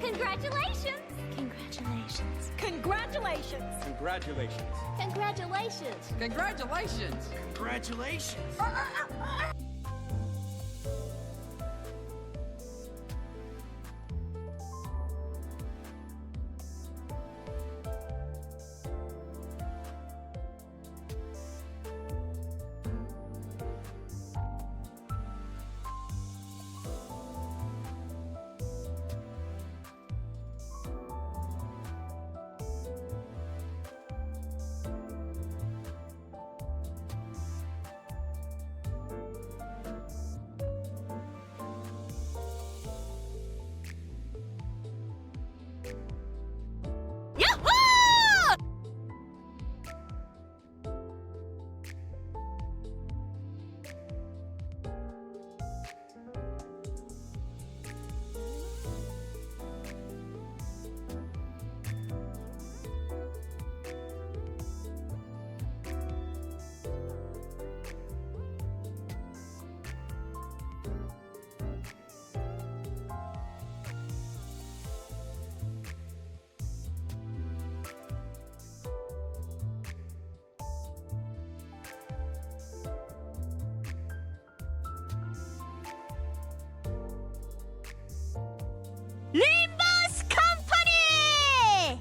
Congratulations! Congratulations. Congratulations! Congratulations. Congratulations! Congratulations! Congratulations. Yahoo! Nimbus Company!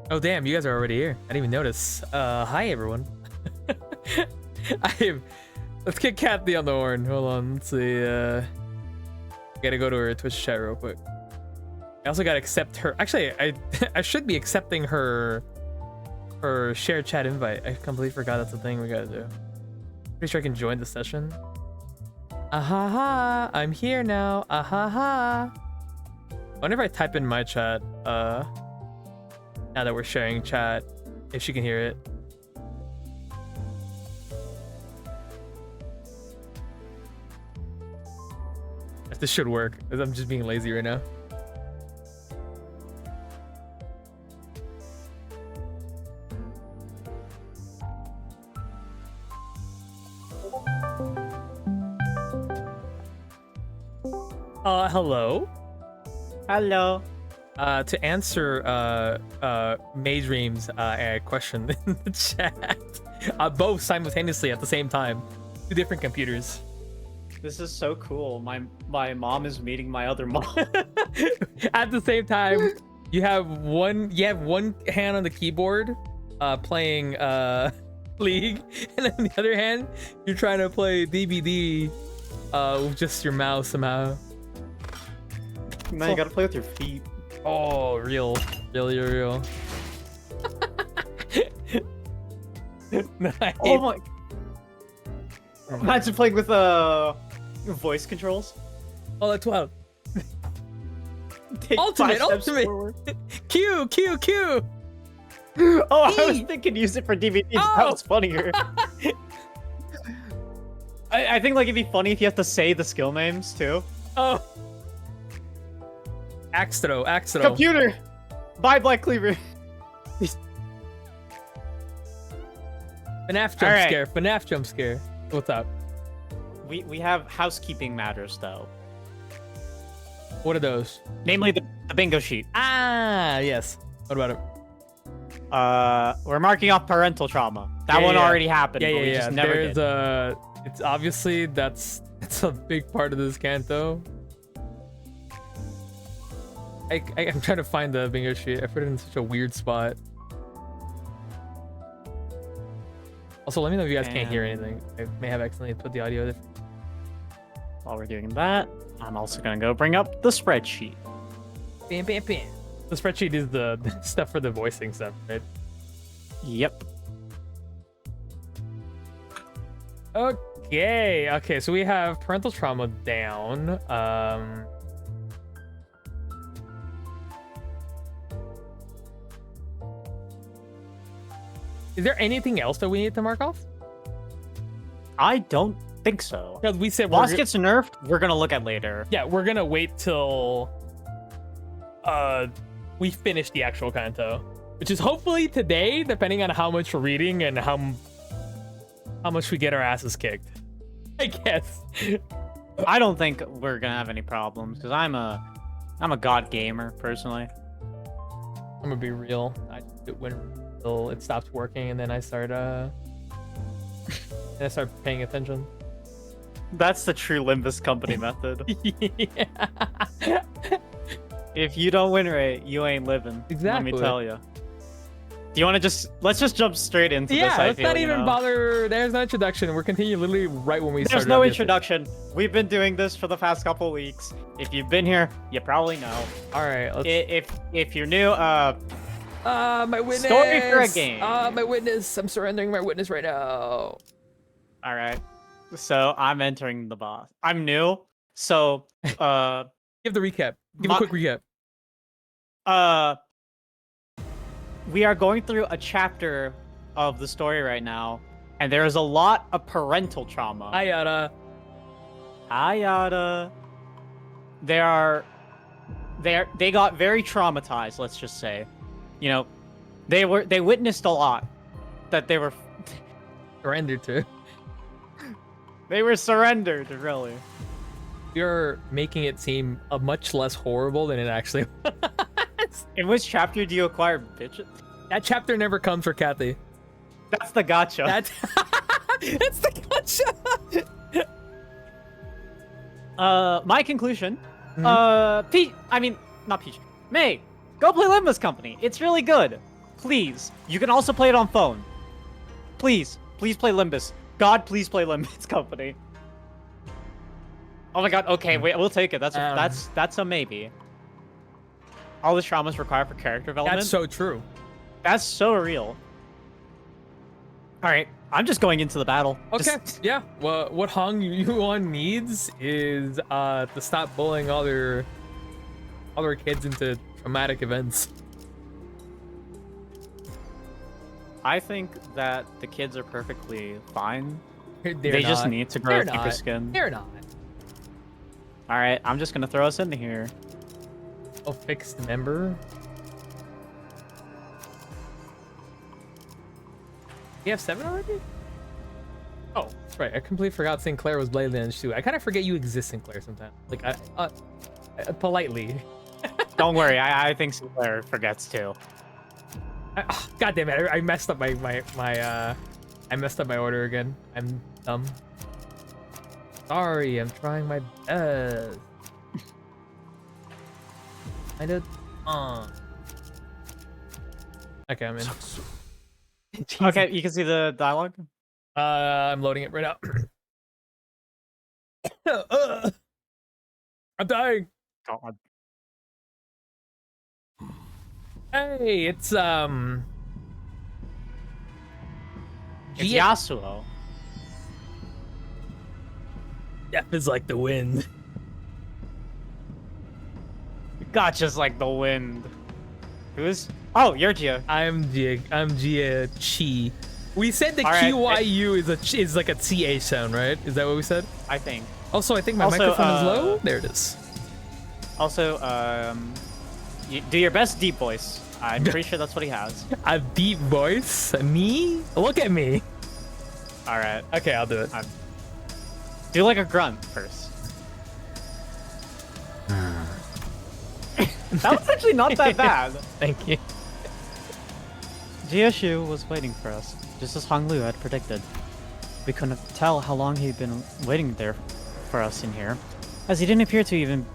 Oh damn, you guys are already here. I didn't even notice. Hi everyone. Let's get Kathy on the horn. Hold on, let's see. Gotta go to her Twitch chat real quick. I also gotta accept her. Actually, I should be accepting her shared chat invite. I completely forgot that's the thing we gotta do. Pretty sure I can join the session. Ahaha, I'm here now. Ahaha. Whenever I type in my chat, now that we're sharing chat, if she can hear it. This should work, because I'm just being lazy right now. Hello. Hello. To answer Maydream's question in the chat, both simultaneously at the same time, 2 different computers. This is so cool. My mom is meeting my other mom. At the same time, you have one hand on the keyboard, playing League, and then the other hand, you're trying to play DBD with just your mouse somehow. Man, you gotta play with your feet. Oh, real. Nice. Oh my! Imagine playing with voice controls. Oh, that's wild. Take Ultimate. 5 steps forward. Q. Oh, I was thinking use it for DVDs. Oh. That was funnier. I think like it'd be funny if you have to say the skill names too. Oh. Axtro. Computer. Bye, Black Cleaver. FNAF jump scare. FNAF jump scare. What's up? We have housekeeping matters though. What are those? Namely the bingo sheet. Ah, yes. What about it? We're marking off parental trauma. That one already happened. Yeah, but we yeah. just never There's did. It's obviously it's a big part of this Canto. I'm trying to find the bingo sheet. I put it in such a weird spot. Also, let me know if you guys can't hear anything. I may have accidentally put the audio different. While we're doing that, I'm also gonna go bring up the spreadsheet. Bam, bam, bam. The spreadsheet is the stuff for the voicing stuff, right? Yep. Okay, so we have parental trauma down. Is there anything else that we need to mark off? I don't think so. Because we said Boss gets nerfed, we're gonna look at later. Yeah, we're gonna wait till we finish the actual Canto, which is hopefully today, depending on how much we're reading and how much we get our asses kicked. I guess. I don't think we're gonna have any problems because I'm a god gamer personally. I'm gonna be real. I just do it until it stops working, and then I start paying attention. That's the true Limbus company method. Yeah. If you don't win rate, you ain't living. Exactly. Let me tell you. Do you want to let's just jump straight into this? Yeah, let's not even bother. There's no introduction. We're continuing literally right when we started. There's no introduction. We've been doing this for the past couple weeks. If you've been here, you probably know. All right. If you're new, my witness. Story for a game. My witness. I'm surrendering my witness right now. All right. So I'm entering the boss. I'm new. So give the recap. Give a quick recap. We are going through a chapter of the story right now, and there is a lot of parental trauma. Ayada. They got very traumatized, let's just say. You know, they witnessed a lot that they were Surrendered to. They were surrendered, really. You're making it seem much less horrible than it actually was. In which chapter do you acquire bitches? That chapter never comes for Kathy. That's the gotcha. That's the gotcha. My conclusion. Peach. I mean, not Peach. May, go play Limbus Company. It's really good. Please. You can also play it on phone. Please play Limbus. God, please play Limbus Company. Oh my God. Okay, wait. We'll take it. That's a maybe. All the traumas required for character development. That's so true. That's so real. All right, I'm just going into the battle. Okay, yeah. Well, what Hong Yuan needs is to stop bullying all their kids into traumatic events. I think that the kids are perfectly fine. They just need to grow thicker skin. They're not. All right, I'm just gonna throw us into here. Oh, fixed member. You have 7 already? Oh, that's right. I completely forgot Sinclair was Bladelands too. I kind of forget you exist, Sinclair, sometimes. Like, politely. Don't worry, I think Sinclair forgets too. God damn it! I messed up my I messed up my order again. I'm dumb. Sorry, I'm trying my best. I did. Okay, I'm in. Okay, you can see the dialogue. I'm loading it right now. I'm dying. God. Hey, it's It's Yasuo. Death is like the wind. Gotcha's like the wind. Who's? Oh, you're Gia. I'm Gia Chi. We said the right, QYU is like a CA sound, right? Is that what we said? I think. Also, I think my Also, microphone is low. There it is. Also, you do your best deep voice. I'm pretty sure that's what he has. A deep voice? Me? Look at me. All right. Okay, I'll do it. Do like a grunt first. That was actually not that bad. Thank you. Jiashu was waiting for us, just as Hong Lu had predicted. We couldn't tell how long he'd been waiting there for us in here, as he didn't appear to even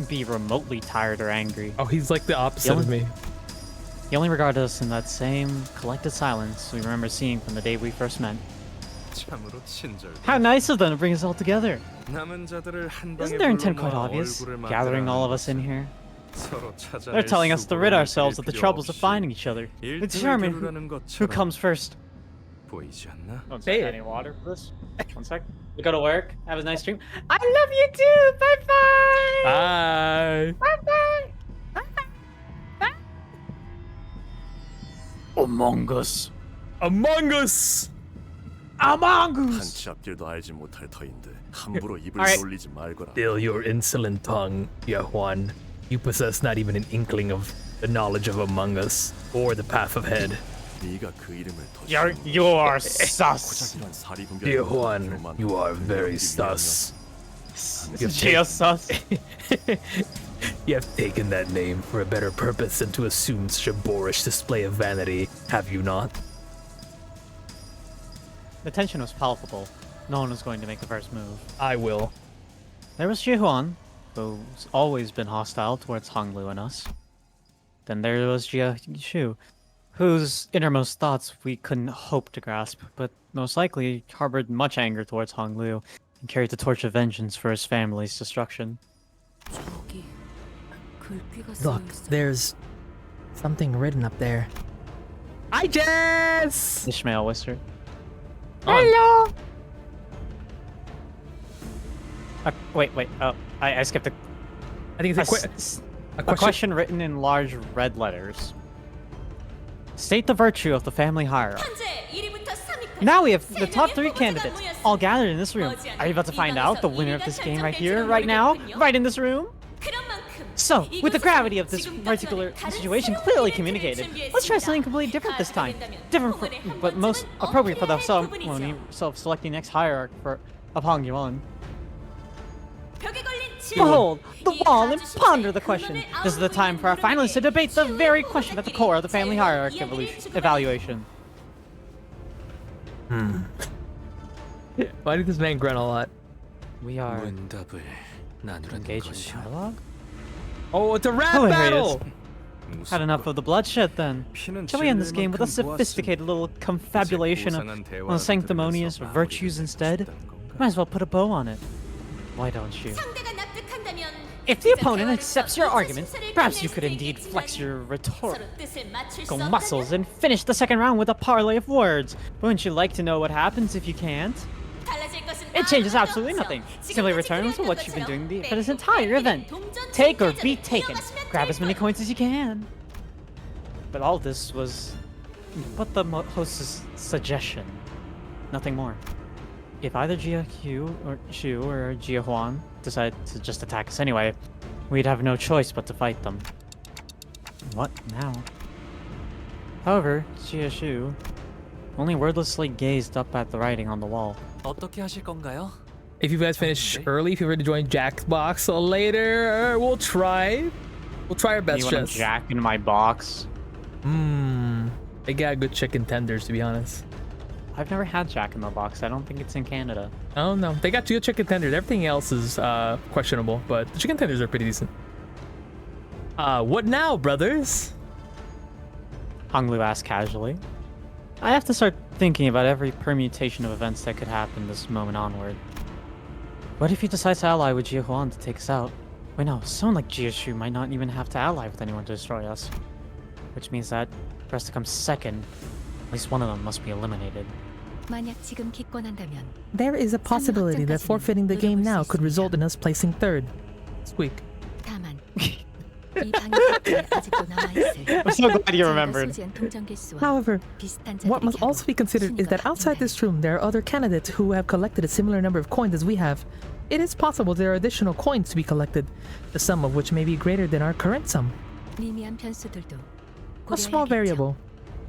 be remotely tired or angry. Oh, he's like the opposite of me. He only regarded us in that same collected silence we remember seeing from the day we first met. 참으로 친절도. How nice of them to bring us all together. 남은 자들을 한 방에 Isn't their intent quite 불러 모아 obvious, 얼굴을 gathering all of 만들어내는 us in 것은 here? 서로 찾아낼 They're telling us to rid 수고를 ourselves of the 들일 troubles of 필요 finding 없이 each other, to 일등을 determine 겨루라는 who 것처럼 comes first. 보이지 않나? One Say sec, I it. need water for this. One sec. We go to work. Have a nice dream. I love you too. Bye bye. Bye. Bye bye. Among Us. Among Us. Among Us. 한치 앞길도 알지 못할 터인데 함부로 입을 Alright. 놀리지 말거라. Still your insolent tongue, Yahuan. You possess not even an inkling of the knowledge of Among Us or the path ahead. 네가 그 이름을 더 You are sus. 고작이란 사리 분별. Yahuan, you are very sus. Just sus. You have taken that name for a better purpose than to assume such a boorish display of vanity, have you not? The tension was palpable. No one was going to make the first move. I will. There was Jihuan, who's always been hostile towards Honglu and us. Then there was Jia Shu, whose innermost thoughts we couldn't hope to grasp, but most likely harbored much anger towards Honglu and carried the torch of vengeance for his family's destruction. Look, there's something written up there. Hi, Jess! Ishmael whispered. Hello! Wait. Oh, I skipped I think it's a a question written in large red letters. State the virtue of the family hierarchy. Now we have the top 3 candidates, all gathered in this room. Are you about to find out the winner of this game right here, right now, right in this room? So, with the gravity of this particular situation clearly communicated, let's try something completely different this time. Different, but most appropriate for the ceremony of selecting next hierarch of Hong Yuan. Behold the wall and ponder the question. This is the time for our finalists to debate the very question at the core of the family hierarchy evaluation. Why did this man grunt a lot? We are 응답을 나누라는 engaged in 것이야. dialogue? Oh, it's a rap Hilarious. battle! Had enough of the bloodshed then. Shall we end this game with a sophisticated little confabulation on sanctimonious virtues instead? Might as well put a bow on it. Why don't you? If the opponent accepts your argument, perhaps you could indeed flex your rhetorical muscles and finish the second round with a parlay of words. Wouldn't you like to know what happens if you can't? It changes absolutely nothing. Simply return to what you've been doing for this entire event. Take or be taken. Grab as many coins as you can. But all this was but the host's suggestion. Nothing more. If either Jia Q or Shu or Jia Huan decide to just attack us anyway, we'd have no choice but to fight them. What now? However, Jia Shu only wordlessly gazed up at the writing on the wall. 어떻게 하실 건가요? If you guys finish early, feel free to join Jack's box later. We'll try. We'll try our best, You want Jess. Jack in my box? They got good chicken tenders, to be honest. I've never had Jack in the box. I don't think it's in Canada. Oh no, they got good chicken tenders. Everything else is questionable, but the chicken tenders are pretty decent. What now, brothers? Honglu asked casually. I have to start thinking about every permutation of events that could happen this moment onward. What if he decides to ally with Jia Huan to take us out? Wait, no, someone like Jia Shu might not even have to ally with anyone to destroy us. Which means that, for us to come second, at least one of them must be eliminated. 만약 지금 기권한다면 There is a possibility that forfeiting the game now could result in us placing third. Squeak. 다만 이 방에 아직도 남아있을 I'm so glad you 제가 remembered. 소지한 통장 개수와 However, 비슷한 what 자들이 must also be considered is that outside this room there are other candidates who have collected a similar number of coins as we have. It is possible there are additional coins to be collected, the sum of which may be greater than our current sum. 미미한 변수들도 A small 고려해야겠죠. variable,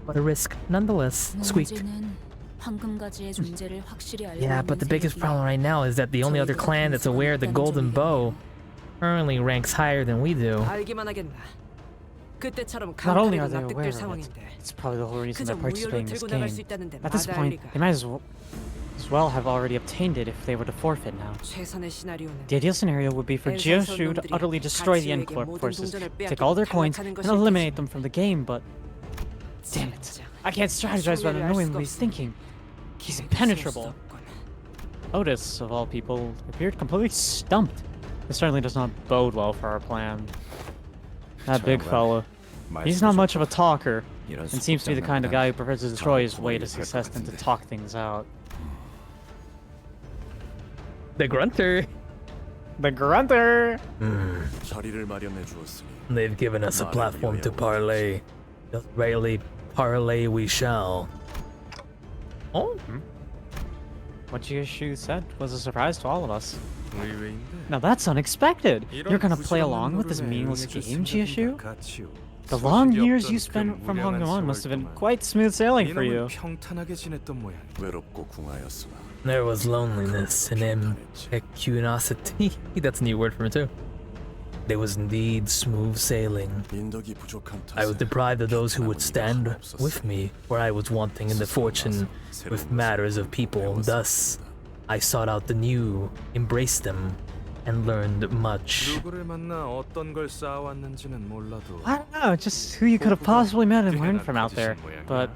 but a risk nonetheless. Squeak. 문제는 황금 가지의 존재를 확실히 알고 Yeah, 있는 but the biggest 세력이 problem right now is that the only other clan that's aware of the golden bow currently ranks higher than we do. 알기만 하겠나. 그때처럼 Not only are 강탈에도 they aware 납득될 of it, 상황인데 it's probably the whole reason they're 그저 participating 무효로 in this 들고 나갈 game. 수 있다는데 At this point, 마다할 they 리가. might as as well have already obtained it if they were to forfeit now. 최선의 시나리오는 The ideal scenario would be for Jioshu to utterly destroy the N-Corp forces, take all their coins, and eliminate them from the game, but... Damn it. I can't strategize without annoyingly thinking. He's impenetrable. Otis, of all people, appeared completely stumped. This certainly does not bode well for our plan. That big fella. He's not much of a talker, and seems to be the kind of guy who prefers to destroy his way to success than to talk things out. The grunter. The grunter! 자리를 마련해 주었으니 They've given us a platform to parlay. Just rarely parlay we shall. Oh, What Jioshu said was a surprise to all of us. 의외인데. Now that's unexpected! You're gonna play along with this meaningless game, Jioshu? The long years you spent from Hongkong must have been quite smooth sailing for you. 평탄하게 지냈던 모양. 외롭고 궁하였으나 There was loneliness and impecuniosity. that's a new word for me too. There was indeed smooth sailing. 인덕이 부족한 I was 탓에 deprived of those who would stand with me where I was wanting in the fortune with matters of people. Thus, I sought out the new, embraced them, and learned much. 누구를 만나 어떤 걸 쌓아왔는지는 몰라도 I don't know, just who you could have possibly met and learned from out there. But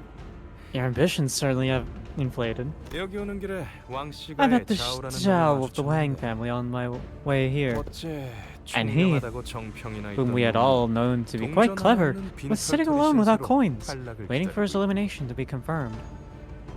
your ambitions certainly have inflated. 여기 오는 길에 왕 I met 씨가의 the 좌우라는 Zhao of the 놈을 Wang 마주쳤는데 family on my way here, 어째 And he, 총명하다고 정평이나 whom we had 있던 all known to be quite clever, was sitting alone without coins, waiting for his 기다리고 elimination to be confirmed.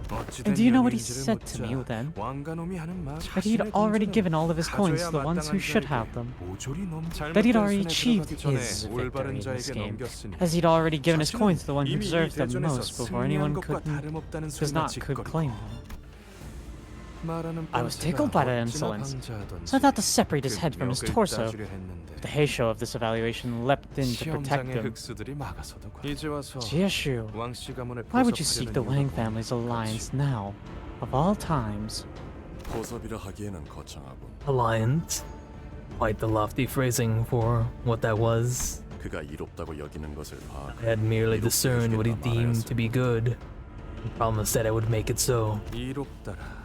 어찌된 And do you know what he 연인지를 said to me 묻자 then? 왕가놈이 하는 말 That he'd 자신의 already 공주는 given all of his coins to the 가져야 ones who 마땅한 should 자에게 have them. 모조리 너무 That he'd 잘못된 already 손에 achieved 들어가기 전에 his 올바른 victory in this 자에게 game, 넘겼으니 as he'd already given his 자신은 coins to the one who 이미 이 deserved them 대전에서 most before 승리한 anyone 것과 could 다름없다는 does 소리가 not could 짓거리고 claim them. 말하는 I was 뻔치가 tickled by that 어찌나 insolence, 방자하던지 so I thought to separate his 그 head from his 멱을 torso. 따주려 했는데 The Heisho of this evaluation leapt in to protect 시험장의 him. 흑수들이 막아서도 이제 와서 Jioshu, 왕 씨 가문을 why would you seek the 포섭하려는 Wang family's alliance now, of all times? 포섭이라 하기에는 거창하군. Alliance? Quite the lofty phrasing for what that was. 그가 이롭다고 여기는 것을 봐. I had merely discerned what he deemed to be good, and promised that I would make it so. 이롭다라.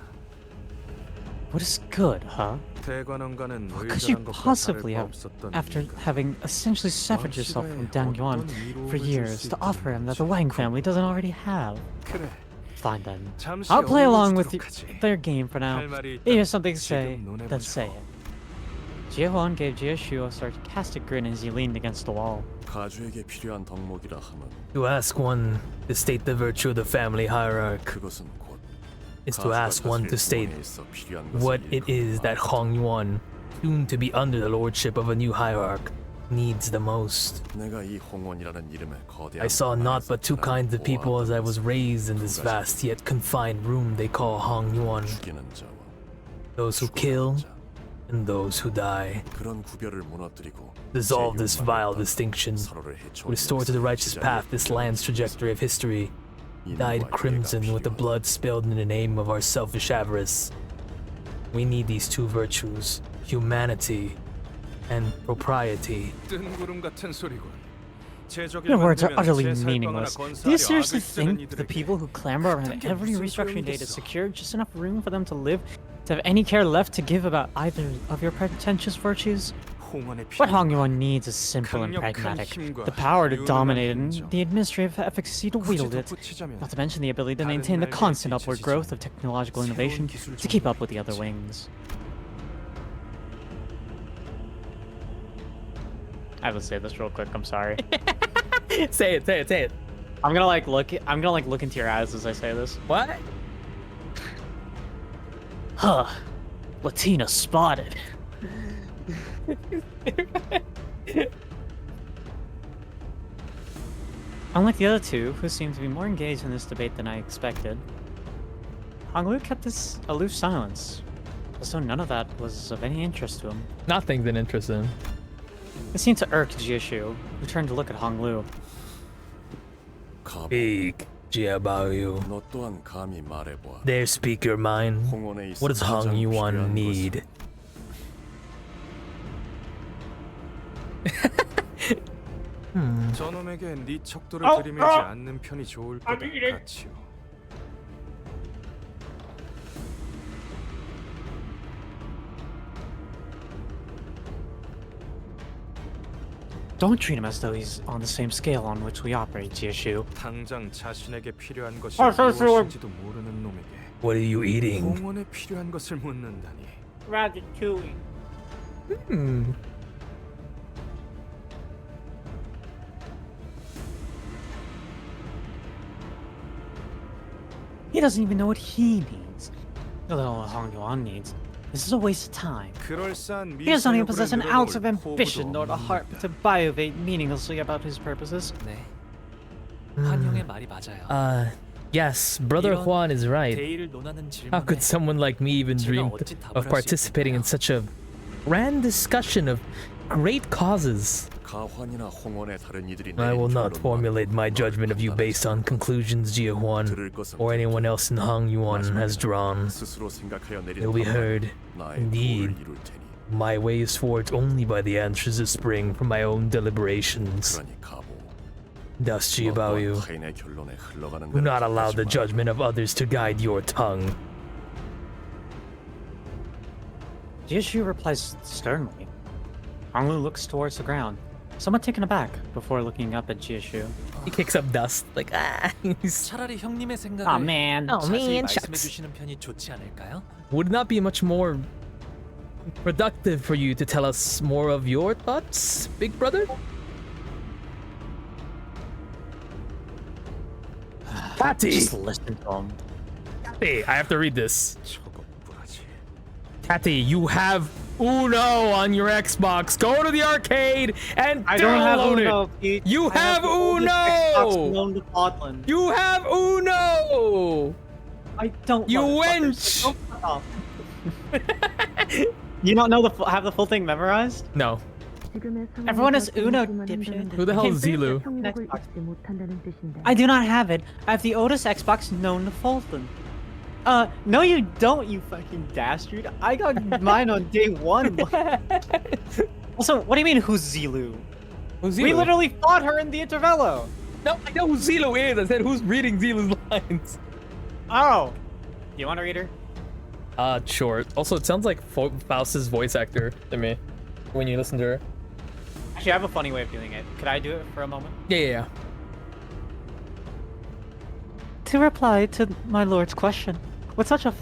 What is good, huh? 대관원과는 What could you 의절한 것과 possibly 다를 바 have, 없었던 after 이유가 having essentially severed yourself from Dang Yuan for years to offer him that the Wang family doesn't already have? 그래. Fine then. 잠시 I'll play along with 어울려주도록 하지. their game for now. 할 말이 If you 있다면 have something to say, 지금 논해보자고. then say it. Jiehuan gave Jioshu a sarcastic grin as he leaned against the wall. 가주에게 필요한 덕목이라 하면 To ask one to state the virtue of the family hierarch 그것은 곧 is to ask one to state what it is that Hong Yuan, soon to be under the lordship of a new hierarch, needs the most. 내가 이 홍원이라는 이름의 거대한 I saw not but two kinds of people as I was raised in this vast yet confined room they call Hong Yuan. 죽이는 자와 Those who kill and those who die. 그런 구별을 무너뜨리고 Dissolve this vile distinction. 서로를 해쳐 Restore to the righteous path this land's trajectory of history. Dyed crimson with the blood spilled in the name of our selfish avarice. We need these two virtues, humanity and propriety. 뜬구름 같은 소리군. Your words are utterly meaningless. Do you seriously think the people who clamor around every restructuring day to secure just enough room for them to live to have any care left to give about either of your pretentious virtues? What Hong Yuan needs is simple and pragmatic. The power to dominate and the administrative efficacy to wield it. Not to mention the ability to maintain the constant upward growth of technological innovation to keep up with the other wings. I have to say this real quick, I'm sorry. Say it, say it, say it. I'm gonna look into your eyes as I say this. What? Huh. Latina spotted. Unlike the other two, who seemed to be more engaged in this debate than I expected, Honglu kept this aloof silence, as though none of that was of any interest to him. Nothing's an interest in. It seemed to irk Jioshu, who turned to look at Honglu. Speak, Jiabaoyu. 너 또한 감히 말해봐. Dare speak your mind. 홍원에 있어 What does Hong 가장 Yuan 필요한 need? 저놈에게 네 척도를 들이밀지 않는 편이 좋을 것 같지요. Don't treat him as though he's on the same scale on which we operate, Jieshu. 당장 자신에게 필요한 것이 설득. 무엇인지도 모르는 놈에게 What are you eating? 홍원에 필요한 것을 묻는다니. Ratatouille. Hmm. He doesn't even know what he needs. Let alone what Hong Yuan needs. This is a waste of time. 그럴싸한 He does not even 미성욕으로 possess an ounce of 늘어놓을 ambition nor 포부도 the heart 없는다. to biovate meaninglessly about his purposes. 네. 환영의 말이 맞아요. Yes, Brother 이런 Juan is right. 대의를 논하는 How could 질문에 someone like me even 제가 dream 어찌 답을 of 할수 participating in 있겠나요? such a grand discussion of great causes? 가환이나 홍원의 다른 이들이 I will 내린 not 결론만 formulate my 너를 judgment of you based on conclusions Jie Huan 들을 것은 or anyone else in Hong Yuan has drawn. 스스로 생각하여 내린 It will be 판단, heard. 나의 Indeed. 도를 이룰 테니. My way is forged only by the answers that spring from my own deliberations. 그러니 가보. Thus, Jie 너 Bao 또한 Yu, 타인의 결론에 흘러가는 do 대로 not allow 택하지 the 마라. judgment of others to guide your tongue. Jieshu replies sternly. Honglu looks towards the ground, somewhat taken aback before looking up at Jieshu. He kicks up dust, like, he's... 차라리 형님의 생각을 Aw, man. 자세히 man, 말씀해 shucks. 주시는 편이 좋지 않을까요? Would it not be much more productive for you to tell us more of your thoughts, big brother? Tati! Just listen to him. Tati, I have to read this. 저것 뿌라지. Tati, you have Uno on your Xbox. Go to the arcade and I don't have download Uno, it. Pete. You I have the oldest Uno! Xbox known to Scotland. You have Uno! I don't. You motherfuckers. wench! Don't fuck off. You don't know have the full thing memorized? No. Everyone has Uno, dipshit. Who the hell is Zilu? I do not have it. I have the oldest Xbox known to Fulton. No you don't, you fucking dastard. I got mine on day one. Also, what do you mean who's Zilu? Who's We Zilu? literally fought her in the Intervello. No, I know who Zilu is. I said who's reading Zilu's lines. Oh. You want to read her? Sure. Also, it sounds like Faust's voice actor to me when you listen to her. Actually, I have a funny way of doing it. Could I do it for a moment? Yeah. To reply to my lord's question, with such a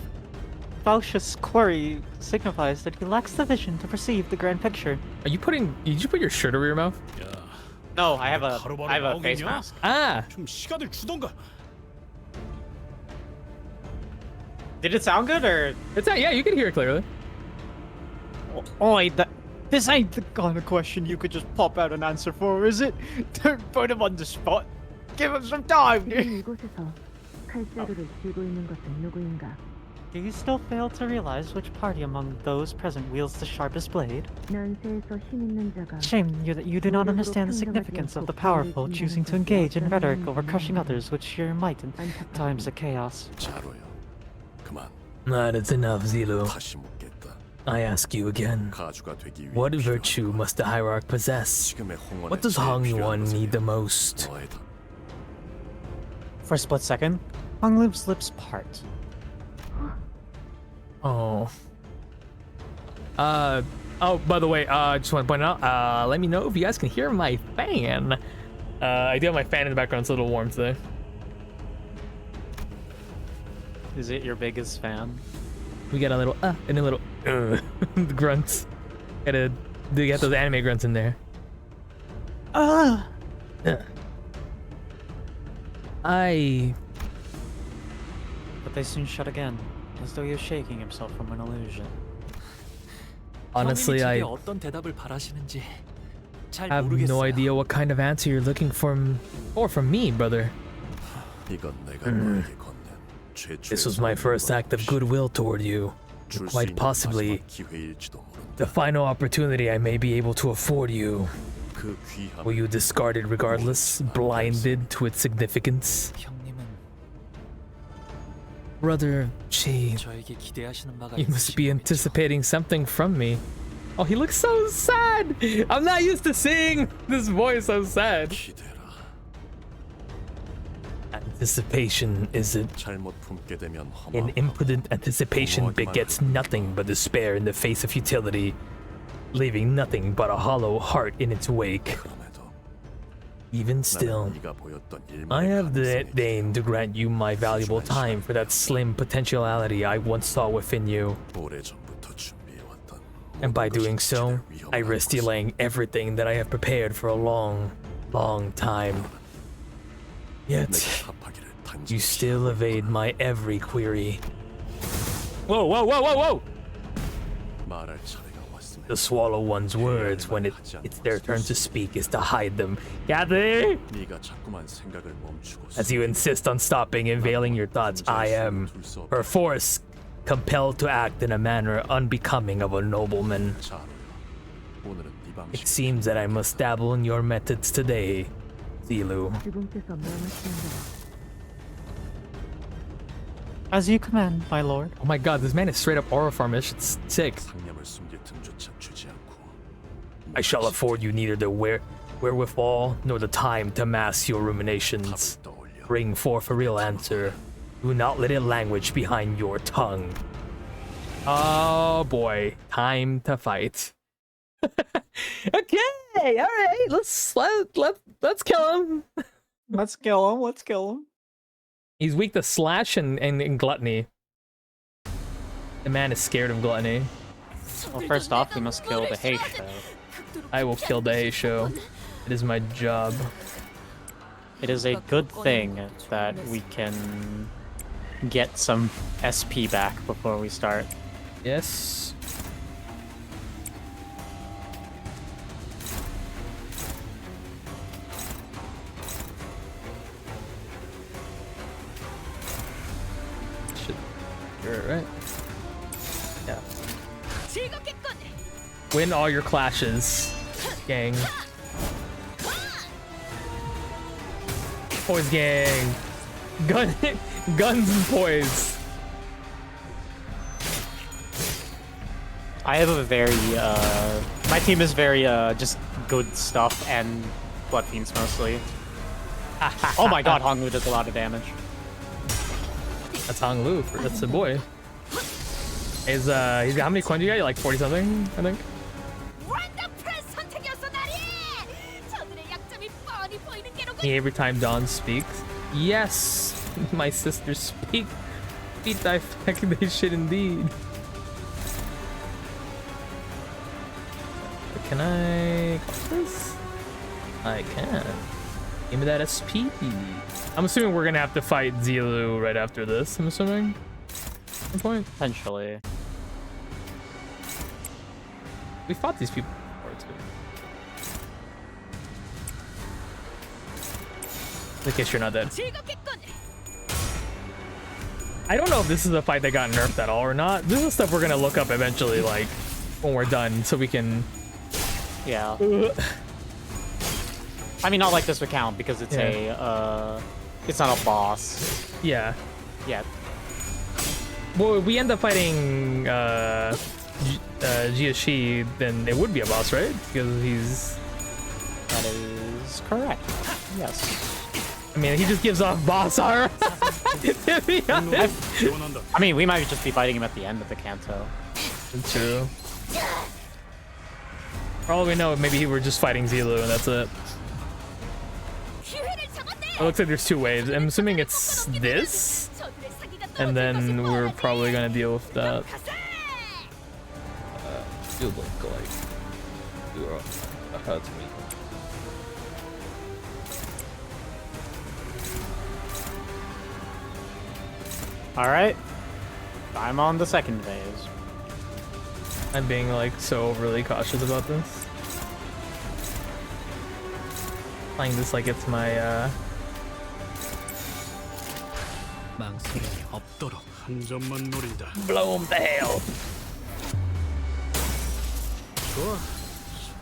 fallacious query signifies that he lacks the vision to perceive the grand picture. Are you putting? Did you put your shirt over your mouth? No, I have a face mask. Ah. 좀 시간을 주던가. Did it sound good or? It's not. Yeah, you can hear it clearly. Oi, this ain't the kind of question you could just pop out an answer for, is it? Don't put him on the spot. Give him some time. 이곳에서 칼자루를 쥐고 있는 것은 누구인가? Do you still fail to realize which party among those present wields the sharpest blade? 난세에서 힘 있는 자가 Shame you that you do not understand the significance of the powerful choosing to engage in rhetoric over crushing others with sheer might in times of chaos. 자로요. 그만. That is enough, Zilu. 다시 묻겠다. I ask you again. 가주가 되기 위해 What 필요한 virtue 건 must the hierarch possess? 지금의 홍원에 What does 제일 Hong 필요한 Yuan 것은 need the most? 너의 답. For a split second, Hong Lu's lips part. Oh. Oh, by the way, just want to point out, let me know if you guys can hear my fan. I do have my fan in the background. It's a little warm today. Is it your biggest fan? We got a little, and a little, grunts. Gotta get those anime grunts in there. I But they soon shut again, as though he was shaking himself from an illusion. honestly, 형님이 I 제게 어떤 대답을 바라시는지 잘 have 모르겠어요. no idea what kind of answer you're looking from me, brother. 이건 내가 너에게 건넨 최초의 This was my first act of goodwill toward you. 줄수 Quite 있는 possibly 마지막 기회일지도 모른다. the final opportunity I may be able to afford you. 그 귀함 Will you discard it regardless, blinded to its significance? 형님은 Brother Chi, 저에게 기대하시는 바가 you must be 있으신 거겠죠. anticipating something from me. Oh, he looks so sad. I'm not used to seeing this voice so sad. 기대라. Anticipation is it? 잘못 품게 되면 An 험하고 impotent anticipation begets nothing but despair in the face of futility, leaving nothing but a hollow heart in its wake. 그럼에도 Even still, 네가 보였던 I 일만의 have 가능성에 deigned to grant you my valuable time for that slim potentiality I once saw within you. 오래전부터 준비해왔던 And by 모든 것이 doing so, 지체될 I 위험을 risk 안고서 delaying everything that I have prepared for a long, long time. Yet, 내게 답하기를 단지 you still evade my every query. Whoa, whoa, whoa, whoa, whoa! 말할 차례가 왔으면 To swallow one's words when it's their turn to speak is to hide them. Kathy! 네가 자꾸만 생각을 멈추고 As you insist on stopping and veiling your thoughts, I am, perforce, compelled to act in a manner unbecoming of a nobleman. 잘 오늘은 네 방식 It seems that I must dabble in your methods today, Zilu. 지붕께서 명하시는 대로 As you command, my lord. Oh my god, this man is straight up aura farmish. It's sick. 상념을 숨길 틈조차 주지 않고 I shall afford you neither the wherewithal nor the time to mask your ruminations. 답을 떠올려 Bring forth a real answer. Do not let it languish behind your tongue. Oh boy, time to fight. Okay, all right. Let's kill him. Let's kill him. Let's kill him. He's weak to slash and gluttony. The man is scared of gluttony. Well, first off, we must kill the Heisho. I will kill the Heisho. It is my job. It is a good thing that we can get some SP back before we start. Yes. Should. You're right. Yeah. Win all your clashes, gang. Poise gang. Guns and poise. I have a very, my team is very, just good stuff and Blood Fiends mostly. Oh my god, Honglu does a lot of damage. That's Hong Lu. That's the boy. He's got how many coins you got? Like 40 something, I think. Every time Dawn speaks. Yes, my sisters speak. Beat thy fuck, they should indeed. Can I catch this? I can. Give me that SP. I'm assuming we're gonna have to fight Zilu right after this. I'm assuming. At some point. Potentially. We fought these people before too. In case you're not dead. I don't know if this is a fight that got nerfed at all or not. This is stuff we're gonna look up eventually, like when we're done, so we can. Yeah. I mean, not like this would count because it's it's not a boss. Yeah. Yeah. Well, we end up fighting Jiashi, then it would be a boss, right? Because he's. That is correct. Yes. I mean, he just gives off boss aura. To be honest. I mean, we might just be fighting him at the end of the Canto. True. For all we know, maybe we were just fighting Zilu and that's it. It looks like there's two waves. I'm assuming it's this, and then we're probably gonna deal with that. Feel like hurts me. All right. I'm on the second phase. I'm being like so overly cautious about this. Playing this like it's my 망설임이 없도록 한 점만 노린다. blow him to hell.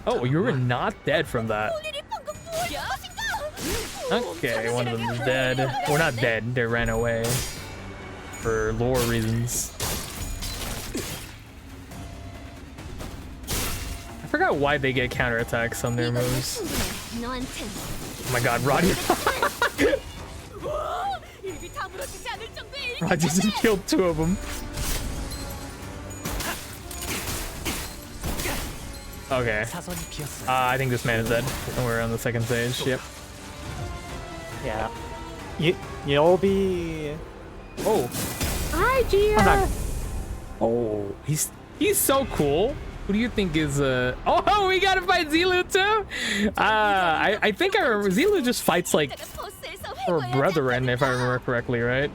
Oh, you were not dead from that. Okay, one of them is dead. We're not dead, they ran away. For lore reasons. I forgot why they get counterattacks on their moves. Oh my god, Roddy. Roddy just killed two of them. Okay. I think this man is dead. And we're on the second stage. Yep. Yeah. You'll be. Oh. Hi, Gia. I'm not- Oh, he's so cool. Who do you think is Oh, we gotta fight Zilu too. I think I remember Zilu just fights like her brethren, if I remember correctly, right?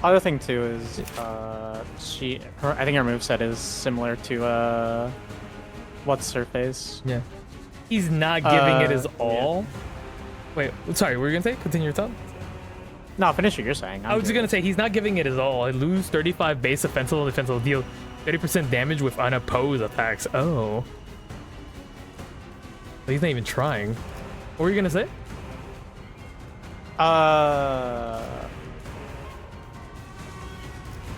Other thing too is I think her moveset is similar to what's her face? Yeah. He's not giving it his all. Wait, sorry, what were you gonna say? Continue your thought. No, finish what you're saying. I was just gonna say he's not giving it his all. I lose 35 base offensive and defensive, deal 30% damage with unopposed attacks. Oh. But he's not even trying. What were you gonna say? I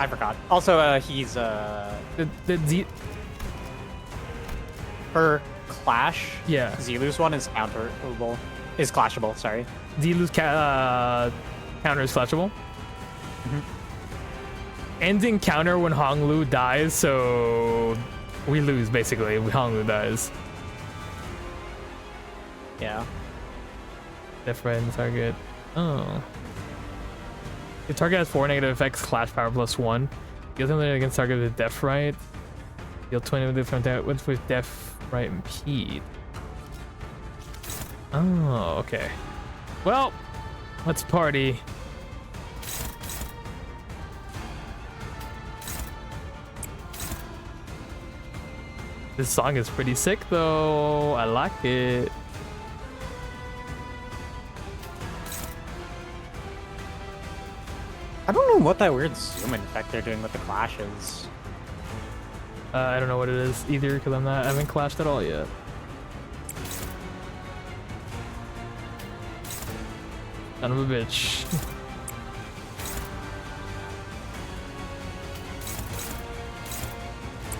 forgot. Also, he's The her clash. Yeah. Zilu's one is counterable. Is clashable. Sorry. Zilu's counter is clashable. Ending counter when Honglu dies, so we lose basically when Honglu dies. Yeah. Left, right, and target. Oh. The target has 4 negative effects, clash power +1. Deal something against target with def right. Deal 20 with different with def right impede. Oh, okay. Well, let's party. This song is pretty sick though. I like it. I don't know what that weird zoom in effect they're doing with the clashes. I don't know what it is either because I haven't clashed at all yet. Son of a bitch.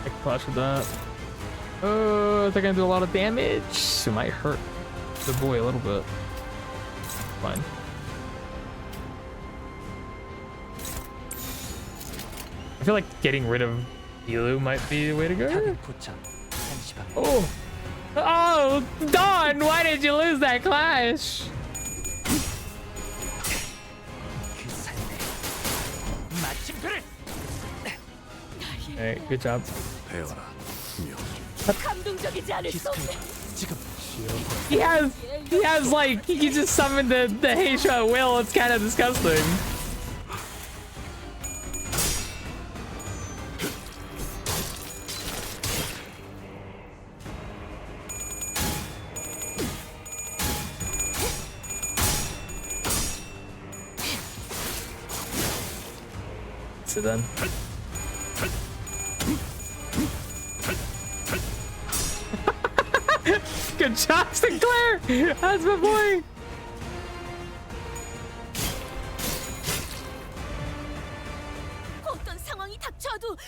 I can clash with that. Oh, they're gonna do a lot of damage. It might hurt the boy a little bit. Fine. I feel like getting rid of Ilu might be the way to go. Oh! Oh! Dawn! Why did you lose that clash? Hey, good job. 배워라. 명. He has like, he just summoned the Heisha at will. It's kind of disgusting. So then. Good job, Sinclair! That's my boy!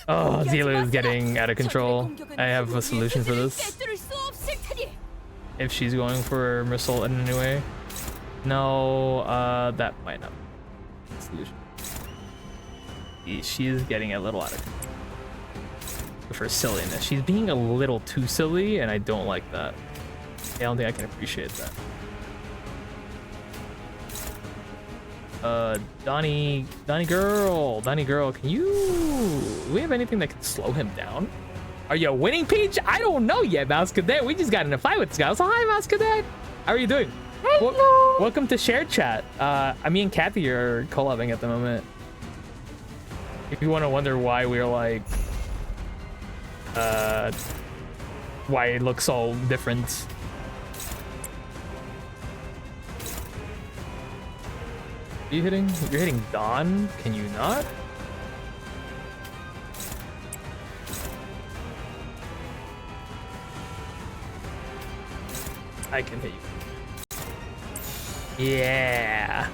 Oh, Zilu is getting out of control. I have a solution for this. If she's going for Missile in any way. No, that might not be the solution. She is getting a little out of control. With her silliness. She's being a little too silly, and I don't like that. I don't think I can appreciate that. Donnie girl, can you... Do we have anything that can slow him down? Are you winning, Peach? I don't know yet, Mouse Cadet. We just got in a fight with this guy. So hi, Mouse Cadet. How are you doing? Hello. Welcome to Shared Chat. Me and Kathy are collabing at the moment. If you want to wonder why we're like... why it looks all different. Are you hitting? You're hitting Dawn? Can you not? I can hit you. Yeah.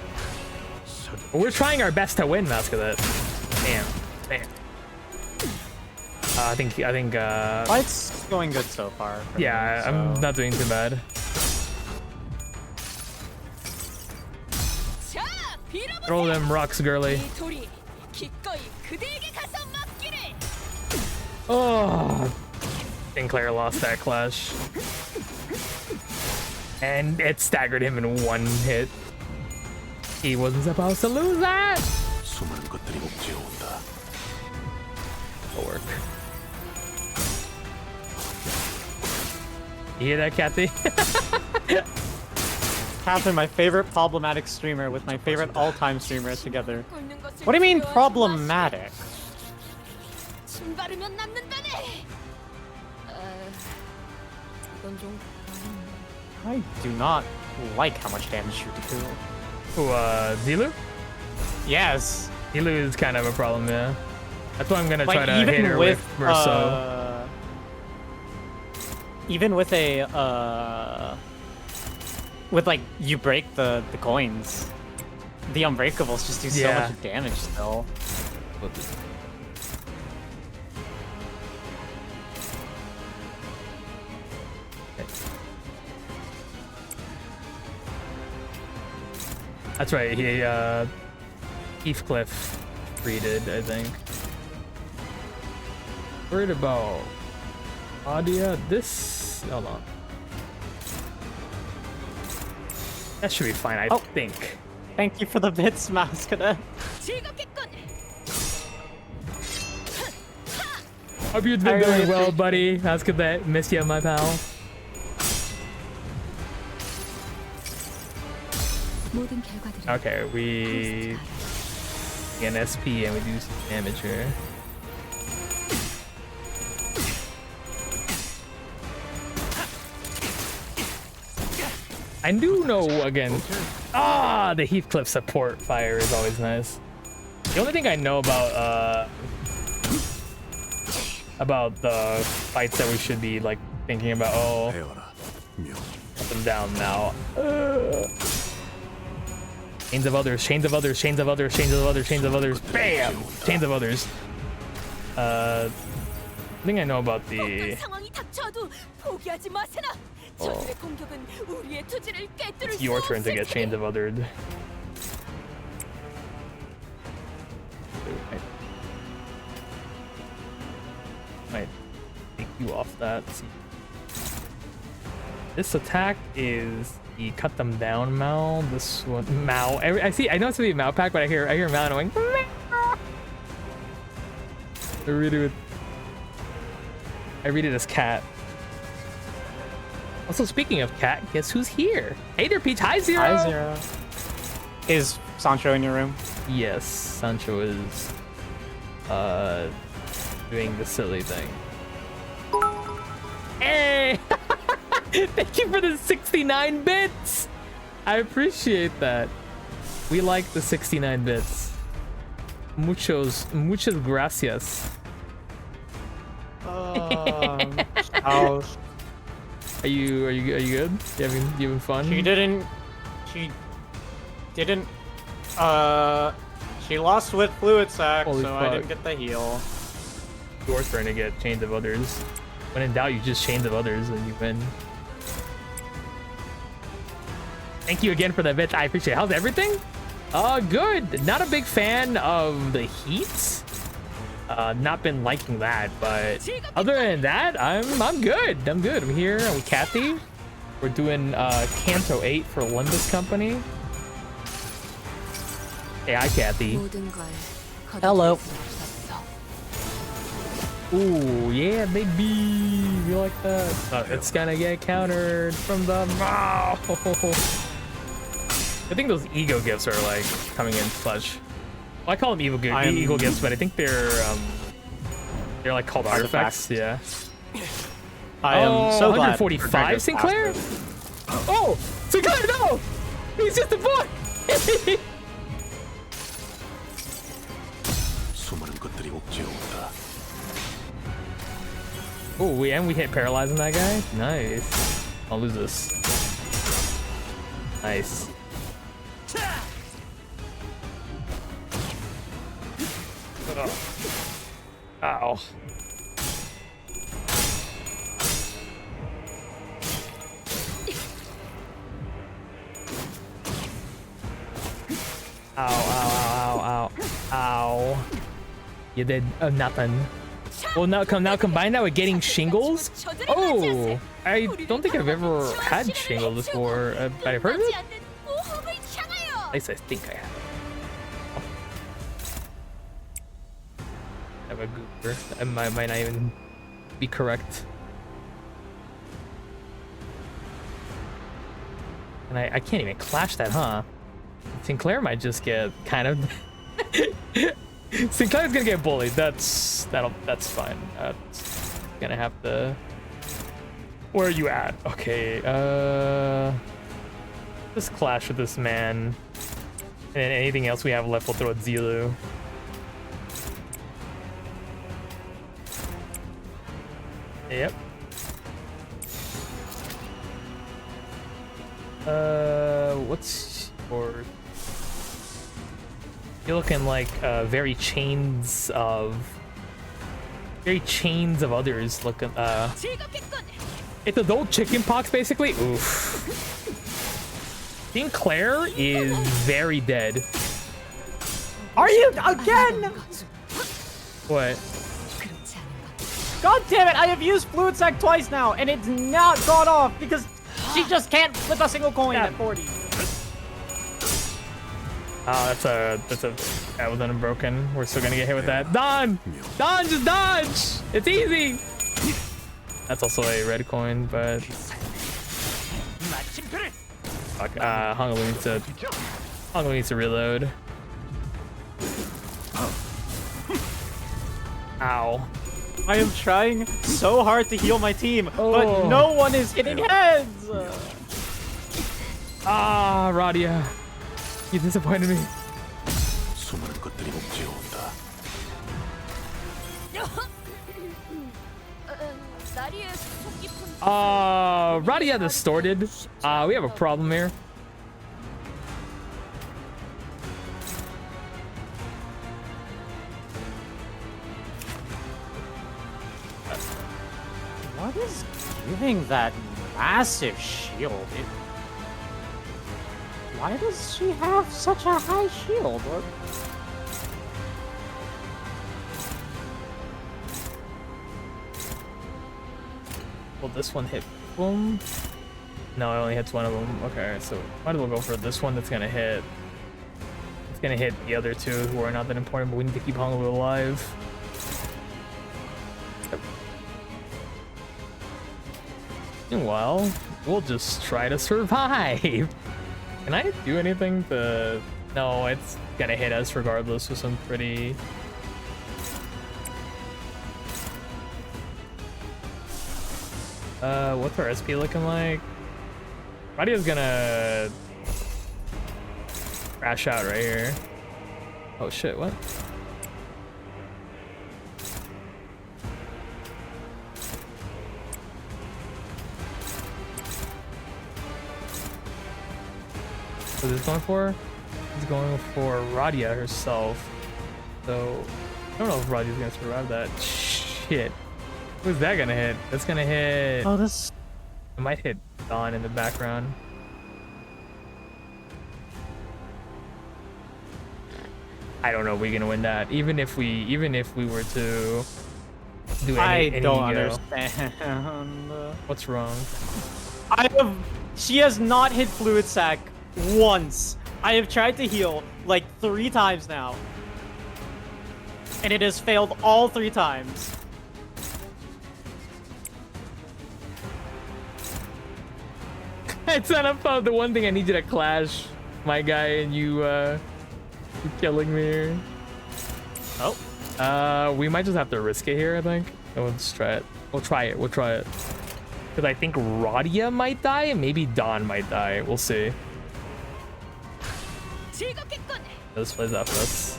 We're trying our best to win, Mask of that. Damn. I think Fight's going good so far. Yeah, me, I'm not doing too bad. Throw them rocks, girly. Oh, Sinclair lost that clash. And it staggered him in one hit. He wasn't supposed to lose that. 수많은 것들이 옥죄어온다. It'll work. You hear that, Kathy? Catherine, my favorite problematic streamer with my favorite all-time streamer together. What do you mean problematic? 침 바르면 낫는다네. 이건 좀 I do not like how much damage you do. Who, Zilu? Yes. Zilu is kind of a problem, yeah. That's why I'm gonna Like, try to hit even her with Merceau. even with a with like you break the coins, the unbreakables just do so Yeah. much damage still. That's right, he, Heathcliff treated, I think. Worried about Adia? This, hold on. That should be fine, I think. Thank you for the bits, Mascada. 즐겁겠군. Hope you've been doing well, buddy. That's good that miss you, my pal. 모든 결과들은 Okay, we get an SP and we do some damage here. I do know again. The Heathcliff support fire is always nice. The only thing I know about the fights that we should be like thinking about. Oh, 헤어라. 명. up and down now. Chains of others, chains of others, chains of others, chains of others, chains of others. Bam! Chains of others. I think I know about the. 상황이 닥쳐도 포기하지 마세나. 저들의 공격은 우리의 투지를 깨뜨릴 It's 수 your turn to 없을 get chains of othered. Might take you off that. This attack is the cut them down Mal. This one Mal. I see. I know it's gonna be a Mal pack, but I hear Mal going. I read it as cat. Also, speaking of cat, guess who's here? Hey there, Peach. Hi, Zero. Hi, Zero. Is Sancho in your room? Yes, Sancho is doing the silly thing. Hey! Thank you for the 69 bits! I appreciate that. We like the 69 bits. Muchas gracias. Oh, Are you good? You having fun? she didn't. She lost with fluid sac, Holy so I fuck. didn't get the heal. Your turn to get chains of others. When in doubt, you just chains of others and you win. Thank you again for the bits. I appreciate it. How's everything? Good. Not a big fan of the heat. Not been liking that, but other than that, I'm good. I'm good. I'm here with Kathy. We're doing Canto 8 for Limbus Company. Hey, hi, Kathy. 모든 걸 Hello. Ooh, yeah, baby. You like that? It's gonna get countered from the mouth. I think those ego gifts are like coming in clutch. Well, I call them ego gifts, but I think they're like called artifacts. Yeah. I am so glad. 145, Sinclair? Oh, Sinclair, no! He's just a boy! 수많은 것들이 옥죄어온다. Oh, we hit paralyzing that guy? Nice. I'll lose this. Nice. Ow. Ow, ow, ow, ow, ow. You did nothing. Well, now combine that with getting shingles. Oh, I don't think I've ever had shingles before. I've heard of it. At least I think I have. I have a goober. I might not even be correct. And I can't even clash that, huh? Sinclair might just get kind of. Sinclair's gonna get bullied. That's fine. That's gonna have to. Where are you at? Okay. Just clash with this man. And then anything else we have left, we'll throw at Zilu. Yep. What's your... You're looking like very chains of others looking. It's adult chicken pox basically. Oof. Sinclair is very dead. Are you again? What? God damn it! I have used Fluid Sac twice now, and it's not gone off because she just can't flip a single coin at 40. Oh, that was unbroken. We're still gonna get hit with that. Don, just dodge. It's easy. That's also a red coin, but fuck. Hongo needs to reload. Ow. I am trying so hard to heal my team, but no one is hitting heads. Ah, Radia. You disappointed me. 수많은 것들이 옥죄어온다. Radia distorted. We have a problem here. What is giving that massive shield? Why does she have such a high shield? Will this one hit boom? No, it only hits one of them. Okay, so might as well go for this one that's gonna hit. It's gonna hit the other two who are not that important, but we need to keep Hongo alive. Meanwhile, we'll just try to survive. Can I do anything to... No, it's gonna hit us regardless with some pretty... What's our SP looking like? Radia's gonna... crash out right here. Oh shit, what? What is this going for? He's going for Radia herself. So, I don't know if Radia's gonna survive that. Shit. Who's that gonna hit? That's gonna hit... Oh, this... It might hit Dawn in the background. I don't know if we're gonna win that. Even if we were to do any I don't ego. understand. What's wrong? She has not hit Fluid Sac once. I have tried to heal like 3 times now. And it has failed all 3 times. It's not about the one thing I need you to clash, my guy, and you killing me here. Oh. We might just have to risk it here, I think. So we'll just try it. We'll try it. Because I think Radia might die and maybe Dawn might die. We'll see. This plays after us.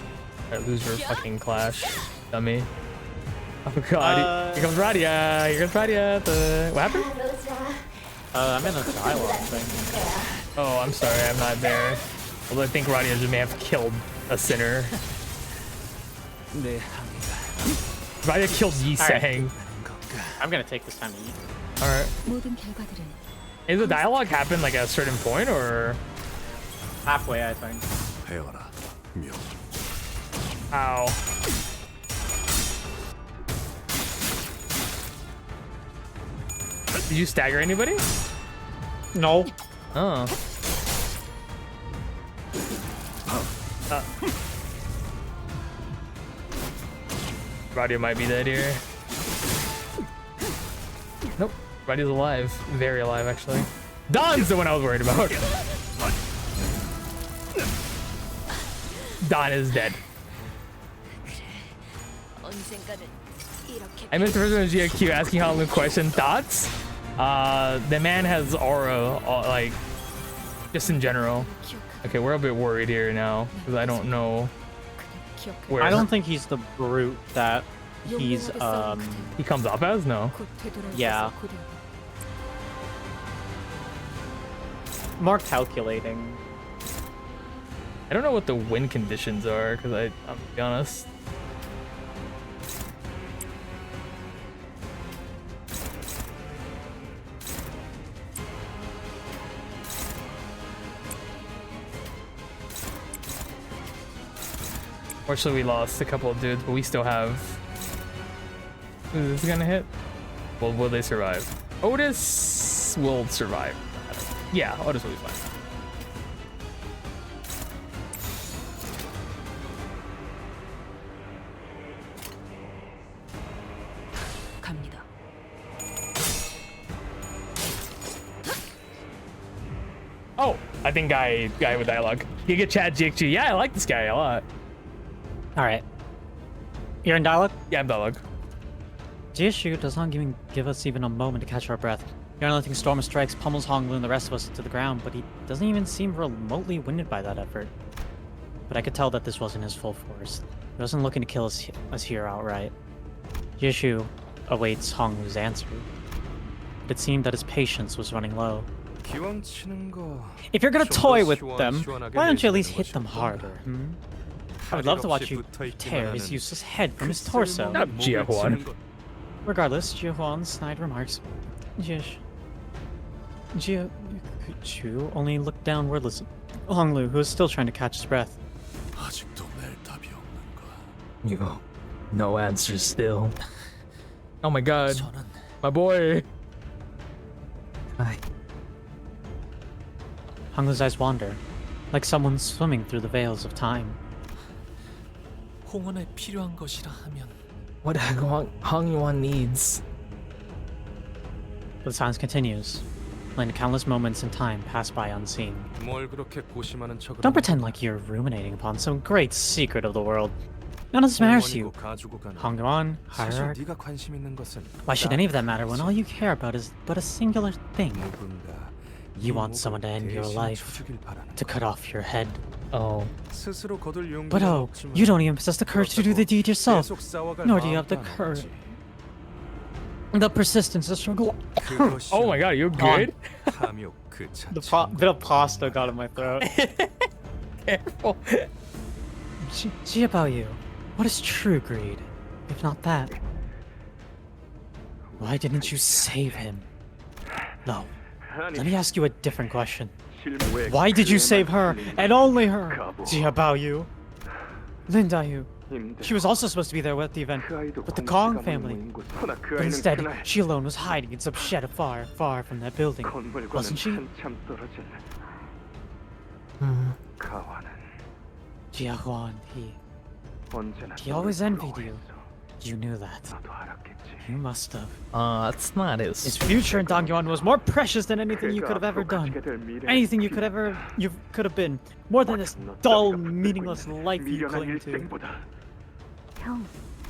Alright, lose your fucking clash, dummy. Oh god, here comes Radia. What happened? I'm in a dialogue thing. Oh, I'm sorry, I'm not there. Although I think Radia just may have killed a sinner. Radia killed Yi-Sang. I'm gonna take this time to eat. Alright. Is the dialogue happen like at a certain point or? Halfway, I think. 헤어라, 묘. Ow. Did you stagger anybody? No. Oh. Radio might be dead here. Nope. Radio's alive. Very alive, actually. Don's the one I was worried about. Don is dead. 언젠가는 이렇게 I missed the first one of GQ asking Hong Lu question. Thoughts? The man has aura, like, just in general. Okay, we're a bit worried here now, because I don't know where I don't think he's the brute that he's he comes off as. No. yeah. More calculating. I don't know what the win conditions are, because I'm to be honest. Fortunately, we lost a couple of dudes, but we still have. Is this gonna hit? Well, will they survive? Otis will survive. Yeah, Otis will be fine. 갑니다. Oh, I think guy with dialogue. You get Chad GXG. Yeah, I like this guy a lot. All right. You're in dialogue? Yeah, I'm dialogue. Jieshu does not even give us even a moment to catch our breath. You're letting Storm Strikes pummels Honglu and the rest of us to the ground, but he doesn't even seem remotely winded by that effort. But I could tell that this wasn't his full force. He wasn't looking to kill us here outright. Jieshu awaits Honglu's answer. But it seemed that his patience was running low. If you're gonna toy with them, why don't you at least hit them harder, hmm? I would love to watch you tear his useless head from his torso. Not Jia-Huan. Regardless, Jia-Huan's snide remarks. Jia-Chu only looked down wordless. Honglu, who was still trying to catch his breath. 아직도 낼 답이 없는가? You, no answer still. Oh my god, 저는 my boy. Honglu's eyes wander, like someone swimming through the veils of time. 홍원에 필요한 것이라 하면 What Hong Yuan needs. The silence continues, letting countless moments in time pass by unseen. Don't pretend like you're ruminating upon some great secret of the world. None of this matters to you. Hong Yuan, hierarchy. Why should any of that matter when all you care about is but a singular thing? You want someone to end your life, to cut off your head. Oh. But oh, you don't even possess the courage to do the deed yourself, nor do you have the courage. The persistence to struggle. Oh my god, you good? The bit of pasta got in my throat. Careful. About you, what is true greed, if not that? Why didn't you save him? No. Let me ask you a different question. Why did you save her, and only her? Bao Yu. Lin Dayu. She was also supposed to be there at the event with the Kong family. But instead, she alone was hiding in some shed far, far from that building. Wasn't she? Jia-Huan, he always envied you. You knew that. You must have. It's not His his. future in Dongyuan was more precious than anything you could have ever done. Anything you could have been. More than this dull, meaningless life you cling to. 형,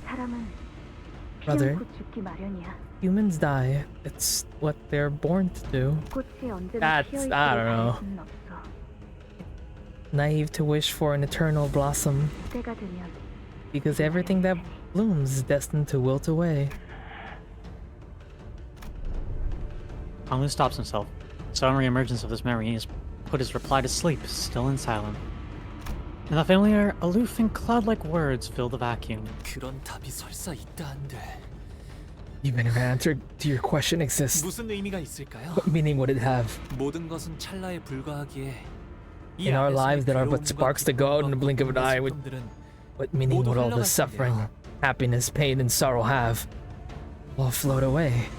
사람은 Brother, 피어놓고 죽기 마련이야. humans die. It's what they're born to do. 꽃이 언제나 That's, 피어 I 있기를 don't know. 바랄 수는 없어. Naive to wish for an eternal blossom, 때가 되면 because everything that blooms is destined to wilt away. Honglu stops himself. Sudden re-emergence of this memory has put his reply to sleep, still and silent. And the familiar, aloof and cloud-like words fill the vacuum. 그런 답이 설사 있다 한데 Even if an answer to your question exists, 무슨 의미가 있을까요? what meaning would it have? 모든 것은 찰나에 불과하기에 이 In our 안에서의 lives that are but 괴로움과 sparks that go out in the blink of an eye, 슬픔들은 what meaning would all the suffering, happiness, pain, and sorrow have? All float away.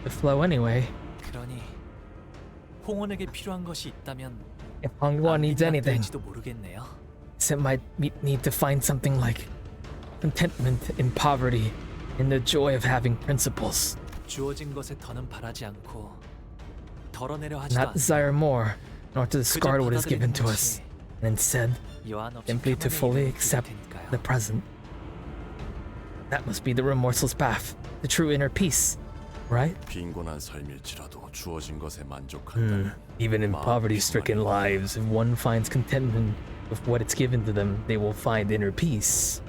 the flow anyway. 그러니 홍원에게 필요한 것이 있다면 If Hong Yuan needs anything, 될지도 모르겠네요. it might need to find something like contentment in poverty and the joy of having principles. 주어진 것에 더는 바라지 않고 덜어내려 하지도 Not 않고 desire more, nor to discard what is given to us, and instead, 여한 없이 simply to 평안의 fully 이름을 accept 부를 테니까요. the present. That must be the remorseless path, the true inner peace, right? 빈곤한 삶일지라도 주어진 것에 만족한다면 Even in poverty-stricken lives, if one finds contentment with what it's given to them, they will find inner peace.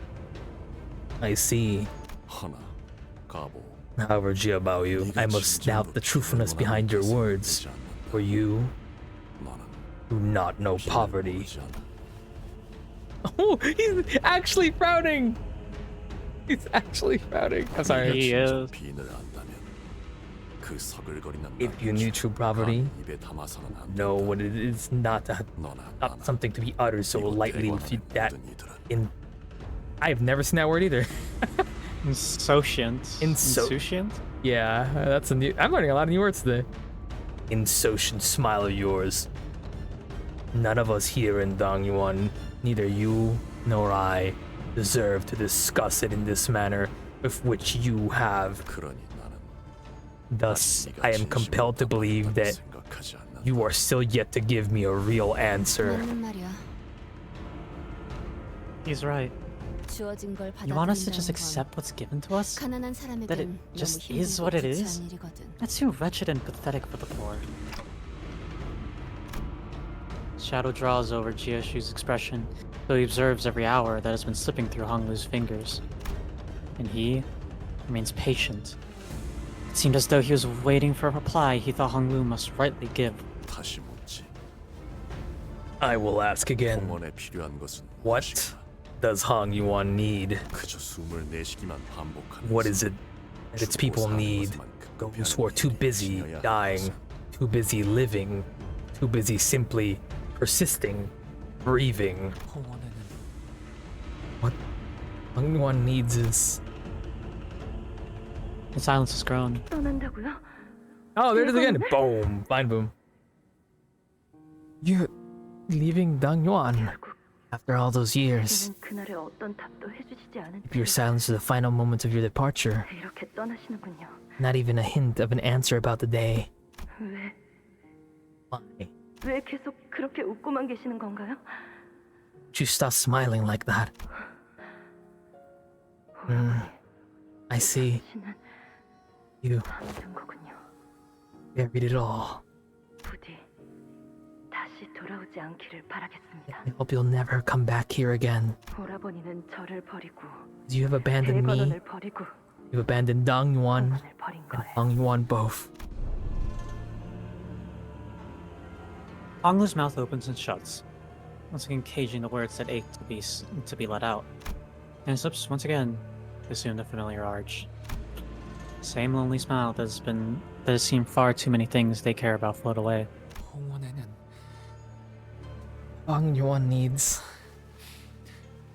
I see. 허나 가보 However, Jia Baoyu, I must doubt the truthfulness behind your words, for you 너는 do not know poverty. 모르지 않아. Oh, he's actually frowning! He's actually frowning. I'm sorry. He is. 빈을 안다면 그 서글거리는 If you knew true poverty, 입에 담아서는 안 know 된다. what it is not 너나 not 나나 something to be uttered so 이곳 lightly 대관하는 that 모든 이들은 in I've never seen that word either. Insouciant. Inso- Insouciant? Yeah, that's a new. I'm learning a lot of new words today. Insouciant smile of yours. None of us here in Dongyuan, neither you nor I, deserve to discuss it in this manner with which you have. 그러니 나는 Thus, 네가 I am compelled to 진심으로 believe 답답하다고 that 생각하지 않는다. you are still yet to give me a real answer. 맞는 말이야. He's right. 주어진 걸 You want us to 받아들인다는 just 건 accept what's given to us? 가난한 사람에겐 That it 너무 just 힘들고 is what it 지치한 is? 일이거든. That's too wretched and pathetic for the poor. Shadow draws over Jiashu's expression, though he observes every hour that has been slipping through Honglu's fingers. And he remains patient. It seemed as though he was waiting for a reply he thought Honglu must rightly give. 다시 묻지. I will ask again. 공원에 필요한 것은 What 무엇인가? does Hong Yuan need? 그저 숨을 내쉬기만 반복하면서 What is it that its people 죽고 사는 need? 것만 Those 급급해하는 who are too 일이 busy 지어야 하는 dying, 것은 too busy living, too busy simply persisting, breathing. 홍원에는 What Hong Yuan needs is. The silence has grown. 떠난다고요? Oh, there it is again. Boom. Blind boom. You're leaving Dongyuan after all those years. 저는 그날에 어떤 답도 해주시지 않은 If your silence is the final moment of your departure, 채 이렇게 떠나시는군요. not even a hint of an answer about the day. 왜? Why? 왜 계속 그렇게 웃고만 계시는 건가요? Would you stop smiling like that? I see. 신은 You 아무튼 거군요. buried it all. 부디 다시 돌아오지 않기를 바라겠습니다. I hope you'll never come back here again. 오라버니는 저를 버리고 You have abandoned me. 대관원을 버리고 You've abandoned Dongyuan 공원을 버린 and 거예요. Hongyuan both. Honglu's mouth opens and shuts, once again caging the words that ache to be let out. And his lips once again assume the familiar arch. Same lonely smile that has seen far too many things they care about float away. 홍원에는 Hongyuan needs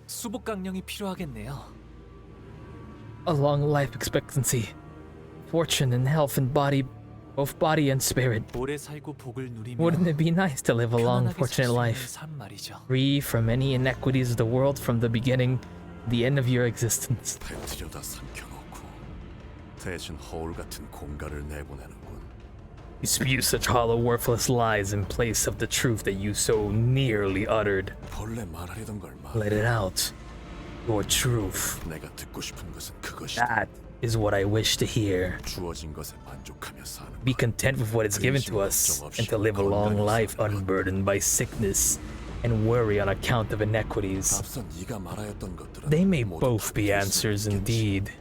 수복 강령이 필요하겠네요. a long life expectancy, fortune and health and body, both body and spirit. 오래 살고 복을 누리며 Wouldn't it be nice to live a long, 편안하게 살 fortunate 수 있는 life, 삶 말이죠. free from any inequities of the world from the beginning to the end of your existence? 뱉으려다 삼켜놓고 대신 허울 같은 공갈을 내보내는군. You spew such hollow, worthless lies in place of the truth that you so nearly uttered. 본래 말하려던 걸 Let it 말해. out. Your truth. 내가 듣고 싶은 것은 그것이다. That is what I wish to hear. 주어진 것에 만족하며 사는 Be 것. content with what is given to us, and to live a long life unburdened by sickness and worry on account of inequities. 앞선 네가 말하였던 것들은 They may 모두 both be 답이 answers 있겠지. indeed.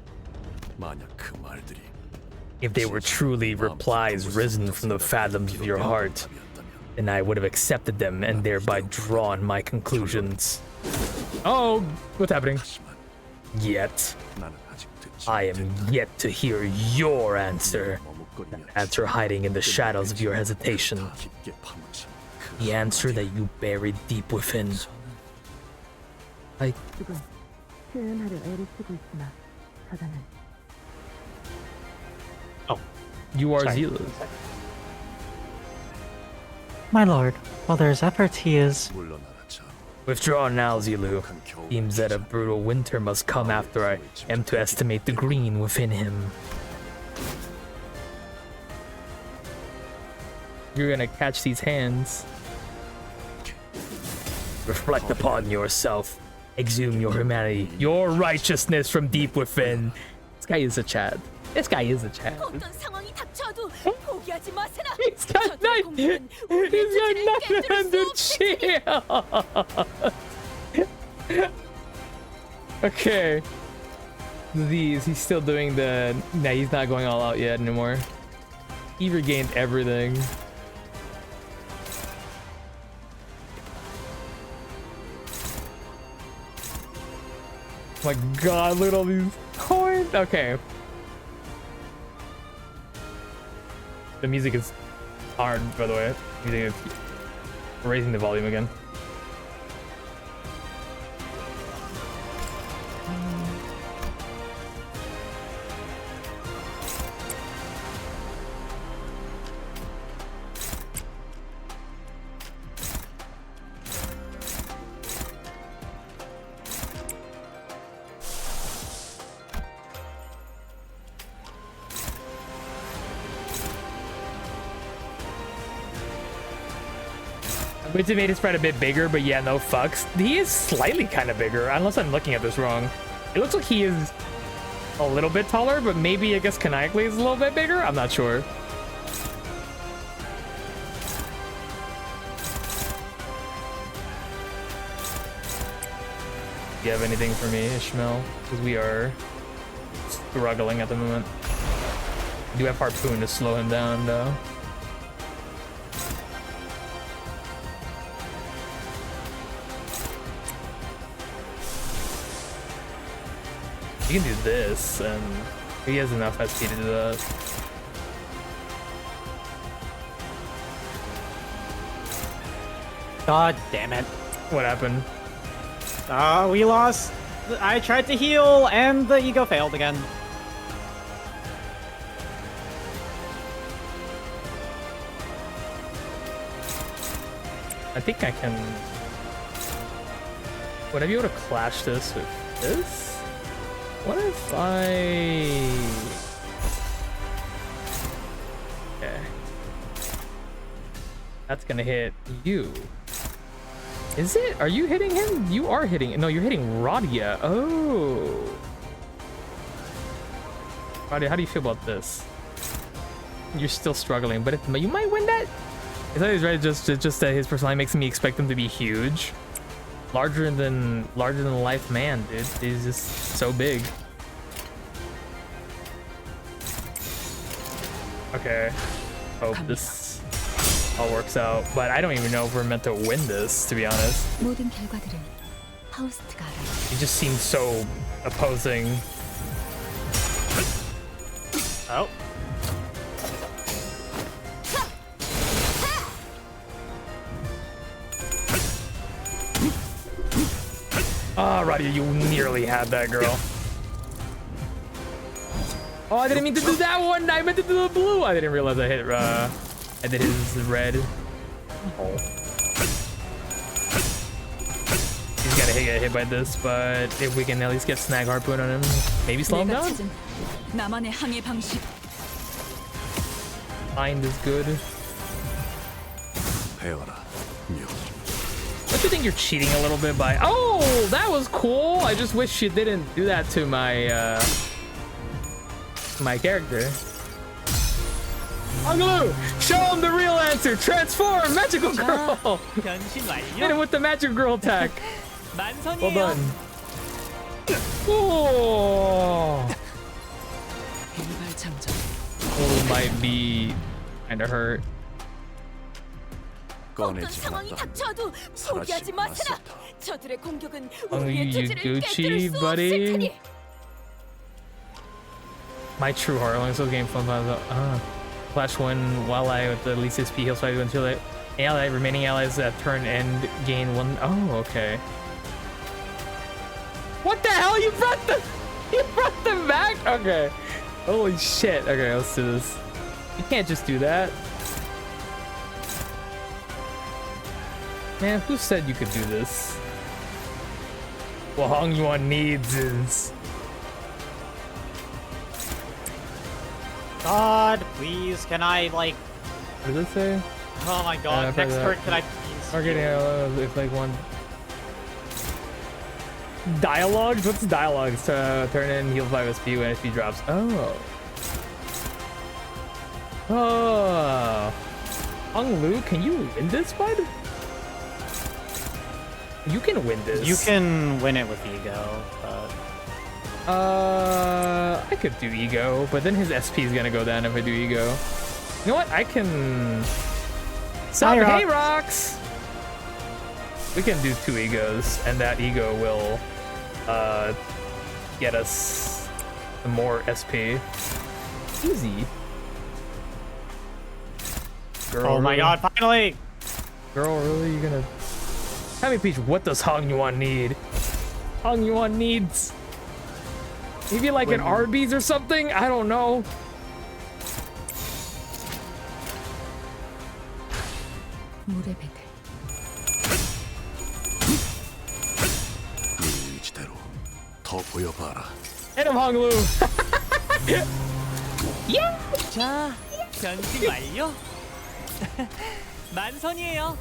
만약 그 말들이 If they were truly replies risen from the fathoms of your heart, then I would have accepted them and thereby drawn my conclusions. Oh, what's happening? Yet, 나는 아직 듣지 I am 못했다. yet to hear your answer. 머뭇거리며 Answer hiding in the shadows of your 다 hesitation. 깊게 파묻힌 그 The answer that you buried deep within. I 지금 표현하려 애를 쓰고 있으나 사단은 You are Sorry. Zilu. My lord, while there's effort, he is. 물러나라 자. Withdraw now, Zilu. Seems that a brutal winter must come after I am to estimate the green within him. You're gonna catch these hands. Reflect upon yourself. Exhume your humanity, your righteousness from deep within. This guy is a Chad. This guy is a Chad. 어떤 상황이 닥쳐도 포기하지 마세나. He's got 저들의 공격은 우리의 투지를 깨뜨릴 수 없으니. Okay. These, he's still doing the... Nah, he's not going all out yet anymore. He regained everything. Oh my god, look at all these coins. Okay. The music is hard, by the way. Music is raising the volume again. Which made his spread a bit bigger, but yeah, no fucks. He is slightly kind of bigger, unless I'm looking at this wrong. It looks like he is a little bit taller, but maybe I guess canonically is a little bit bigger. I'm not sure. Do you have anything for me, Ishmael? Because we are struggling at the moment. I do have Harpoon to slow him down, though. He can do this, and he has enough SP to do that. God damn it. What happened? We lost. I tried to heal, and the ego failed again. I think I can... Would I be able to clash this with this? What if I... Okay. That's gonna hit you. Is it? Are you hitting him? You are hitting... No, you're hitting Radia. Oh. Radia, how do you feel about this? You're still struggling, but you might win that? Is that right? Just that his personality makes me expect him to be huge. Larger than life man, dude. He's just so big. Okay. Hope this all works out. But I don't even know if we're meant to win this, to be honest. 모든 결과들은 파우스트가 알아. He just seems so opposing. Oh. Ah, Radia, you nearly had that, girl. Oh, I didn't mean to do that one. I meant to do the blue. I didn't realize I hit. I did his red. Oh. He's gotta get hit by this, but if we can at least get snag harpoon on him, maybe slow him down. 나만의 항해 방식. Mind is good. 배워라, 묘. Don't you think you're cheating a little bit by... Oh, that was cool. I just wish you didn't do that to my my character. Angelu, show him the real answer. Transform, magical girl. 변신 Hit 완료. him with the magic girl attack. 만선이에요. Well done. Oh, oh, might be kind of hurt. 어떤 상황이 꺼내지 닥쳐도 포기하지 사라지지 마세나. 마세다. 저들의 공격은 Oh, 우리의 you 투지를 깨뜨릴 Gucci, 수 buddy. 없을 테니. My true heart, long so game fun. Flash one while I with the least SP heals 5 until it. Ally remaining allies that turn end gain 1. Oh, okay. What the hell? You brought them back? Okay. Holy shit. Okay, let's do this. You can't just do that. Man, who said you could do this? What Hong Yuan needs is... God, please, can I, like... What does it say? Oh my god, next turn, can I please... Marketing if like one... Dialogues? What's dialogues? Turn in, heal 5 SP when SP drops. Oh. Oh. Hong Lu, can you win this, bud? You can win this. You can win it with ego, but... I could do ego, but then his SP is gonna go down if I do ego. You know what? I can... Hey, Rocks! We can do 2 egos, and that ego will get us more SP. Easy. Girl, oh my really? god, finally! Girl, really? You gonna... Tell me, Peach, what does Hong Yuan need? Hong Yuan needs... Maybe like an Arby's or something? I don't know. 의지대로 더 보여봐라. Hit him, Hong Lu! 자, 변신 완료. 만선이에요.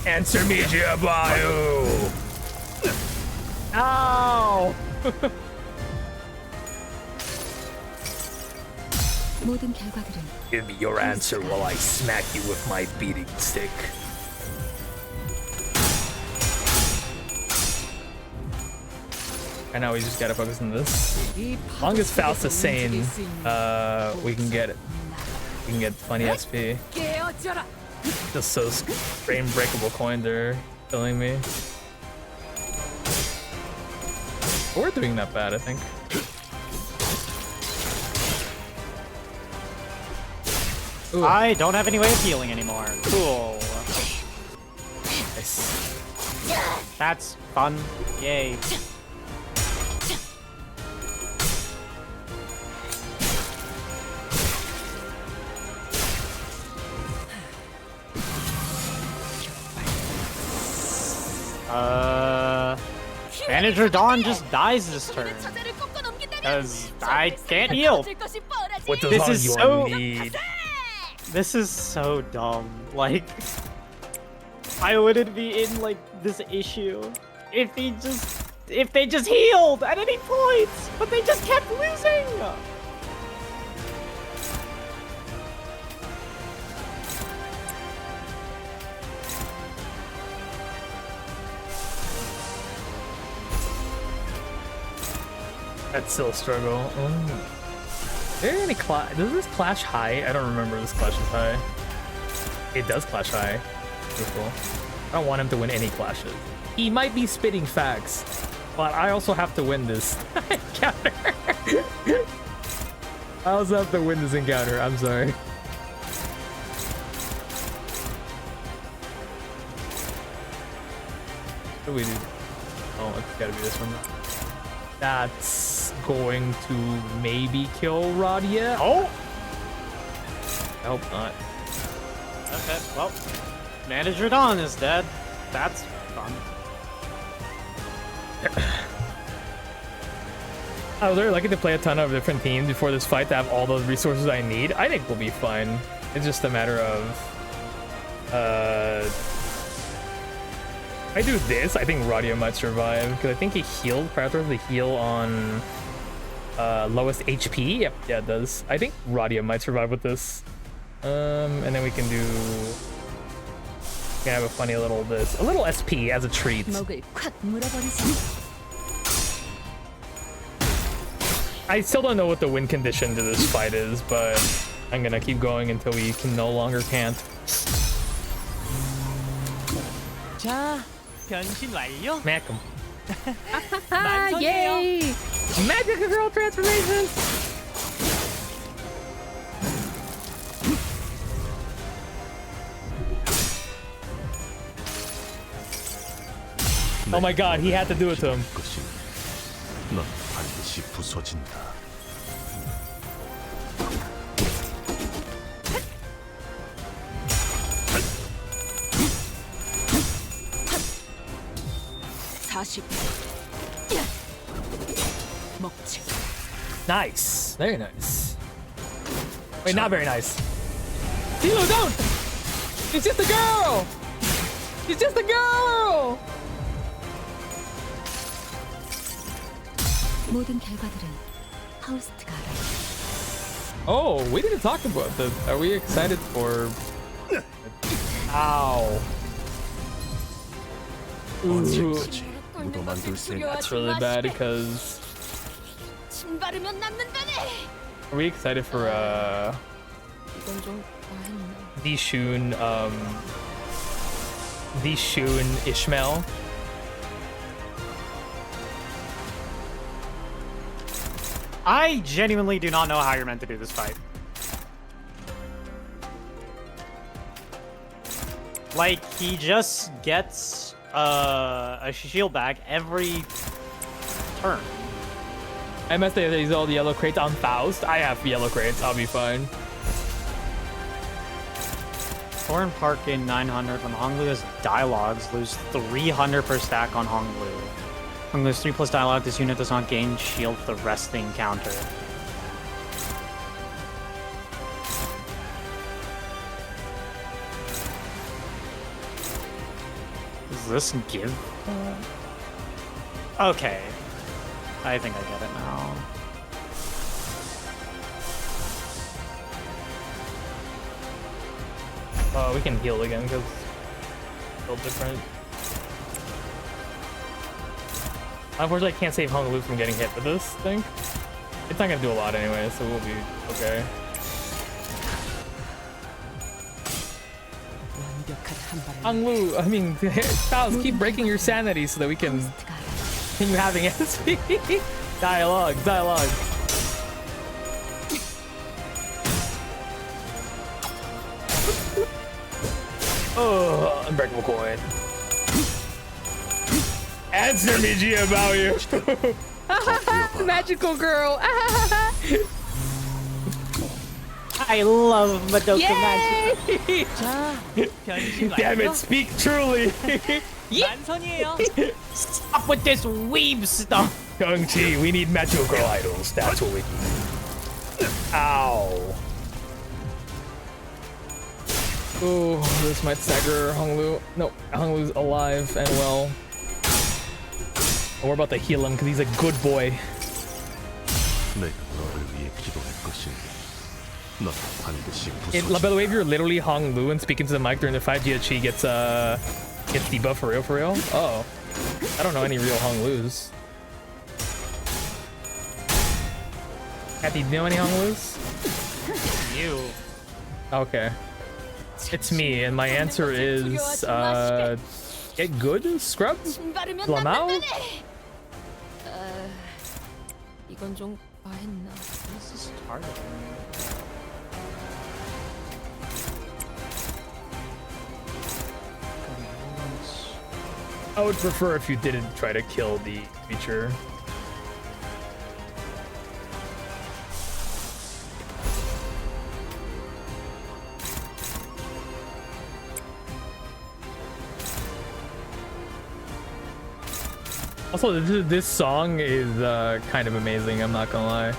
Answer me, Jiabayu! Ow! 모든 결과들은 Give me your answer while I smack you with my beating stick. Right now we just gotta focus on this. As long as Faust is sane, we can get it. We can get plenty SP. 깨어져라. Just those frame breakable coins are killing me. We're doing that bad, I think. Ooh. I don't have any way of healing anymore. Cool. Nice. That's fun. Yay. Manager Dawn just dies this turn. Because I can't heal. What does This Hong is Yuan so- need? This is so dumb. Like, I wouldn't be in like this issue if they just healed at any point, but they just kept losing. That's still a struggle. Oh. Is there any does this clash high? I don't remember this clashes high. It does clash high. That's cool. I don't want him to win any clashes. He might be spitting facts, but I also have to win this encounter. I also have to win this encounter. I'm sorry. What do we do? Oh, it's gotta be this one. That's going to maybe kill Radia. Oh! I hope not. Okay, well, Manager Dawn is dead. That's fun. I was really lucky to play a ton of different teams before this fight to have all those resources I need. I think we'll be fine. It's just a matter of... If I do this, I think Radia might survive, because I think he healed, Praetor the heal on lowest HP. Yep, yeah, it does. I think Radia might survive with this. And then we can do... We can have a funny little this. A little SP as a treat. 목을 콱 물어버리지. I still don't know what the win condition to this fight is, but I'm gonna keep going until we can no longer can't. 자, 변신 완료. Smack him. 만선이에요. Yay! Magic girl transformation! Oh my god, he had to do it to him. 것이 넌 반드시 부서진다. Nice. Very nice. Wait, not very nice. Tilo, don't! She's just a girl! She's just a girl! 모든 결과들은 파우스트가 알아요. Oh, we didn't talk about this. Are we excited for? Ow. 언제까지 묻어만둘 셈. That's really bad because. 침 바르면 낫는다네. Are we excited for 이건 좀 과했나? Dishun Ishmael? I genuinely do not know how you're meant to do this fight. Like, he just gets a shield back every turn. I must say that he's all the yellow crates on Faust. I have yellow crates. I'll be fine. Thorn Park in 900 when Honglu has dialogues, lose 300 per stack on Honglu. Honglu's 3+ dialogue, this unit does not gain shield for the rest of the encounter. Does this give? Okay. I think I get it now. We can heal again because it's still different. Unfortunately, I can't save Hong Lu from getting hit with this thing. It's not gonna do a lot anyway, so we'll be okay. Hong Lu, I mean, Faust, keep breaking your sanity so that we can continue having SP. Dialogue. Oh, unbreakable coin. Answer me, Gia, about you. Magical girl. I love Madoka magic. Damn it, speak truly. Stop with this weeb stuff. Kung-Chi, we need magical idols. That's what we need. Ow. Oh, this might stagger Honglu. No, Honglu's alive and well. And we're about to heal him because he's a good boy. 내가 너를 위해 기도할 것인데 넌 반드시 By the way, if you're literally Hong Lu and speaking to the mic during the fight, Chi gets debuff for real? Oh, I don't know any real Hong Lus. Kathy, do you know any Hong Lus? You. Okay, it's me, and my answer is get good, scrub, Lamau. 이건 좀 과했나? This is hard. I would prefer if you didn't try to kill the creature. Also, this song is kind of amazing, I'm not gonna lie.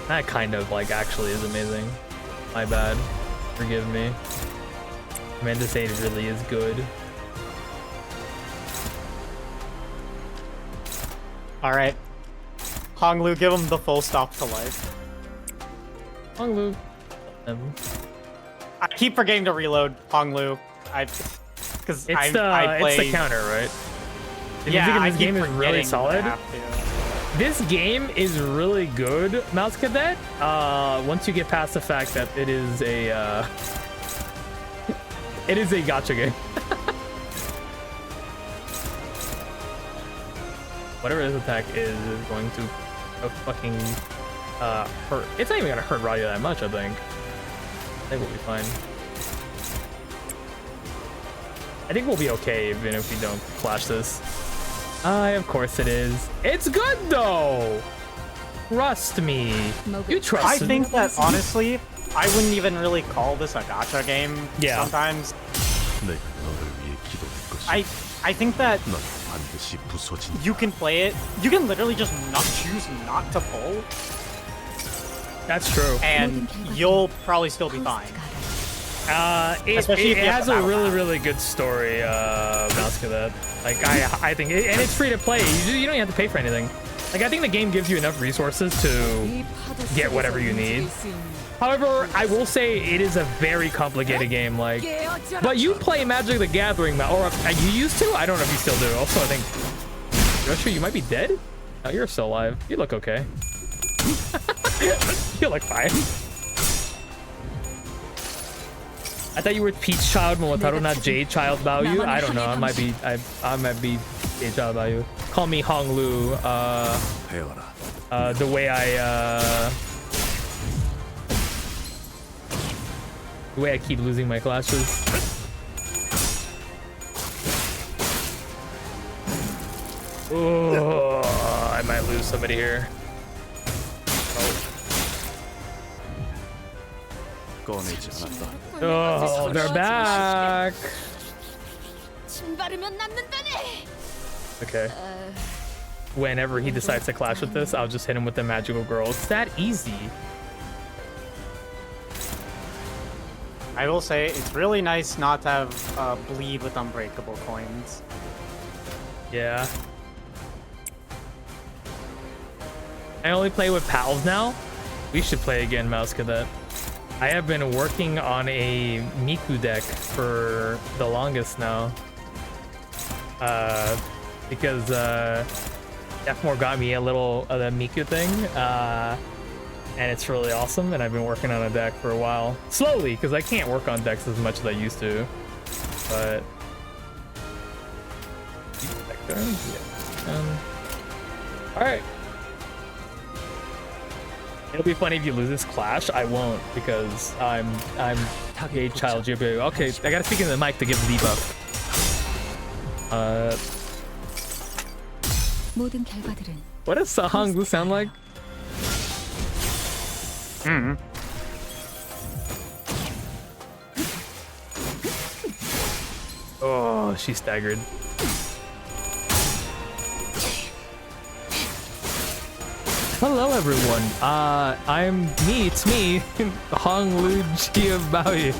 That kind of, like, actually is amazing. My bad. Forgive me. I meant to say it really is good. Alright. Honglu, give him the full stop to life. Honglu. I keep forgetting to reload Honglu. Because I play... It's the counter, right? And yeah, this game is really solid. This game is really good, Mouse Cadet. Once you get past the fact that it is a it is a gacha game. Whatever this attack is going to fucking hurt. It's not even gonna hurt Radia that much, I think. I think we'll be fine. I think we'll be okay even if we don't clash this. Of course it is. It's good though! Trust me. You trust I think that honestly, I wouldn't even really call this a gacha game. Yeah. Sometimes 내가 너를 위해 기도할 것이다. I think that 넌 반드시 부서진다. you can play it. You can literally just not choose not to pull, That's true. and you'll probably still be fine. It Especially if you have has the a battle really, pass. really good story, Mouse Cadet. Like, I think, and it's free to play. You don't even have to pay for anything. Like, I think the game gives you enough resources to get whatever you need. However, I will say it is a very complicated game. Like, but you play Magic the Gathering, or you used to? I don't know if you still do. Also, I think, Yoshi, you might be dead? No, you're still alive. You look okay. You look fine. I thought you were Peach Child Momotaro, not Jade Child Baoyu. I don't know. I might be Jade Child Baoyu. Call me Hong Lu. 배워라. The way I keep losing my clashes. Oh, I might lose somebody here. 꺼내지 않았다. Oh, they're back. 침 바르면 낫는다네. Okay. Whenever he decides to clash with this, I'll just hit him with the magical girl. It's that easy. I will say it's really nice not to have bleed with unbreakable coins. Yeah. I only play with pals now. We should play again, Mouse Cadet. I have been working on a Miku deck for the longest now. Because F4 got me a little of the Miku thing. And it's really awesome, and I've been working on a deck for a while. Slowly, because I can't work on decks as much as I used to. But... Alright. It'll be funny if you lose this clash. I won't, because I'm a child GPU. Okay, I gotta speak into the mic to give the debuff. 모든 결과들은 What does Sahang Lu sound like? Oh, she staggered. Hello, everyone. It's me, Hong Lu Ji of Baoyu.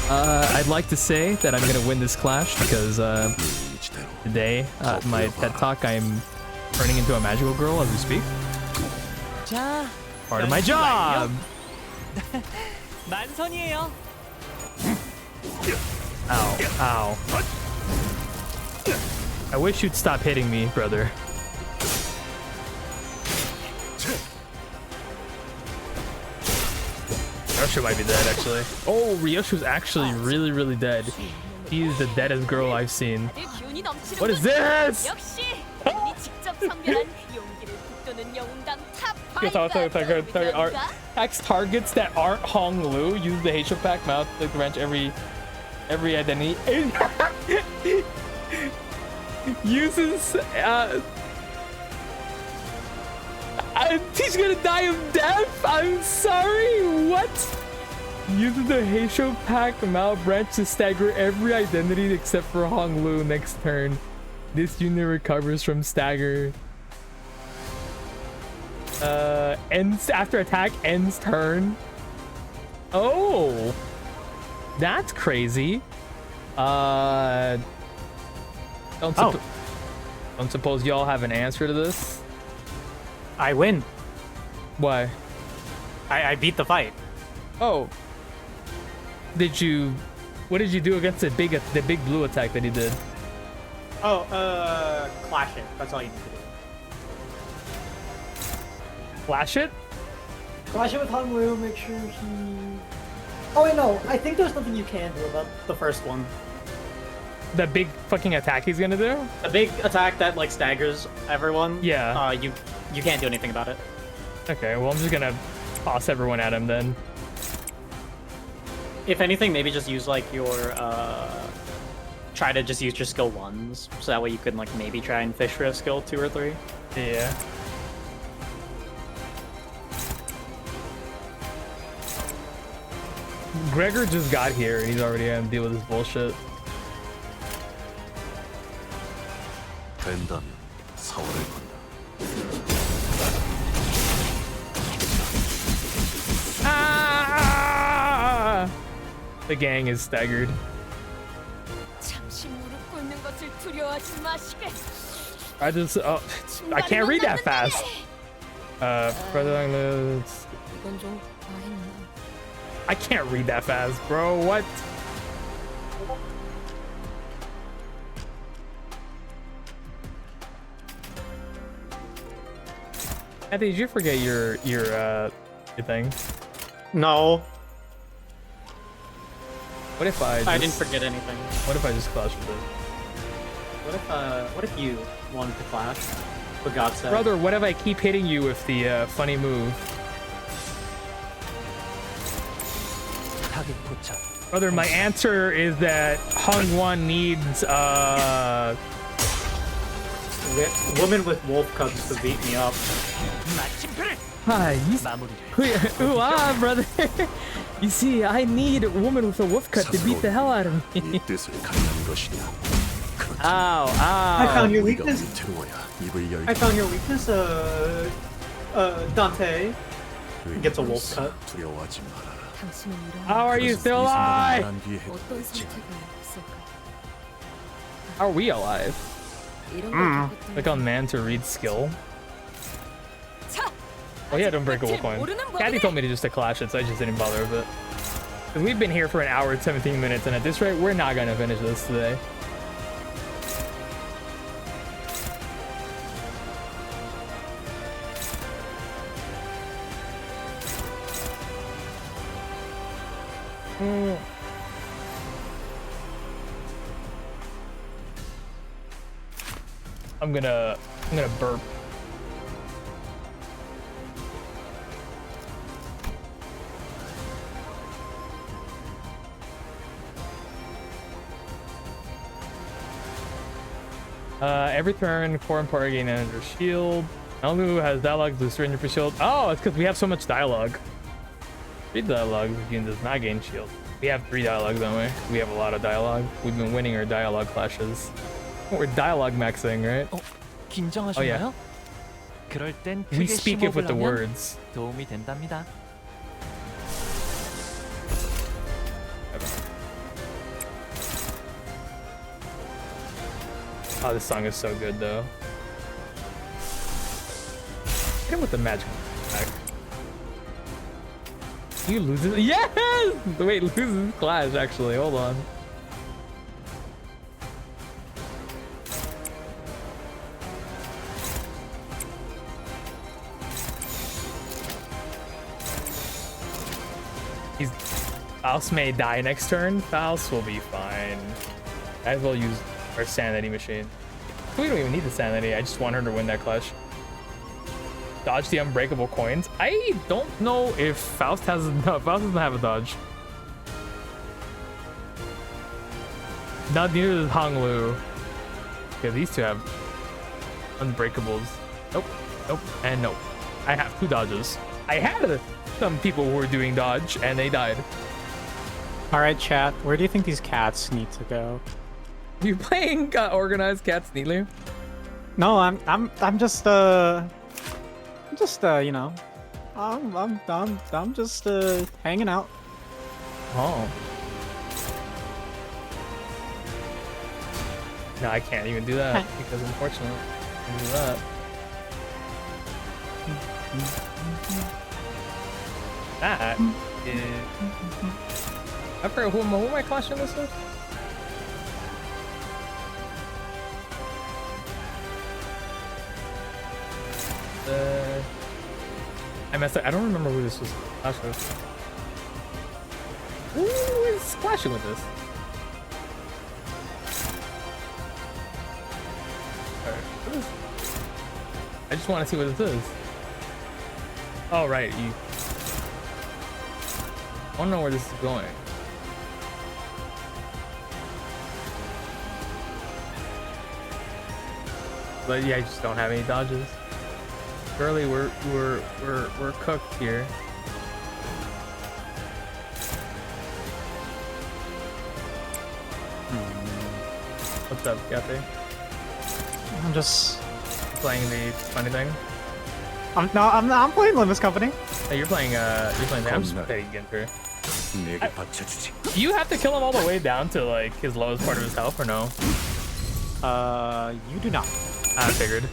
I'd like to say that I'm gonna win this clash because today, my TED Talk, I'm turning into a magical girl as we speak. Part of my job. 만선이에요. Ow, ow. I wish you'd stop hitting me, brother. Ryoshu might be dead, actually. Oh, Ryoshu's actually really, really dead. He's the deadest girl I've seen. What is this? Tax targets that aren't Hong Lu use the Heisho Pack mouth to wrench every identity. Uses he's gonna die of death. I'm sorry. What? Uses the Heisho Pack mouth branch to stagger every identity except for Hong Lu next turn. This unit recovers from stagger. Ends after attack, ends turn. Oh, that's crazy. Don't suppose y'all have an answer to this? I win. Why? I beat the fight. Oh. What did you do against the big blue attack that he did? Oh, clash it. That's all you need to do. Flash it? Clash it with Hong Lu, make sure he... Oh wait, no. I think there's nothing you can do about the first one. The big fucking attack he's gonna do? A big attack that, like, staggers everyone. Yeah. You can't do anything about it. Okay, well, I'm just gonna toss everyone at him then. If anything, maybe just use, like, your, try to just use your skill 1s, so that way you can, like, maybe try and fish for a skill 2 or 3. Yeah. Gregor just got here and he's already having to deal with this bullshit. 된다면 사월을 건다. Ah! The gang is staggered. 잠시 무릎 꿇는 것을 두려워하지 마시게. I can't read that fast. 이건 좀 과했나? I can't read that fast, bro. What? Anthony, did you forget your thing? No, What if I didn't forget anything. What if I just clash with it? What if you wanted to clash? For God's sake. Brother, what if I keep hitting you with the funny move? 타겟 포착. Brother, my answer is that Hung Won needs Woman with wolf cubs to beat me up. Hi, ooh, brother. You see, I need a woman with a wolf cut to beat the hell out of me. 이 뜻을 가리는 것이냐. Ow, I ow. found your 우리가 weakness. 위태로워야 입을 열기. I found your weakness, Dante. gets a wolf cut. 두려워하지 말아라. 당신은 이런 How are you still alive? 말한 뒤에 해도 어떤 되지. 선택을 했을까? Are we alive? 이런 걸 Click on man to read skill. Oh, he had unbreakable coin. Kathy told me to just to clash it, so I just didn't bother with it. 'Cause we've been here for an hour and 17 minutes, and at this rate, we're not gonna finish this today. I'm gonna burp. Every turn, core and party gain under shield. Alnu has dialogue to surrender for shield. Oh, it's because we have so much dialogue. 3 dialogues does not gain shield. We have 3 dialogues, don't we? We have a lot of dialogue. We've been winning our dialogue clashes. We're dialogue maxing, right? 긴장하셨나요? 그럴 땐 We 크게 speak it with the 심호흡을 하면 words. 도움이 된답니다. Oh, this song is so good, though. Hit him with the magic attack. You lose it? Yes! Wait, loses clash, actually. Hold on. Faust may die next turn. Faust will be fine. Might as well use our sanity machine. We don't even need the sanity. I just want her to win that clash. Dodge the unbreakable coins. I don't know if Faust has. No, Faust doesn't have a dodge. Not neither does Hong Lu. Okay, these two have unbreakables. Nope, nope, and nope. I have 2 dodges. I had some people who were doing dodge and they died. All right, chat. Where do you think these cats need to go? You playing organized cats neatly? No, I'm just you know, I'm just hanging out. Oh. No, I can't even do that because unfortunately, I can do that. That is. I forgot who am I clashing this with? I messed up. I don't remember who this was clashing with. Who is clashing with this? Alright, what is... I just want to see what this is. Oh, right, you... I don't know where this is going. But yeah, I just don't have any dodges. Early, we're cooked here. What's up, Kathy? I'm just. Playing the funny thing? I'm playing Limbus Company. Hey, you're playing the I'm just petty Ginter. 내게 바쳐주지. Do you have to kill him all the way down to like his lowest part of his health or no? You do not. I figured.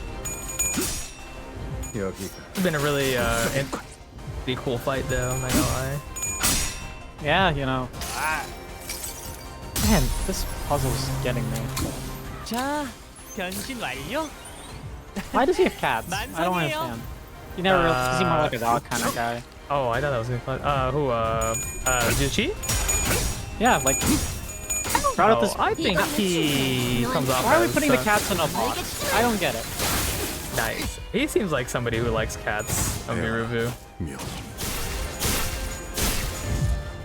여기가 It's been a really pretty cool fight though, I'm not gonna lie. Yeah, you know. Man, this puzzle's getting me. 자, 변신 완료. Why does he have cats? I don't understand. He never really seemed more like a dog kind of guy. Oh, I thought that was gonna be fun. Juchi? Yeah, like. Brought up this. I think he comes off Why are we as, putting the cats in a box? I don't get it. Nice. He seems like somebody who likes cats on Miruvu. 묘.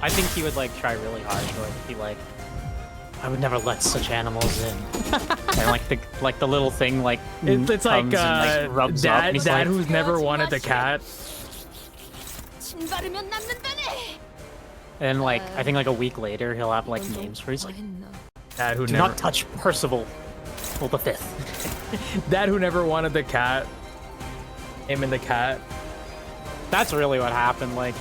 I think he would like try really hard to like be like, I would never let such animals in. And like the little thing like It's like, comes and, like rubs up. And he's dad like, who's never wanted a cat. 침 바르면 남는다네. and like I think like a week later he'll have like names for he's like, Dad who do never not touch Percival. Well, the 5th. Dad who never wanted the cat. Him and the cat. That's really what happened. Like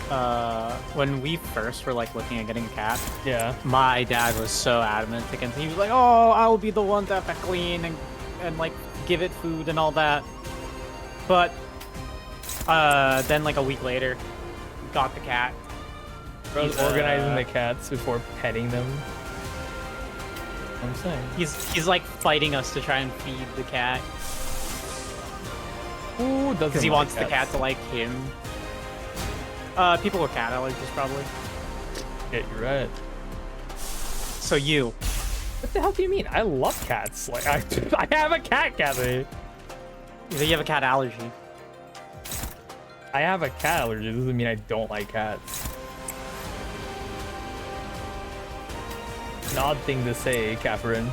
when we first were like looking at getting a cat, Yeah. my dad was so adamant against. He was like, "Oh, I'll be the one to have to clean and like give it food and all that." But then like a week later, got the cat. He's organizing the cats before petting them. I'm saying. He's like fighting us to try and feed the cat Who doesn't? because he like wants the cats? cat to like him. People with cat allergies probably. Yeah, you're right. So you. What the hell do you mean? I love cats. Like I have a cat, Kathy. You have a cat allergy. I have a cat allergy. This doesn't mean I don't like cats. An odd thing to say, Catherine.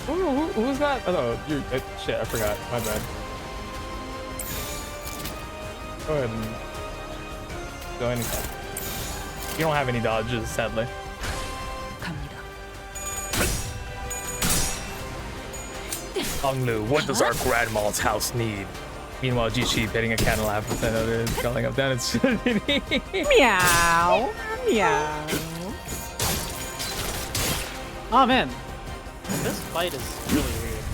Who's that? Oh, you. Shit, I forgot. My bad. Go ahead and You don't have any dodges, sadly. 갑니다. Onglu, what does our grandma's house need? Meanwhile, Jichi petting a cat and laughing at other is calling up down its Meow. Meow. Oh man, this fight is really weird.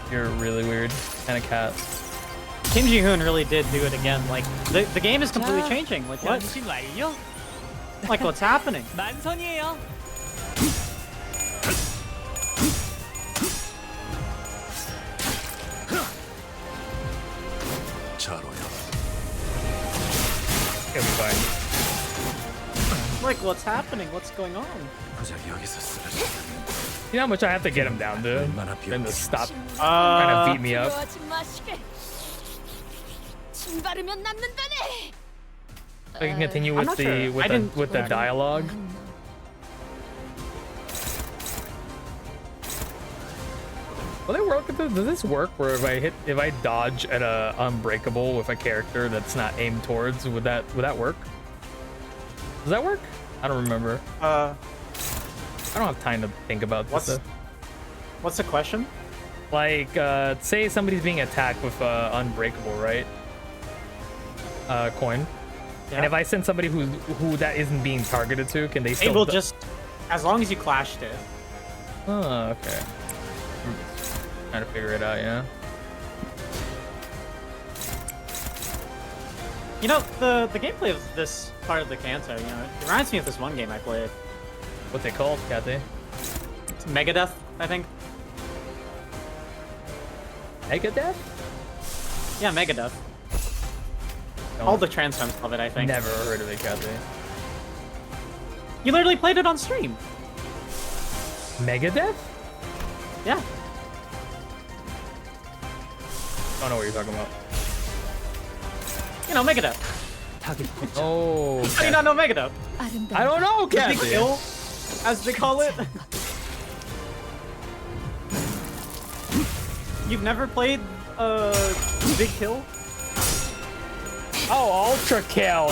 You're really weird. And a cat. Kim Ji-hoon really did do it again. Like the game is completely changing. Like what? 변신 완료. Like what's happening? 만선이에요. 자로야. It'll be fine. Like what's happening? What's going on? 고작 여기서 쓰러지면 You know how much I have to get him down to? 얼마나 And to stop 침 trying to beat me up. 두려워하지 마시게. 침 바르면 남는다네. I can continue I'm with not the sure. I didn't- with the dialogue. Will it work? Does this work where if I dodge at a unbreakable with a character that's not aimed towards, would that work? Does that work? I don't remember. I don't have time to think about this stuff. What's the question? Like, say somebody's being attacked with unbreakable, right? Coin. Yeah. And if I send somebody who that isn't being targeted to, can they It still? will just, as long as you clashed it. Oh, okay. I'm trying to figure it out, yeah. You know, the gameplay of this part of the Canto, you know, it reminds me of this one game I played. What's it called, Kathy? It's Megadeth, I think. Megadeth? Yeah, Megadeth. Don't- All the trans fans love it, I think. Never heard of it, Kathy. You literally played it on stream. Megadeth? Yeah. Don't know what you're talking about. You know, Megadeth. Oh. How do you not know Megadeth? I don't know, Big Kathy. Kill, as they call it. You've never played Big Kill? Oh, Ultra Kill,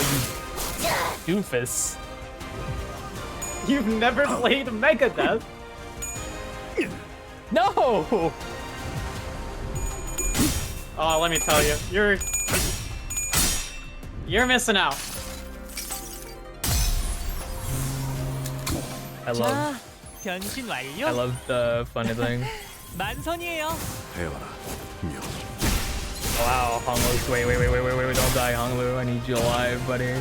you Doofus. You've never played Megadeth. No! Oh, let me tell you, you're missing out. I love 변신 완료. I love the funny thing. 만선이에요. 해와라 명. Wow, Honglu. Wait, don't die, Honglu. I need you alive, buddy.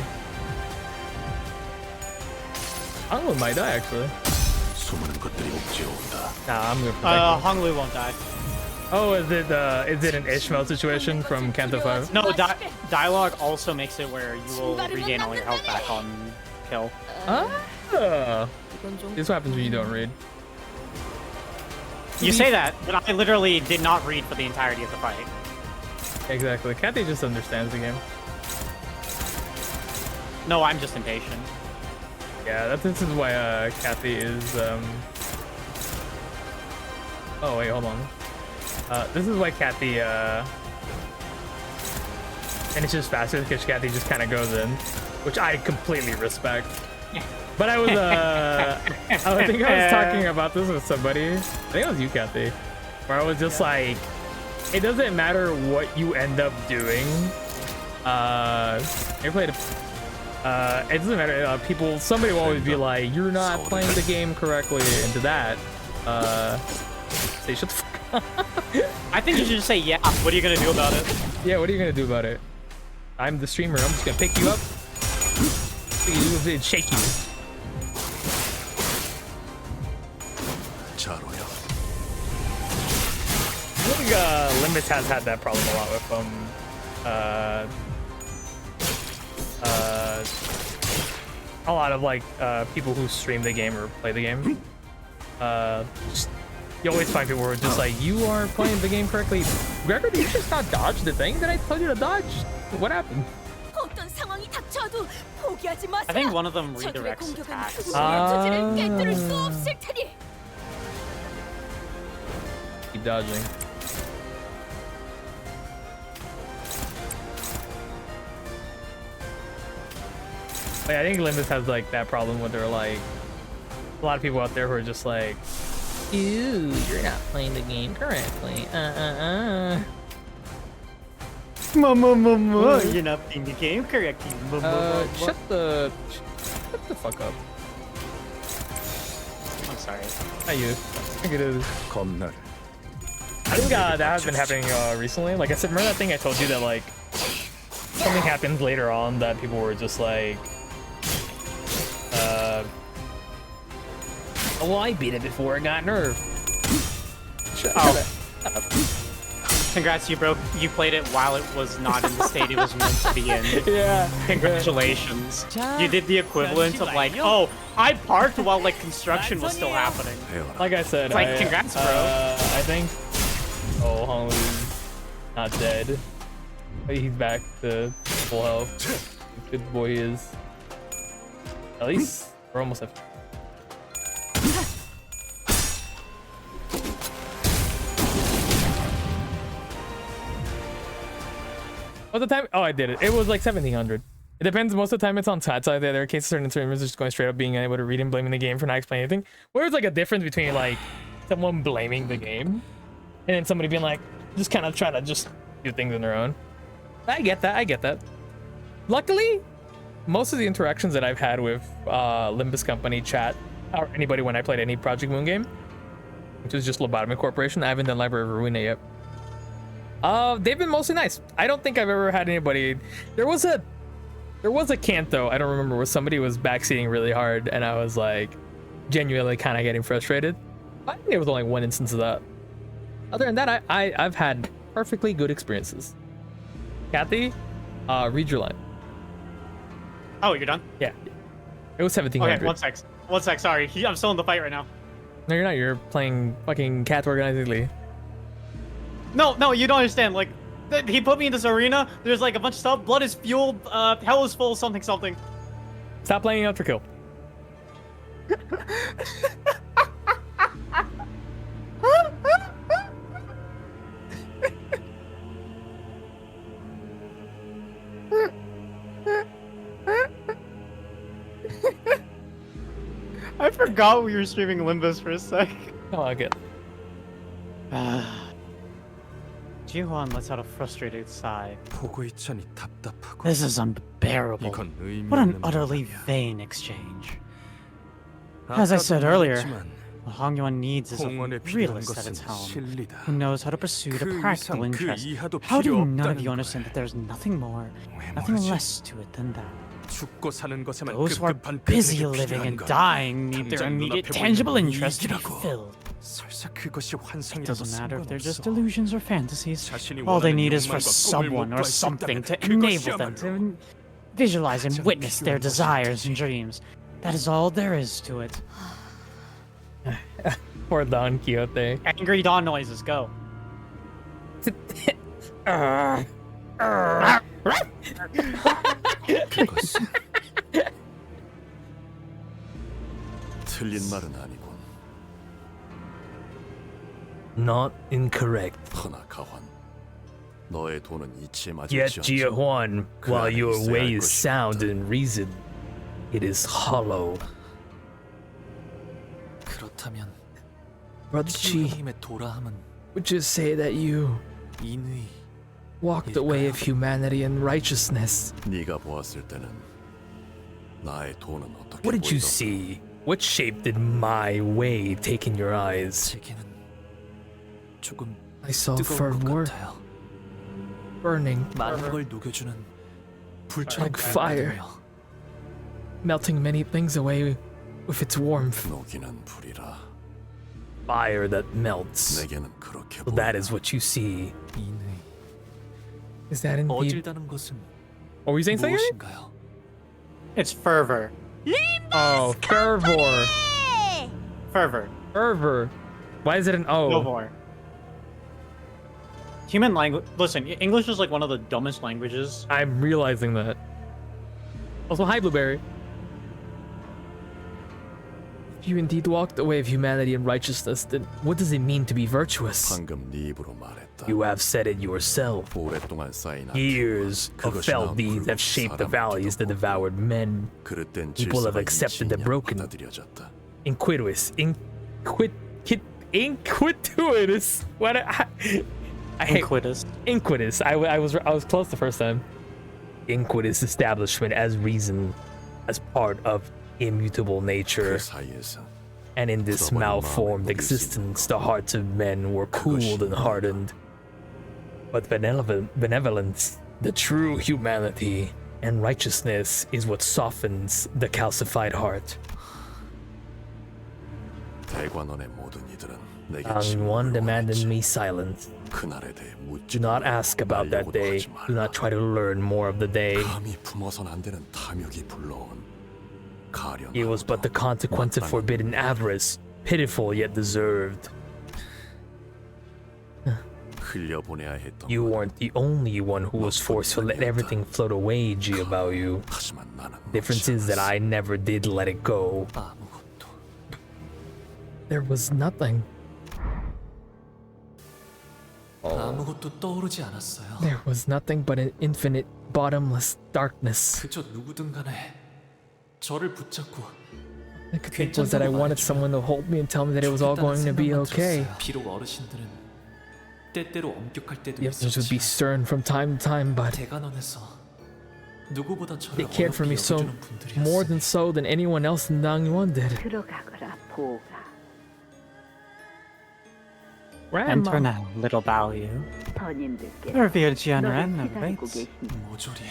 Honglu might die, actually. 수많은 것들이 옥죄어온다. Nah, I'm gonna protect him. Honglu won't die. Oh, is it an Ishmael situation from Canto 5? No, dialogue also makes it where you will regain all your health back on kill. Ah. This happens when you don't read. You say that, but I literally did not read for the entirety of the fight. Exactly. Kathy just understands the game. No, I'm just impatient. Yeah, this is why Kathy is Oh wait, hold on. This is why Kathy finishes faster, because Kathy just kind of goes in, which I completely respect. But I was I think I was talking about this with somebody. I think it was you, Kathy, where I was just like, it doesn't matter what you end up doing. You played it doesn't matter. Somebody will always be like, you're not playing the game correctly. And to that, say shut the fuck up. I think you should just say, yeah, what are you gonna do about it? Yeah, what are you gonna do about it? I'm the streamer. I'm just gonna pick you up, and shake you. 자로야. I think Limbus has had that problem a lot with a lot of like people who stream the game or play the game. You always find people who are just like, you aren't playing the game correctly. Gregor, did you just not dodge the thing that I told you to dodge? What happened? 어떤 상황이 닥쳐도 포기하지 마세요. I think one of them 저들의 redirects 공격은 attacks. 우리의 투지를 깨뜨릴 수 없을 테니. Keep dodging. But yeah, I think Limbus has like that problem where they're like, a lot of people out there who are just like, ew, you're not playing the game correctly. You're not playing the game correctly. Shut the fuck up. I'm sorry. Not you. I think it is. 겁날. I think that has been happening recently. Like I said, remember that thing I told you that like something happens later on that people were just like, oh, well, I beat it before it got nerfed. Shut up. Congrats, you played it while it was not in the state it was meant to be in. Yeah. Congratulations. You did the equivalent of like, oh, I parked while like construction was still happening. 해와라. Like I said, It's like, congrats, bro. I think. Oh, Honglu's not dead. But he's back to full health. Good boy he is. At least we're almost at. What's the time? Oh, I did it. It was like 1700. It depends. Most of the time it's on chat side. There are cases certain streamers just going straight up being able to read and blaming the game for not explaining anything. Where it's like a difference between like someone blaming the game and then somebody being like, just kind of try to just do things on their own. I get that. I get that. Luckily, most of the interactions that I've had with Limbus Company chat or anybody when I played any Project Moon game, which is just Lobotomy Corporation, I haven't done Library of Ruina yet. They've been mostly nice. I don't think I've ever had anybody. There was a Canto, I don't remember, where somebody was backseating really hard and I was like genuinely kind of getting frustrated. I think there was only one instance of that. Other than that, I've had perfectly good experiences. Kathy, read your line. Oh, you're done? Yeah. It was 1700. Okay, one sec, sorry. I'm still in the fight right now. No, you're not. You're playing fucking Cat organizedly. No, you don't understand. Like, he put me in this arena. There's like a bunch of stuff. Blood is fueled. Hell is full. Something. Stop playing out for kill. forgot we were streaming Limbus for a sec. Oh, I get. Ji-hwan lets out a frustrated sigh. 보고 있자니 답답하고. This is unbearable. 이건 의미 What an 없는 utterly 만남이야. vain exchange. As I said 아까도 earlier, 말했지만 what Hong Yuan needs is a 홍원에 필요한 realist at 것은 its helm, 실리다. who knows how to pursue the 그 practical 이상 그 interest. 이하도 How do 필요 none of 없다는 you understand 거야. that there's nothing more, 왜 nothing 모르지? less to it than that? 죽고 사는 것에만 Those who are 급급한 busy 그들에게 living 필요한 and 건 dying need their 당장 immediate 눈앞에 tangible 보이는 interest to be 이익이라고. fulfilled. 설사 그것이 It 환상이라도 doesn't matter if they're just 상관없어. delusions or fantasies. 자신이 All they 원하는 need is for 욕망과 꿈을 someone or 목도할 수 something to 있다면 enable them 그것이야말로 to visualize and 가장 witness their 필요한 desires 것이지. and dreams. That is all there is to it. Poor Don Quixote. Angry dawn noises, go. 그것은 틀린 말은 아니군. Not incorrect. 허나 가환, 너의 돈은 이치에 맞지 Yet, 않죠. Ji-hwan, 그 while 안에 your 있어야 way 할 is 것이 sound 없다. in reason, it is hollow. 그렇다면 Brother Chi, 치유님의 도라함은 would you say that you 인의 walked the way of humanity and righteousness? 네가 보았을 때는 나의 돈은 어떻게 What did you 보이던가? see? What shape did my way take in your eyes? 제게는 조금 I saw 뜨거운 것 fervor, 같아요. burning, 많은 걸 녹여주는 불처럼 Like fire. 밝거든요. melting many things away with its warmth. 녹이는 불이라. Fire that melts. 내게는 그렇게 So 보인다. that is what you see. 인의 Is that indeed? 어질다는 것은 Are we saying something? 무엇인가요? It's fervor. Oh, fervor. Fervor. Fervor. Why is it an O? No more. Human language. Listen, English is like one of the dumbest languages. I'm realizing that. Also, hi, Blueberry. If you indeed walked the way of humanity and righteousness, then what does it mean to be virtuous? 방금 네 입으로 말했다. You have said it yourself. 오랫동안 쌓인 Years of 그것이 felt 나온 deeds have 붉은 shaped the 사람을 valleys that 두고 devoured men. 그릇된 People have 질서가 accepted the 인신이냐 broken. 받아들여졌다. Inquituous. What? I hate Inquitus. Inquitus. I was close the first time. Inquitus establishment as reason, as part of immutable nature. 그 사이에서 And in this malformed existence, the hearts of men were cooled and hardened. But benevolence, the true humanity, and righteousness is what softens the calcified heart. 대관원의 모든 이들은 내게 One 침묵을 demanded 원했지. me silence. 그날에 대해 묻지 Do not 말고 ask about that 말려고도 day. 하지 Do 말라. not try to learn more of the day. 감히 품어선 안 되는 탐욕이 불러온 가련. It was but the consequence of forbidden avarice, pitiful yet deserved. 흘려보내야 했던 You 것. weren't the only one who was forced to let everything float away, G, about you. 하지만 나는 Difference is that I never did let it go. 아무것도 There was nothing. 아무것도 떠오르지 않았어요. There was nothing but an infinite, bottomless darkness. 그저 누구든 간에 저를 붙잡고 I could think was that I wanted someone to hold me and tell me that it was all going to be okay. 비록 어르신들은 때때로 엄격할 때도 The others would be 있었지만 stern from time to time, but 대관원에서 누구보다 저를 they cared for me 어렵게 so 여겨주는 분들이었어요. more than so than anyone else in Dangyuan did. 들어가거라 보가. Enter now, little Baloo. 선인들께 Revered Jianren 너를 기다리고 awaits. 계신다. 모조리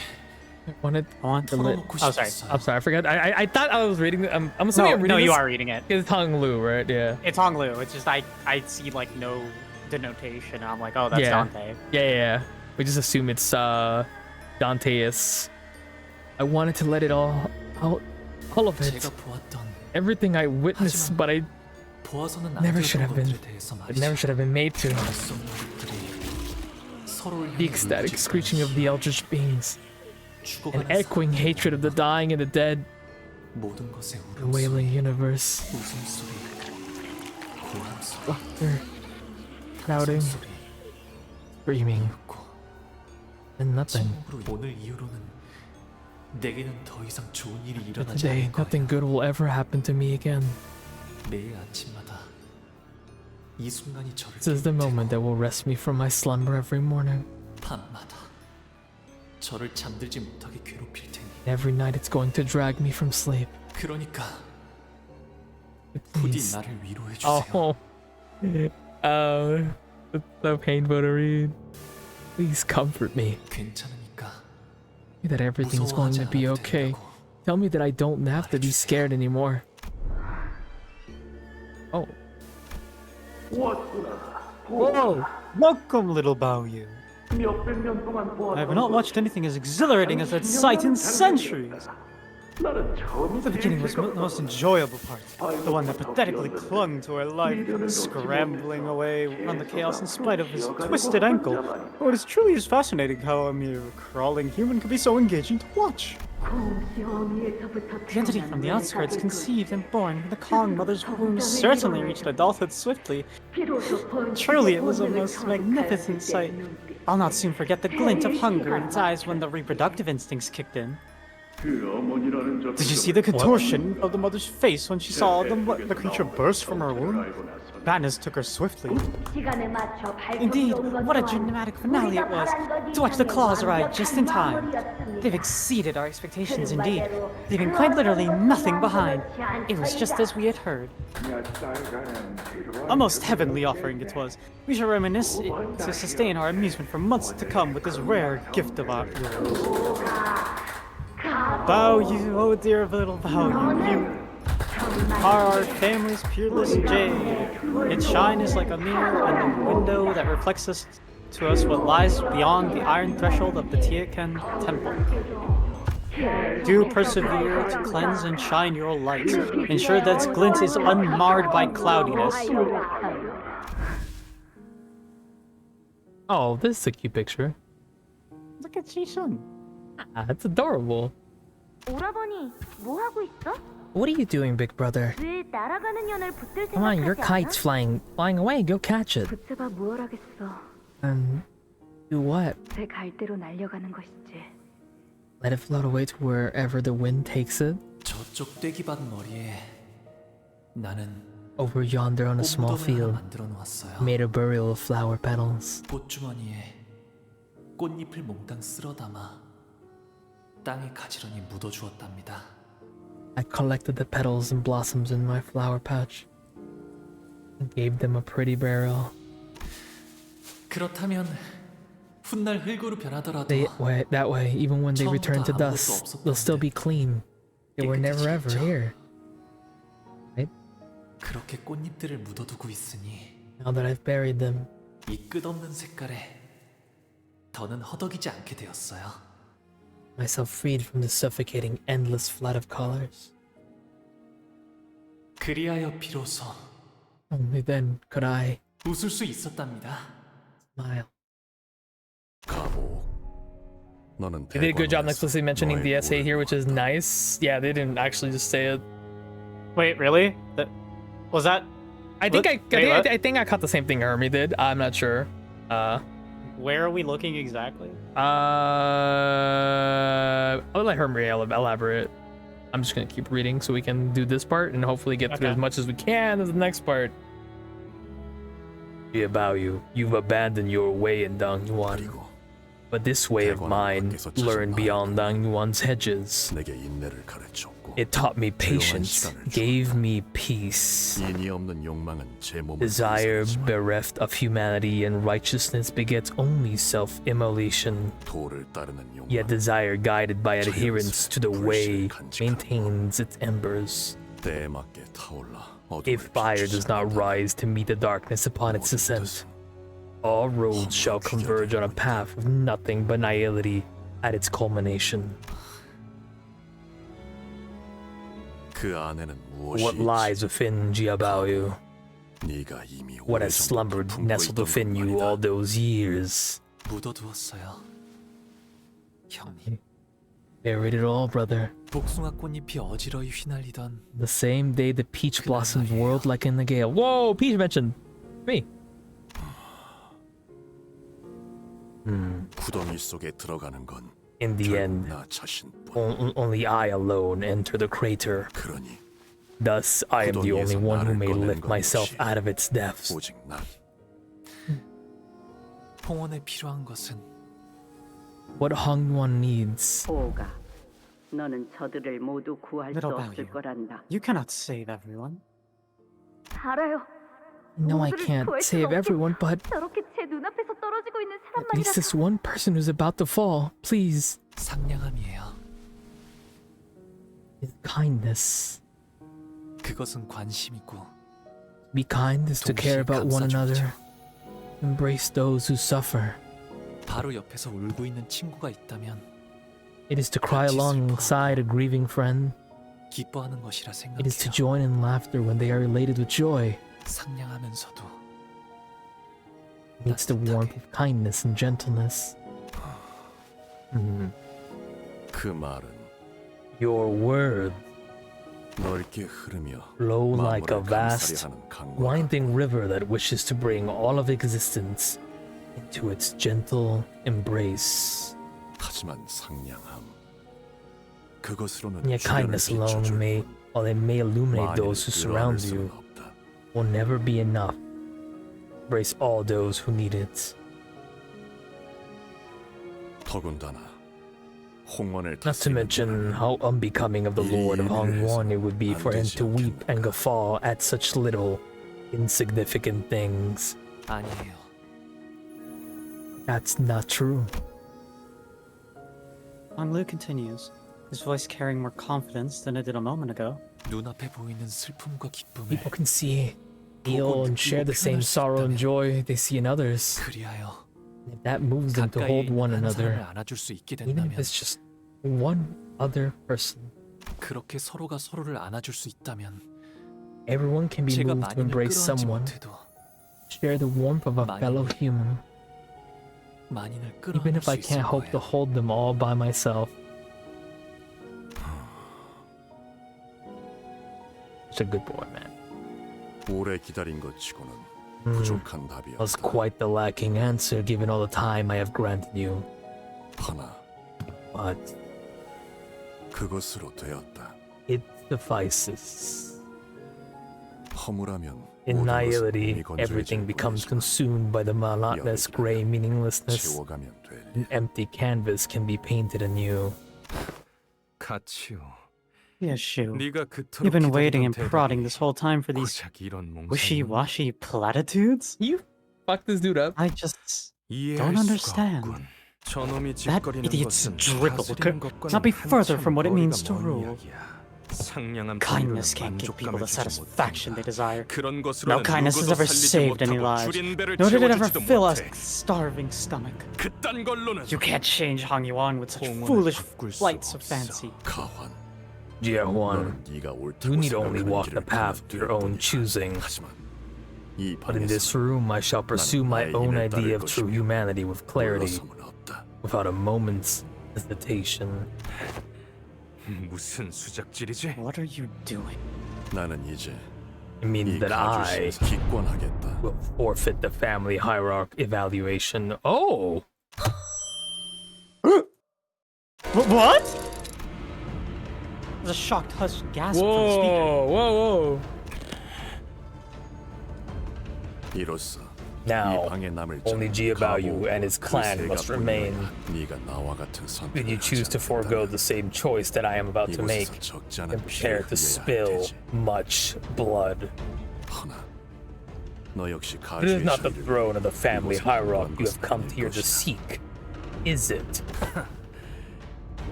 I wanted. I want to live. 털어놓고 Oh, sorry. 싶었어요. I'm sorry, I forgot. I thought I was reading. I'm assuming No, I'm reading no, you this. are reading it. It's Hong Lu, right? Yeah. It's Honglu. It's just I see like no denotation. I'm like, oh, that's Yeah. Dante. Yeah. We just assume it's Danteus. I wanted to let it all out, all of it, 제가 보았던 everything I witnessed, but I 보아서는 안 never should 되었던 have been. 것들에 대해서 It never 말이죠. should have been made to. 낯선 놈들이 서로를 The 향해 ecstatic 울부짖던 screeching of the eldritch beings, an 죽어가는 echoing hatred of the dying and the dead, 모든 것의 the 울음소리, wailing universe, 웃음소리, 고함소리, laughter, shouting, 소리, screaming, 고 and nothing. 침묵으로 오늘 이후로는 내게는 더 이상 좋은 일이 But 일어나지 today, 않을 거예요. nothing good will ever happen to me again. 매일 아침마다 이 순간이 저를 This is the moment that will rest me from my slumber every morning. 밤마다 저를 잠들지 못하게 괴롭힐 테니. Every night it's going to drag me from sleep. 그러니까 부디 Please. 나를 위로해 주세요. Oh. It's so painful to read. Please comfort me. 괜찮으니까 That everything's going to be okay. Tell me that I don't have to be scared anymore. Oh. Whoa! Welcome, little Baoyu. I have not watched anything as exhilarating as that sight in centuries. The beginning was the most enjoyable part. The one that pathetically clung to our life, scrambling away from the chaos in spite of his twisted ankle. Oh, it is truly just fascinating how a mere crawling human could be so engaging to watch. The entity from the outskirts conceived and born in the Kong mother's womb certainly reached adulthood swiftly. Truly, it was a most magnificent sight. I'll not soon forget the glint of hunger in its eyes when the reproductive instincts kicked in. Did you see the contortion of the mother's face when she saw the creature burst from her womb? Madness took her swiftly. Indeed, what a dramatic finale it was, to watch the claws arrive just in time. They've exceeded our expectations indeed, leaving quite literally nothing behind. It was just as we had heard. A most heavenly offering it was. We shall reminisce it to sustain our amusement for months to come with this rare gift of ours. Baoyu, oh dear little Baoyu, you are our family's peerless jade. Its shine is like a mirror and a window that reflects to us what lies beyond the iron threshold of the Tiekan Temple. Do persevere to cleanse and shine your light. Ensure that its glint is unmarred by cloudiness. Oh, this is a cute picture. Look at Ji-sun. Ah, it's adorable. 오라버니, 뭐 하고 있어? What are you doing, big brother? 늘 날아가는 년을 붙들 Come on, your 생각하지 kite's flying away. Go catch it. 붙잡아 무얼 하겠어. And do what? 제 갈대로 날려가는 것이지. Let it float away to wherever the wind takes it? 저쪽 떼기밭 머리에 나는 Over yonder on a small 꽃무덤을 하나 field, 만들어 놓았어요. made a burial of flower petals. 꽃주머니에 꽃잎을 몽땅 쓸어 담아 땅에 가지런히 묻어 주었답니다. I collected the petals and blossoms in my flower pouch and gave them a pretty burial. 그렇다면 훗날 흙으로 변하더라도 That way, even when they return to dust, they'll still be clean. They were never ever here. Right? 그렇게 꽃잎들을 묻어두고 있으니 Now that I've buried them, 이 끝없는 색깔에 더는 허덕이지 않게 되었어요. myself freed from the suffocating endless flood of colors. 그리하여 비로소 Only then could I 웃을 수 있었답니다. smile. 가보. 너는 They did a good job 대관원에서 explicitly mentioning 너의 the essay 무을 here, which is 보았다. nice. Yeah, they didn't actually just say it. Wait, really? Was that? I think What? I think I caught the same thing Hermie did. I'm not sure. Where are we looking exactly? I'll let Hermie elaborate. I'm just gonna keep reading so we can do this part and hopefully get through Okay. as much as we can as the next part. Be about you. You've abandoned your way in Dangyuan, 그리고 but this way of mine learned beyond Dangyuan's hedges. 내게 인내를 가르쳤고 It taught me patience, gave me peace. 인이 없는 욕망은 제 몸을 Desire 분쇄하지만 bereft of humanity and righteousness begets only self-immolation. 도를 따르는 욕망. Yet desire guided by adherence to the way maintains its embers. 때에 맞게 타올라 어둠을 If fire does not 비추지 rise to meet the darkness upon its ascent, all roads shall converge on a path of nothing but nihility at its culmination. 그 안에는 무엇이 What lies within Jiabaoyu? 네가 이미 What has slumbered nestled within you all those years? 묻어두었어요. 형님, Buried it all, brother. 복숭아 꽃잎이 어지러이 휘날리던 The same day the peach blossoms whirled like in the gale. Whoa, peach mentioned me. 구덩이 속에 들어가는 건 In the 결국 end, 나 자신뿐. only I alone enter the crater. 그러니 Thus, I am the only one who may lift myself out of its depths. 오직 난 홍원에 필요한 것은 What Hongwon needs. 보가, 너는 저들을 모두 구할 수 Little about 없을 you. 거란다. You cannot save everyone. 알아요. No, I 모두를 can't 구할 순 save 없겠- everyone, but 저렇게 제 눈앞에서 떨어지고 있는 at least 사람만이라도 this one person who's about to fall. Please. 상냥함이에요. Is kindness. 그것은 관심이고 Be kind is to care about one another. Embrace those who suffer. 바로 옆에서 울고 있는 친구가 있다면 It is to cry alongside a grieving friend. 기뻐하는 것이라 It is to 생각해요. join in laughter when they are elated with joy. 상냥하면서도 It needs the warmth of kindness and gentleness. 그 말은 Your word 넓게 흐르며 flow like a 만물을 vast, 감싸려 하는 강과 winding river that wishes to bring all of existence into its gentle embrace. 하지만 상냥함 그것으로는 And yet 주변을 kindness alone 비춰줄 may, 뿐 while it may illuminate 만인을 those who surround 끌어안을 you, 수는 없다. will never be enough. Embrace all those who need it. 더군다나 홍원을 Not to mention how unbecoming of the Lord of Hongwon it would be for him to weep and guffaw at such little, insignificant things. 아니에요. That's not true. Lu continues, his voice carrying more confidence than it did a moment ago. 눈앞에 보이는 슬픔과 기쁨을 People can see, feel, and share the same sorrow and joy they see in others. 그리하여 If that moves them to 가까이 hold 있는 one 한 사람을 another, 안아줄 수 있게 even if 된다면 it's just one other person, 그렇게 서로가 서로를 안아줄 수 있다면 everyone can be 제가 moved to 만인을 embrace 끌어안지 someone, 못해도 share the warmth of a fellow human, 만인을 even 끌어안을 if I 수 있을 can't hope to 거예요. hold them all by myself. Such a good boy, man. 오래 기다린 것 치고는 부족한 답이었다. Was quite the lacking answer given all the time I have granted you. 하나 But 그것으로 되었다. it suffices. 허무라면 In 모든 것은 nihility, 이미 건조해질 everything becomes 뿐이지만 consumed by the monotonous gray meaninglessness. 채워가면 될 An empty canvas can be painted anew. 가치요. Yes, Shu. 네가 그토록 You've been 기다리던 waiting and 대답이 prodding this whole time for these 고작 이런 몽상이면 wishy-washy platitudes? You fucked this dude up. I just 이해할 don't 수가 understand. 없군. 저놈이 That 짓거리는 idiot's 것은 dribble 다스리는 could 것과는 not be further from what it 한참 means to 거리가 먼 rule. 이야기야. 상냥한 Kindness 분으로는 can't give people 만족감을 the 주지 satisfaction they 못한다. desire. 그런 No 것으로는 kindness has 누구도 ever 살리지 saved any 못하고 lives, 줄인 배를 nor did it ever 채워주지도 fill a 못해. starving stomach. 그딴 걸로는 You can't change Hong Yuan with such 홍원을 foolish 바꿀 수 flights of 없어. fancy. 가환 Jiahuan, 너는 네가 you 옳다고 need only 생각하는 walk the 길을 path 가면 of your own 될 choosing. 뿐이다. 하지만 이 But in this 방에서 room, I shall pursue my 나의 own 힘에 idea 따를 of true 것이며 humanity with clarity, 물러섬은 없다. without a moment's hesitation. 무슨 수작질이지? What are you doing? 나는 이제 It means 이 that I 가주시에서 기권하겠다. will forfeit the family hierarchy evaluation. Oh! What? There's a shocked hushed gasp from the speaker. Whoa. 이로써 Now, 이 방에 남을 only 자는 Jiabaoyu 가보, and his clan 그 must 세가 remain. 뿐이어야 네가 나와 같은 When you 선택을 choose to 하지 forego 않는다면 the same choice that I am about to make, 이곳에서 적지 and 않은 prepare 피를 to 흘려야 할 spill 테지. much blood. 허나 너 역시 It is 가주의 not the 자리를 throne of the family 이곳에 hierarchy you 그런 have come 것은 here to 아닐 것이다. seek, is it?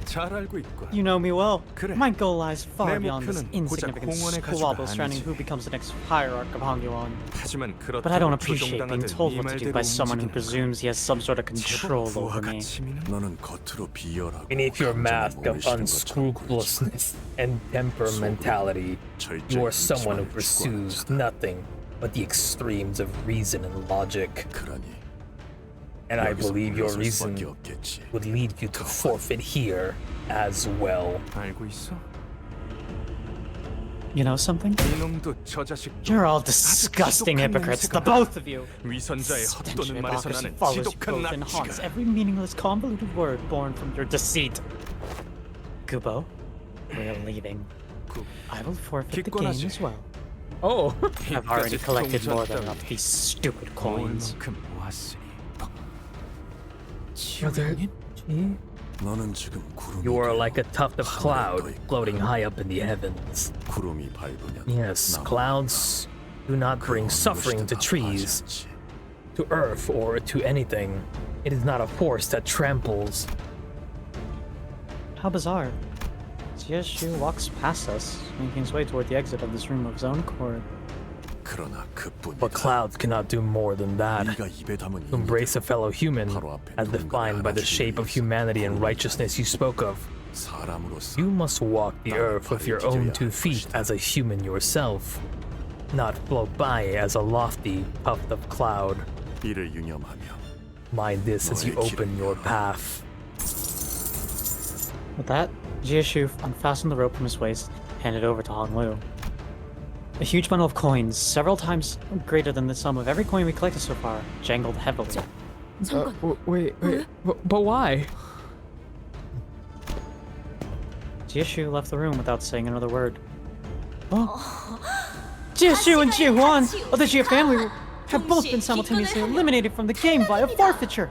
잘 알고 있군. You know me well. 그래. My goal lies far 내 beyond this 목표는 고작 insignificant 홍원의 가주가 squabble surrounding 아니지. who becomes the next hierarch of Hong Yuan. 하지만 But I don't 그렇다고 appreciate being 조종당하듯 told 네 what to do 말대로 by someone who 움직이는 건 presumes he has some sort of control 제법 over 부하가 me. 치미는 너는 겉으로 비열하고 Beneath your 감정에 mask of 몸을 실은 것처럼 unscrupulousness and temperamentality, 절제의 you are someone who 이치만을 pursues 추구하는 자다. nothing but the extremes of reason and logic. 그러니 And I 여기서 believe your 물러설 reason 수밖에 없겠지. would lead you to forfeit here as well. 알고 있어? You know something? 이놈도 저 자식도 You're all disgusting hypocrites, the both of you. 위선자의 Stench of 헛도는 말에서 hypocrisy 나는 follows you 지독한 both and haunts 낙지가 every meaningless, convoluted word born from your deceit. Kubo, we're leaving. 않고 I will forfeit the game 기권하지. as well. Oh. I've already 이까지 collected more than 통장따위 enough of these stupid 모을 coins. 만큼 모았으니 Brother, gee. 너는 지금 구름이 You are 되어 like a tuft of 하늘에 cloud 떠 있구나. floating high up in the heavens. 구름이 밟으면 Yes, 나무가 clouds do not 그 bring 어느 suffering to 것이든 trees, 아파하지 않지. to earth, or to anything. It is not a force that tramples. How bizarre. Jieshu walks past us, making his way toward the exit of this room of his own accord. 그러나 그뿐이다. But clouds cannot do more than that. 네가 입에 담은 To embrace a fellow human, 바로 앞에 as defined by the shape of humanity and righteousness you spoke of, 사람으로서 you must walk the earth with your own 2 feet as a human yourself, not float by as a lofty puff of cloud. 이를 유념하며 Mind this as you open your path. With that, Jieshu unfastened the rope from his waist, handed it over to Hong Lu. A huge bundle of coins, several times greater than the sum of every coin we collected so far, jangled heavily. Wait. But why? Jieshu left the room without saying another word. Oh. Jieshu and Jihuan of the Jia family have both been simultaneously eliminated from the game via forfeiture.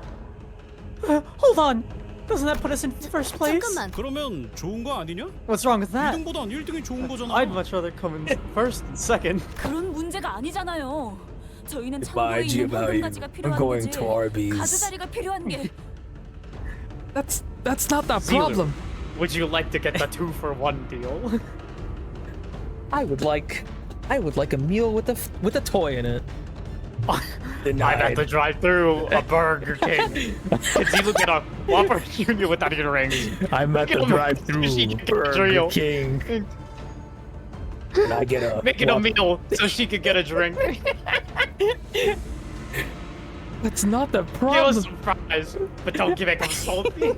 Hold on! Doesn't that put us in first place? 잠깐만. 그러면 좋은 거 아니냐? What's wrong with that? 2등보단 1등이 좋은 거잖아. I'd much rather come in first than second. 그런 문제가 아니잖아요. 저희는 Goodbye, 창고에 있는 Gia value. 황금가지가 I'm 필요한 going 거지. to Arby's. 가드 자리가 필요한 게. That's not the problem. Would you like to get the 2-for-1 deal? I would like a meal with a toy in it. I'm at the drive-thru, a Burger King. It's you get a Whopper Junior with onion rings. I'm at the Make it a drive-thru Burger trio. King. And I get a Make it a meal so she could get a drink. That's not the Give problem. us some fries, but don't give it salty.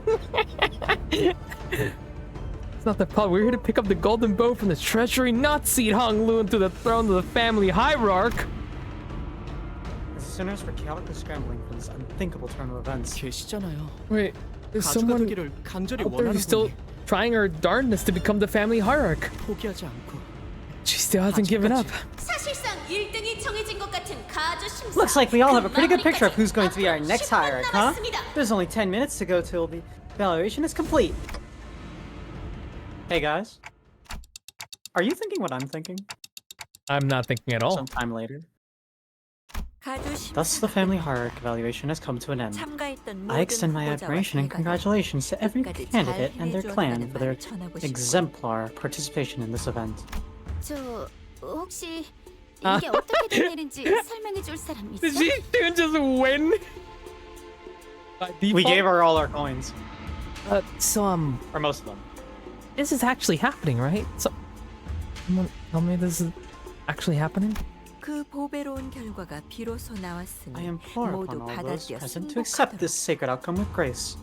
It's not the problem. We're here to pick up the golden bow from the treasury, not seat Hong Lu into the throne of the family hierarch. The sinners were chaotically scrambling for this unthinkable turn of events. 계시잖아요. Wait, there's 가주가 someone 되기를 간절히 out there 원하는 who's still 분이 trying her darndest to become the family hierarch. 포기하지 않고 She still hasn't given up. 사실상 1등이 정해진 것 같은 가주 심사. Looks like we all have a pretty good picture of who's going to be our next hierarch, huh? There's only 10 minutes to go till the evaluation is complete. Hey guys. Are you thinking what I'm thinking? I'm not thinking at all. Sometime later. 가주 심사. Thus, the family hierarch evaluation has come to an end. 참가했던 I 모든 extend my 후보자와 admiration and 결과가 congratulations to every 끝까지 candidate 잘 and their 해내주었다는 clan for their 말을 전하고 싶고. exemplar participation in this event. 저 혹시 아. 이게 어떻게 된 일인지 설명해 줄 사람 있어? Did she just win? By default? We gave her all our coins, So or most of them. this is actually happening, right? So, someone tell me this is actually happening? 그 보배로운 결과가 비로소 나왔으니 I implore 모두 upon all those 받아들여 present to accept this 승복하도록. sacred outcome with grace.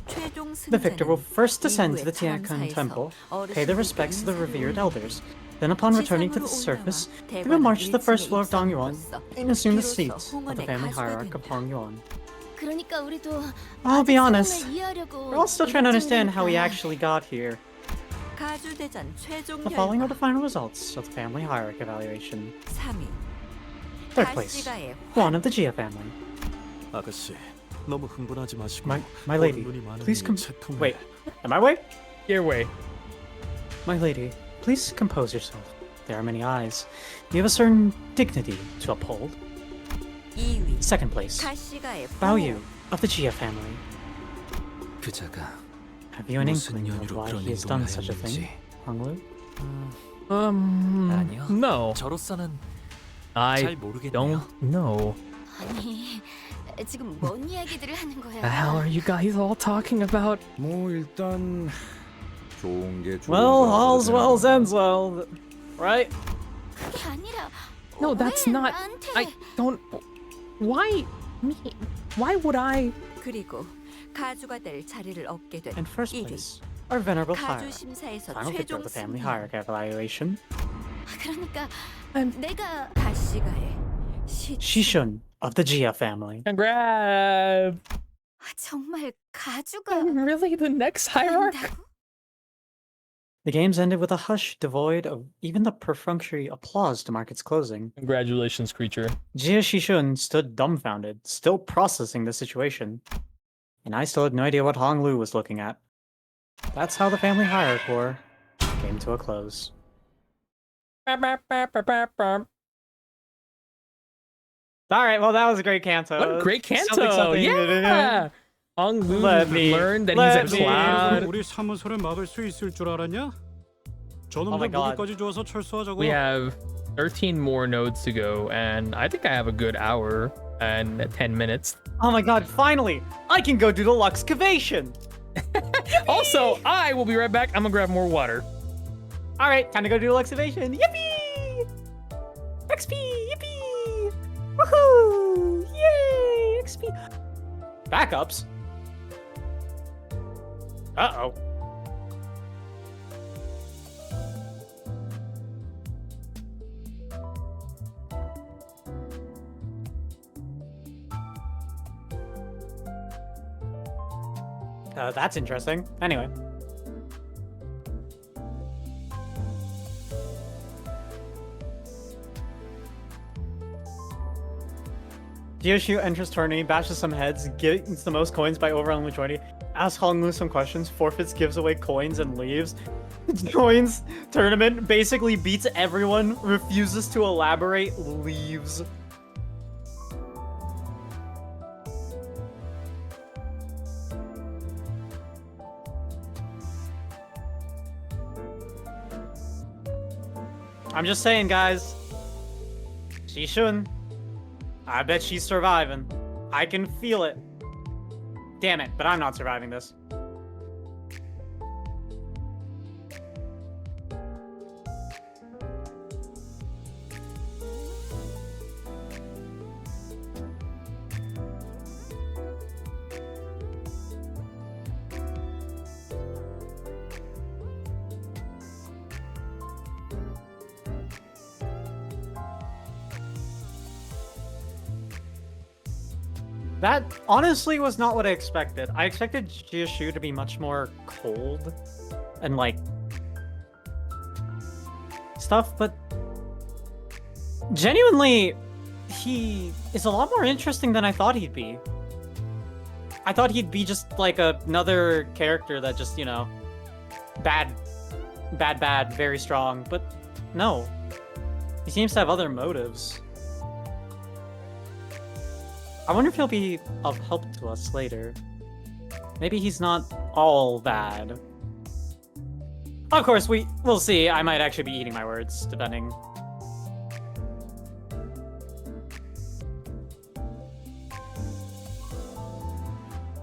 최종 The victor will 승자는 first descend to the 이후에 Tiancun 장사에서 temple, pay the 어르신들께 respects to the 인사를 revered 올리고 elders. Then, upon returning to the 지상으로 surface, 올라와 they will march to the first floor of 대관의 Dongyuan 일승에 and assume the 비로소 seat of the 홍원의 family 가수가 hierarch of 된다. Hongyuan. 그러니까 우리도 I'll be 아직 honest, 상황을 이해하려고 we're all still trying to understand how we 노력 중이니까. actually got here. 가주 대전 최종 The following are 결과 the final results of the family hierarch evaluation. 3위 Third place, 가시가의 one of the Jia family. 아가씨, 너무 흥분하지 마시고 My lady, 눈이 많으니 please 채통을- wait. Am I way? Your way. My lady, please compose yourself. There are many eyes. You have a certain dignity to uphold. 2위 Second place, 가시가의 Bao Yu of the Jia family. 그자가 Have you an 무슨 inkling of 연유로 why 그런 he has done 행동을 such a thing, 했는지. Hong Lu? 아니요. No. 저로서는 I 잘 모르겠네요. don't know. 아니 지금 뭔 이야기들을 하는 거야? The hell are you guys all talking about? 뭐 일단 좋은 게 좋은 Well, 거라고 all's well 생각하고. ends well, right? 그게 아니라 No, that's 왜 not. 나한테 I don't. Why me? Why would I? 그리고 가주가 될 자리를 얻게 된 In first 1위 place, our venerable 가주 hierarch, 심사에서 final victor 최종 of the family 승리. hierarch evaluation, 그러니까 I'm- 내가 가시가의 Shishun of the Jia family. Congrats! 정말 가주가 I'm really the next hierarch? 된다고? The games ended with a hush devoid of even the perfunctory applause to mark its closing. Congratulations, creature. Jia Shishun stood dumbfounded, still processing the situation. And I still had no idea what Hong Lu was looking at. That's how the family hierarchy came to a close. Alright, well that was a great Canto. What a great Canto! Something. Yeah! Hong Lu learned that he's a cloud. 우리 사무소를 막을 수 있을 줄 알았냐? 저놈들 무기까지 줘서 철수하자고. We have 13 more nodes to go, and I think I have a good hour and 10 minutes. Oh my god, finally! I can go do the Luxcavation! Also, I will be right back. I'm gonna grab more water. Alright, time to go do the Luxcavation. Yippee! XP! Yippee! Woohoo! Yay! XP! Backups? Uh-oh. That's interesting. Anyway. Gyoshu enters tourney, bashes some heads, gets the most coins by overwhelming majority, asks Hong Lu some questions, forfeits, gives away coins, and leaves. Joins tournament, basically beats everyone, refuses to elaborate, leaves. I'm just saying, guys. She shouldn't. I bet she's surviving. I can feel it. Damn it, but I'm not surviving this. That honestly was not what I expected. I expected Jiashu to be much more cold and like stuff, but genuinely, he is a lot more interesting than I thought he'd be. I thought he'd be just like another character that just, you know, bad, very strong, but no. He seems to have other motives. I wonder if he'll be of help to us later. Maybe he's not all bad. Of course, we'll see. I might actually be eating my words, depending.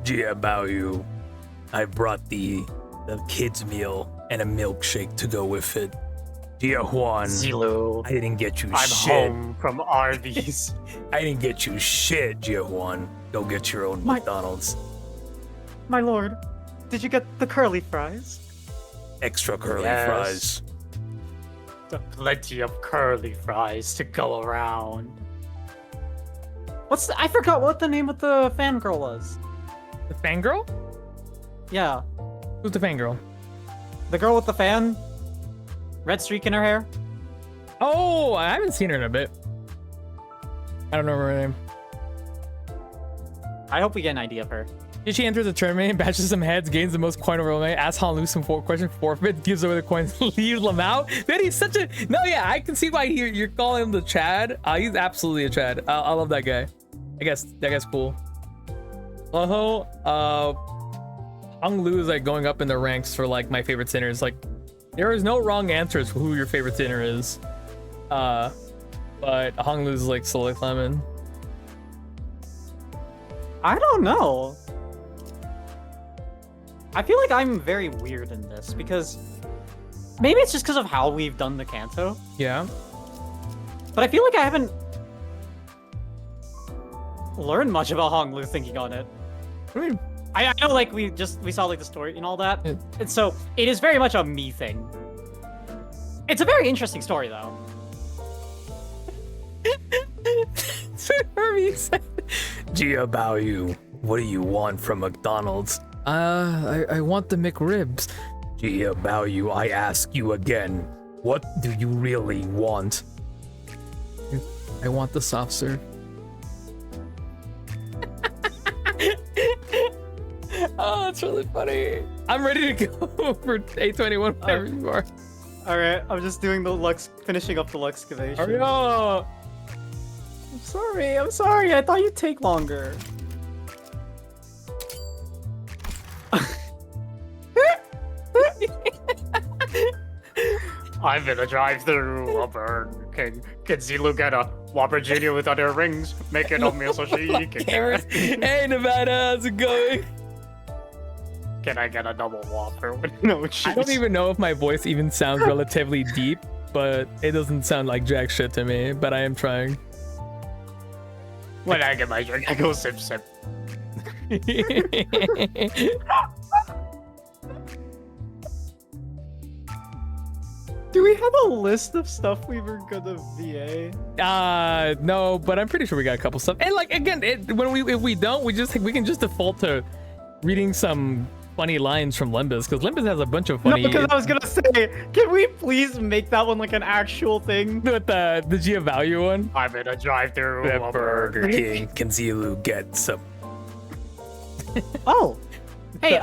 Jia Baoyu, I brought the kids' meal and a milkshake to go with it. Jia Huan, Zilu, I didn't get you I'm shit. home from Arby's. I didn't get you shit, Jia Huan. Go get your own McDonald's. My lord, did you get the curly fries? Extra curly Yes. fries. Plenty of curly fries to go around. I forgot what the name of the fangirl was. The fangirl? Yeah. Who's the fangirl? The girl with the fan? Red streak in her hair? Oh, I haven't seen her in a bit. I don't know her name. I hope we get an idea of her. She enters the tournament, bashes some heads, gains the most coin over night, asks Han Lu some questions, forfeit, gives away the coins, leaves them out. Then he's such a... No, yeah, I can see why you're calling him the Chad. He's absolutely a Chad. I love that guy. I guess that guy's cool. Loho, Hong Lu is like going up in the ranks for like my favorite sinners. Like, there is no wrong answers for who your favorite sinner is. But Hong Lu is like slowly climbing. I don't know. I feel like I'm very weird in this because maybe it's just because of how we've done the Canto. Yeah. But I feel like I haven't learned much about Hong Lu thinking on it. I mean, I know like we saw like the story and all that. Yeah. And so it is very much a me thing. It's a very interesting story though. Herbie said, Jia Baoyu, what do you want from McDonald's? I want the McRibs. Gia Baoyu, I ask you again. What do you really want? I want the soft serve. Oh, that's really funny. I'm ready to go for A21 whenever you are. Alright, I'm just doing the finishing up the excavation. Hurry up! I'm sorry, I thought you'd take longer. I'm in a drive-thru, Whopper. Can Zilu get a Whopper Jr. with other rings? Make it oatmeal so she can. Hey, Nevada, how's it going? Can I get a double Whopper with no cheese? I don't even know if my voice even sounds relatively deep, but it doesn't sound like jack shit to me, but I am trying. When I get my drink, I go sip sip. Do we have a list of stuff we were gonna VA? No, but I'm pretty sure we got a couple stuff. And like again, if we don't, we can just default to reading some funny lines from Limbus, because Limbus has a bunch of funny. No, because I was gonna say, can we please make that one like an actual thing? With the Gia Value one. I'm in a drive-thru. Burger King. Can Zilu get some? Oh, hey,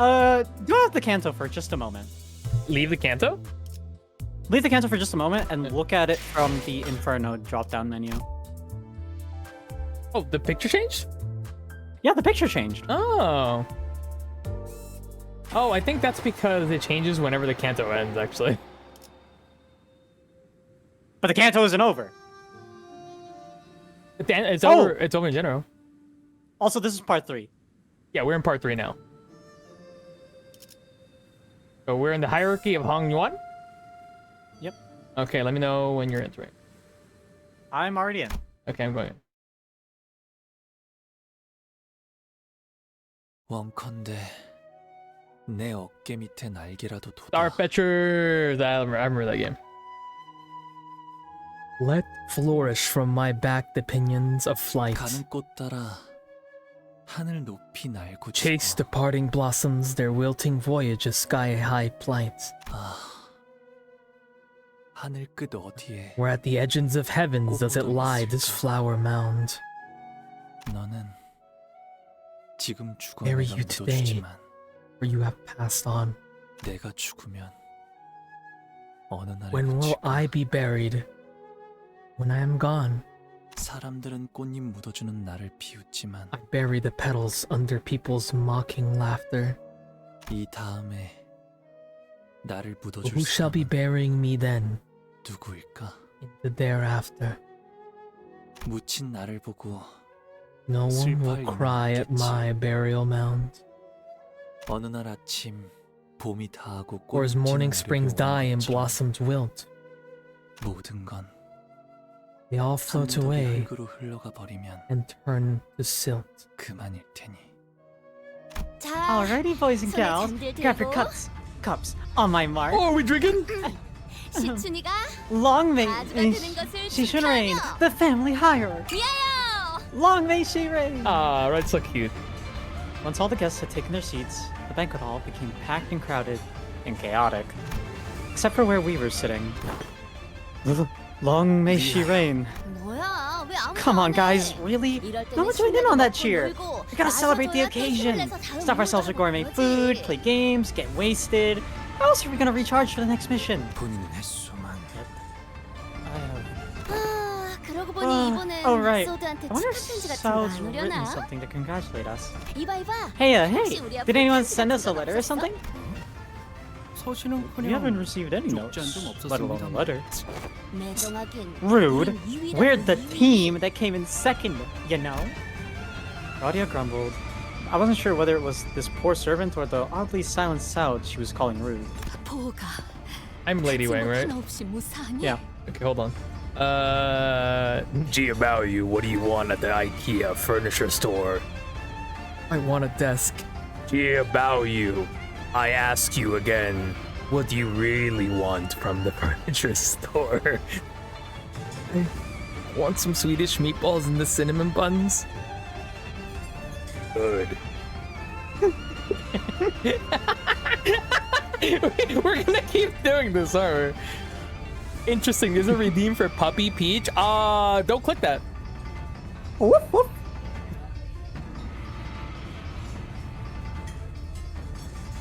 do have the Canto for just a moment. Leave the Canto? Leave the Canto for just a moment and look at it from the Inferno drop-down menu. Oh, the picture changed? Yeah, the picture changed. Oh. Oh, I think that's because it changes whenever the Canto ends, actually. But the Canto isn't over. It's over. It's over in general. Also, this is part 3. Yeah, we're in part 3 now. So we're in the hierarchy of Hong Yuan? Yep. Okay, let me know when you're entering. I'm already in. Okay, I'm going in. 원컨대 내 어깨 밑에 날개라도 돋아. Starfetchers! I remember that game. Let flourish from my back the pinions of flight. 가는 꽃 따라 하늘 높이 날고 Chase departing blossoms, their wilting voyage a sky-high plight. 하늘 끝 어디에 Where at the edges of heavens does it lie, this flower mound? 너는 지금 Bury 죽어내가 you today, 묻어주지만 for you have passed on. 내가 죽으면 어느 날 When will I be buried? When I am gone. 사람들은 꽃잎 묻어주는 나를 비웃지만 I bury the petals under people's mocking laughter. 이 다음에 나를 But 묻어줄 who shall be 사람은 burying me then? 누구일까? In the thereafter. 묻힌 나를 보고 No one will 슬퍼할 cry at 일은 my burial mound. 어느 날 아침 봄이 다하고 Or as morning 꽃이 springs die and blossoms wilt. 모든 건 They all float away 흙으로 흘러가 버리면 and turn to silt. 그만일 테니. Alrighty, boys and gals, grab your cups on my mark. Oh, are we drinking? 시춘이가 Long may 가져다드는 것을 she should reign, 축하하며 the family hierarchy. 위하여! Long may she reign. Ah, right, so cute. Once all the guests had taken their seats, the banquet hall became packed and crowded and chaotic, except for where we were sitting. Long may she reign. 뭐야? 왜 아무도 Come on, 안 해? guys, really? 이럴 때는 No one joined in on that cheer. 놀고 We gotta celebrate the 마셔줘야 occasion. 땡큐를 내서 다음 Stuff ourselves with gourmet 거지. food, play games, get wasted. How else are we gonna recharge for the next mission? 본인은 횟수만 그러고 보니 이번엔 Oh right. 소드한테 I wonder 축하 if 편지 같은 거 Sal's 안 written 오려나? something to congratulate us. 이봐 이봐. Hey, 혹시 우리 hey, 앞에 did anyone 편지 send us a 같은 거 letter or 없었어? something? We haven't received any notes, let alone a letter. 매정하긴 Rude. 우린 2위라고 We're the 2위. team that came in second, you know? Claudia grumbled. I wasn't sure whether it was this poor servant or the oddly silent Sao she was calling rude. 보가 I'm Lady Wang, right? 하나 없이 무사하니? Yeah. Okay, hold on. Gia Baoyu, what do you want at the IKEA furniture store? I want a desk. Gia Baoyu, I ask you again, what do you really want from the furniture store? I want some Swedish meatballs and the cinnamon buns. Good. We're gonna keep doing this, aren't we? Interesting. There's a redeem for Puppy Peach. Don't click that. Woof, woof.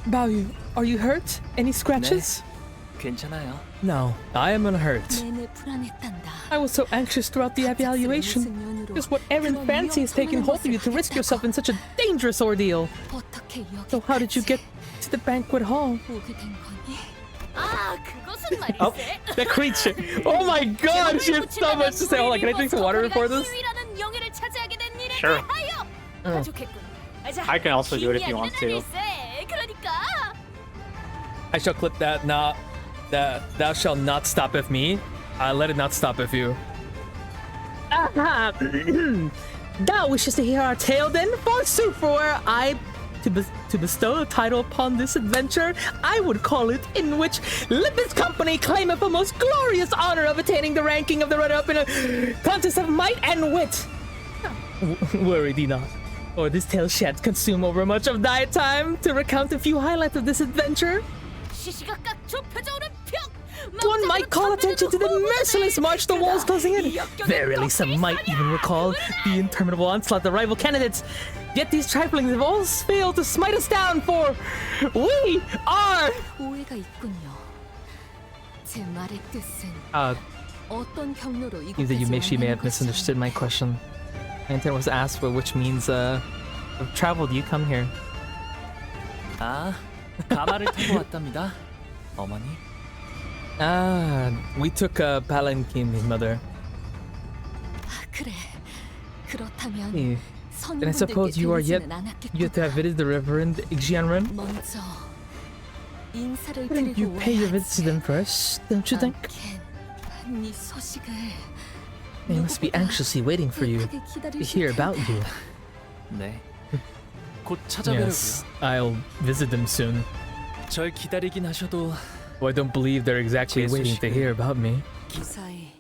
Baoyu, are you hurt? Any scratches? 괜찮아요. No, I am unhurt. 내내 불안했단다. I was so anxious throughout the evaluation. Just what errant fancy has taken hold of you to risk yourself in such a dangerous ordeal? 어떻게 So how did you get to the banquet hall? 오게 된 거니? 아, 그것은 Oh, 말이세. the creature. Oh my god, she has so much to say. Hold on, can I drink some water before this? 희위라는 영예를 차지하게 된 일에 Sure. 대하여. 부족했군. 자, I can also do it if you 긴 want 이야기는 to. 아닐세. 그러니까. I shall clip that. Nah, thou shalt not stop if me. Let it not stop if you. Thou wishes to hear our tale then? Forsooth, for were I to bestow a title upon this adventure, I would call it in which Lippis Company claimeth the most glorious honor of attaining the ranking of the runner-up in a contest of might and wit. Worry thee not, or this tale shan't consume over much of thy time to recount a few highlights of this adventure. 시시각각 좁혀져오는 벽. One might call attention to the merciless march the walls closing in. Verily, some might even recall the interminable onslaught of rival candidates. Yet these triflings have all failed to smite us down, for we are. 오해가 있군요. 제 말의 뜻은 어떤 경로로 Seems that she may have 이곳까지 misunderstood my question. My intent was to ask for which means of travel do you come here? 아, 가마를 타고 왔답니다. 어머니. We took a palanquin, mother. 그래. 그렇다면 Then I suppose you are yet to have visited the Reverend Xianren? 먼저 인사를 Wouldn't you 드리고 pay your visit to them first, don't you think? 네 소식을 They must be anxiously waiting for you to hear about you. 네. 곧 찾아뵈려고요. Yes, I'll visit them soon. 절 기다리긴 하셔도 Well, I don't believe they're exactly waiting to hear about me. 기사에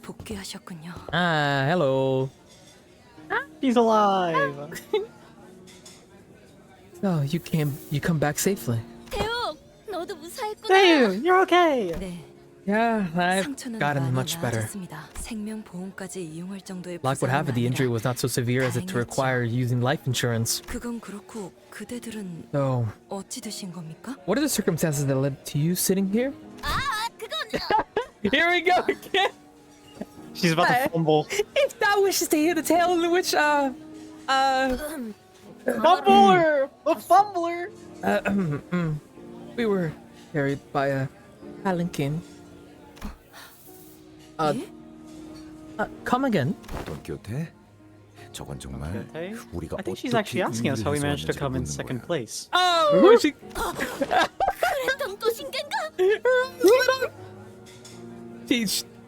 복귀하셨군요. Hello. He's alive. Oh, you come back safely. 대욱, 너도 무사했구나. Hey, you're okay. 네. Yeah, I've 상처는 gotten 많이 much better. 나아졌습니다. 생명보험까지 이용할 정도의 Luck would have it, the injury 부상은 was not so severe as it to require using life insurance. 아니라. 그건 그렇고 그대들은 So, 어찌 되신 겁니까? what are the circumstances that led to you sitting here? 아, 그건 Here we go again. She's about to fumble. If thou wishes to hear the tale in which, Fumbler! The fumbler! we were carried by a palanquin. Come again? 돈키호테? 저건 정말 우리가 I think she's actually asking us how we managed to come in second place. Oh, she... 그랬던 것인가?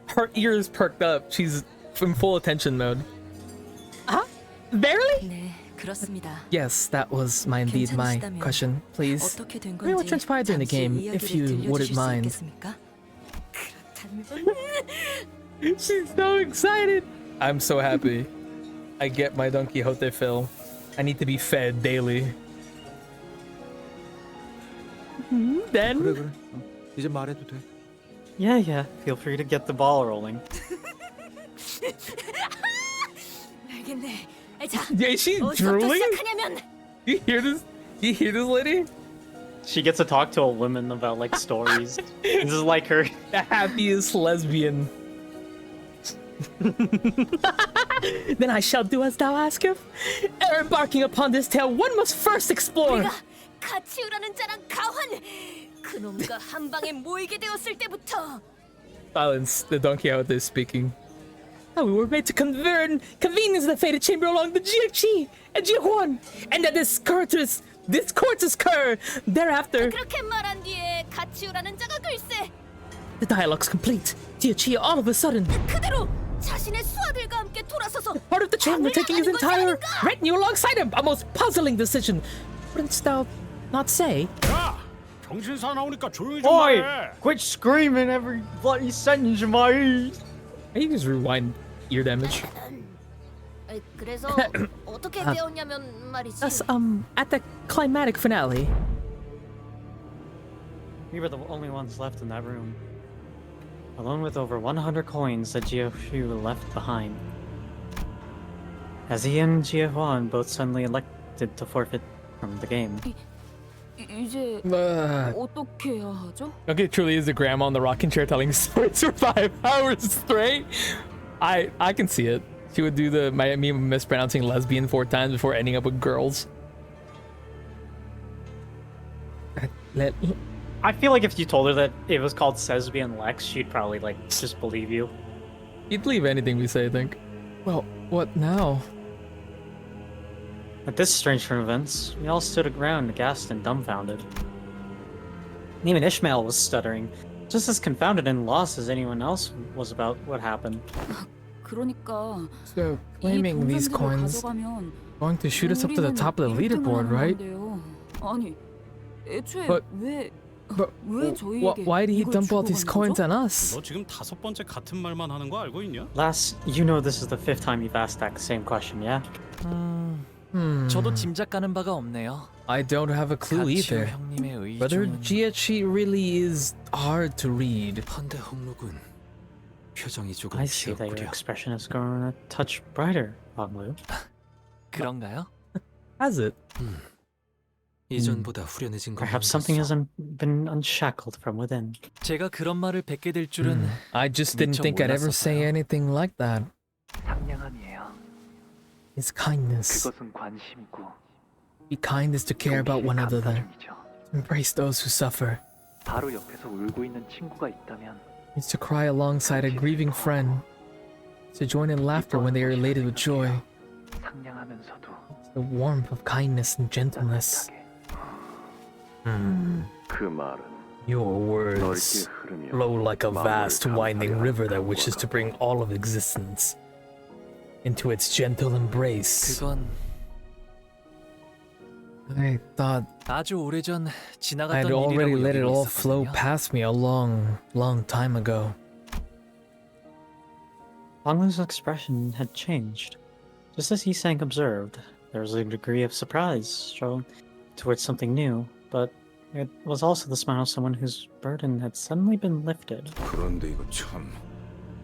Her ears perked up. She's in full attention mode. Barely? 네, 그렇습니다. Yes, that was indeed my question. Please, 어떻게 된 tell me what 건지 transpired during the 잠시 game, if 이야기를 you wouldn't 들려주실 수 mind. 있겠습니까? She's so excited. I'm so happy. I get my Don Quixote fill. I need to be fed daily. Then 그래. 이제 말해도 돼. Yeah. Feel free to get the ball rolling. 알겠네. 자, yeah, she's 어디서부터 drooling. 시작하냐면 You hear this? You hear this lady? She gets to talk to a woman about like stories. This is like her. The happiest lesbian. Then I shall do as thou askest. Ere embarking upon this tale, one must first explore. 우리가 가치우라는 자랑 가환 그놈과 한 방에 모이게 되었을 때부터 Silence. The Don Quixote is speaking. How we were made to convene as the fated chamber along the Jiachi and Jiahuan, and that this court is occur thereafter. 그렇게 말한 뒤에 가치우라는 자가 글쎄 The dialogue's complete. Jiachi all of a sudden, 그대로 자신의 수하들과 함께 돌아서서 part of the chamber taking his entire retinue alongside him. A most puzzling decision. Wouldn't thou not say? 야, 정신사 나오니까 조용히 좀 Boy, 해. quit screaming every bloody sentence in my ears. I think just rewind ear damage. 그래서 어떻게 되었냐면 말이지 Thus, at the climatic finale, We were the only ones left in that room, alone with over 100 coins that Jiahu left behind. As he and Jiahuan both suddenly elected to forfeit from the game. 이제 어떻게 해야 하죠? Okay, truly is the grandma on the rocking chair telling stories for 5 hours straight. I can see it. She would do me mispronouncing lesbian 4 times before ending up with girls. I feel like if you told her that it was called Lesbian Lex, she'd probably like just believe you. You'd believe anything we say, I think. Well, what now? At this strange turn of events, we all stood around aghast and dumbfounded. And even Ishmael was stuttering, just as confounded and lost as anyone else was about what happened. 그러니까 So, claiming these coins going to shoot us up to the top of the leaderboard, right? 아니, 애초에 But why did he dump all these coins on us? 너 지금 5번째 같은 말만 하는 거 알고 있냐? Lass, you know this is the 5th time you've asked that same question, yeah? 저도 짐작 가는 바가 없네요. I don't have a clue either. 형님의 Whether 의중은 Jiachi really is hard to read. 헌데 홍록은 표정이 조금 I see that your expression has grown a touch brighter, Wanglu. 그런가요? Has it? 이전보다 후련해진 것 Perhaps something has been unshackled from within. 제가 그런 말을 뱉게 될 줄은 I just didn't think I'd ever say anything like that. 상냥함이에요. His kindness. 그것은 관심이고. Be kind is to care about one another. Embrace those who suffer. 바로 옆에서 울고 있는 친구가 있다면 It's to cry alongside a grieving friend. To join in laughter when they are elated with joy. 상냥하면서도 It's the warmth of kindness and gentleness. 그 말은 Your words flow like a vast winding river that wishes to bring all of existence into its gentle embrace. 그건 I thought 아주 오래전 I'd 지나갔던 already 일이라고 let it 여기고 all flow 있었거든요. past me a long time ago. Wanglu's expression had changed. Just as Sang observed, there was a degree of surprise shown towards something new, but it was also the smile of someone whose burden had suddenly been lifted. 그런데 이거 참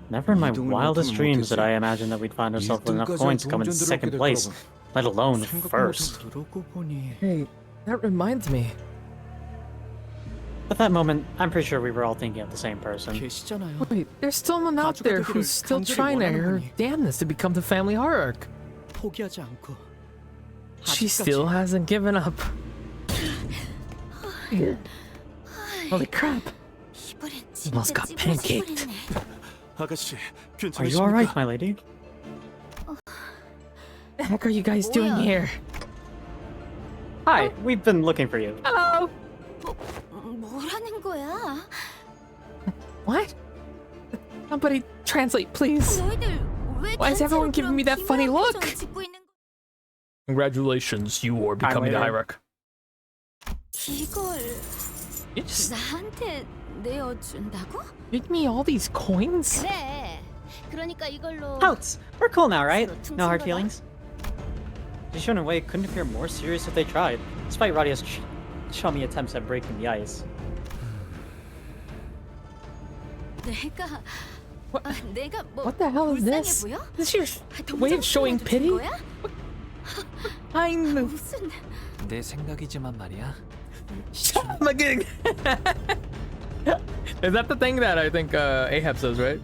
Never in my wildest dreams did I imagine that we'd find ourselves with enough coins to come in second place, let alone first. Hey, that reminds me. At that moment, I'm pretty sure we were all thinking of the same person. 계시잖아요. Wait, there's someone out there who's still trying her damnness to become the family hierarch. 포기하지 않고 She still hasn't given up. Holy crap. Almost got pancaked. 아가씨, Are you alright, my lady? The heck are you guys doing here? Hi, we've been looking for you. Hello? 뭐라는 거야? What? Somebody translate, please. 너희들 왜 Why is everyone giving me that funny look? 짓고 있는 Congratulations, you are becoming the hierarch. 이걸 You just 나한테 내어준다고? give me all these coins? 그래. 그러니까 이걸로 Pouts! We're cool now, right? No hard feelings? Jishun and Wei couldn't appear more serious if they tried, despite Radia's chummy attempts at breaking the ice. 내가 내가 뭐 What the hell is 불쌍해 this? 보여? Is this your way of showing pity? 거야? I'm 무슨 내 생각이지만 말이야. I'm again. Is that the thing that I think Ahab says, right?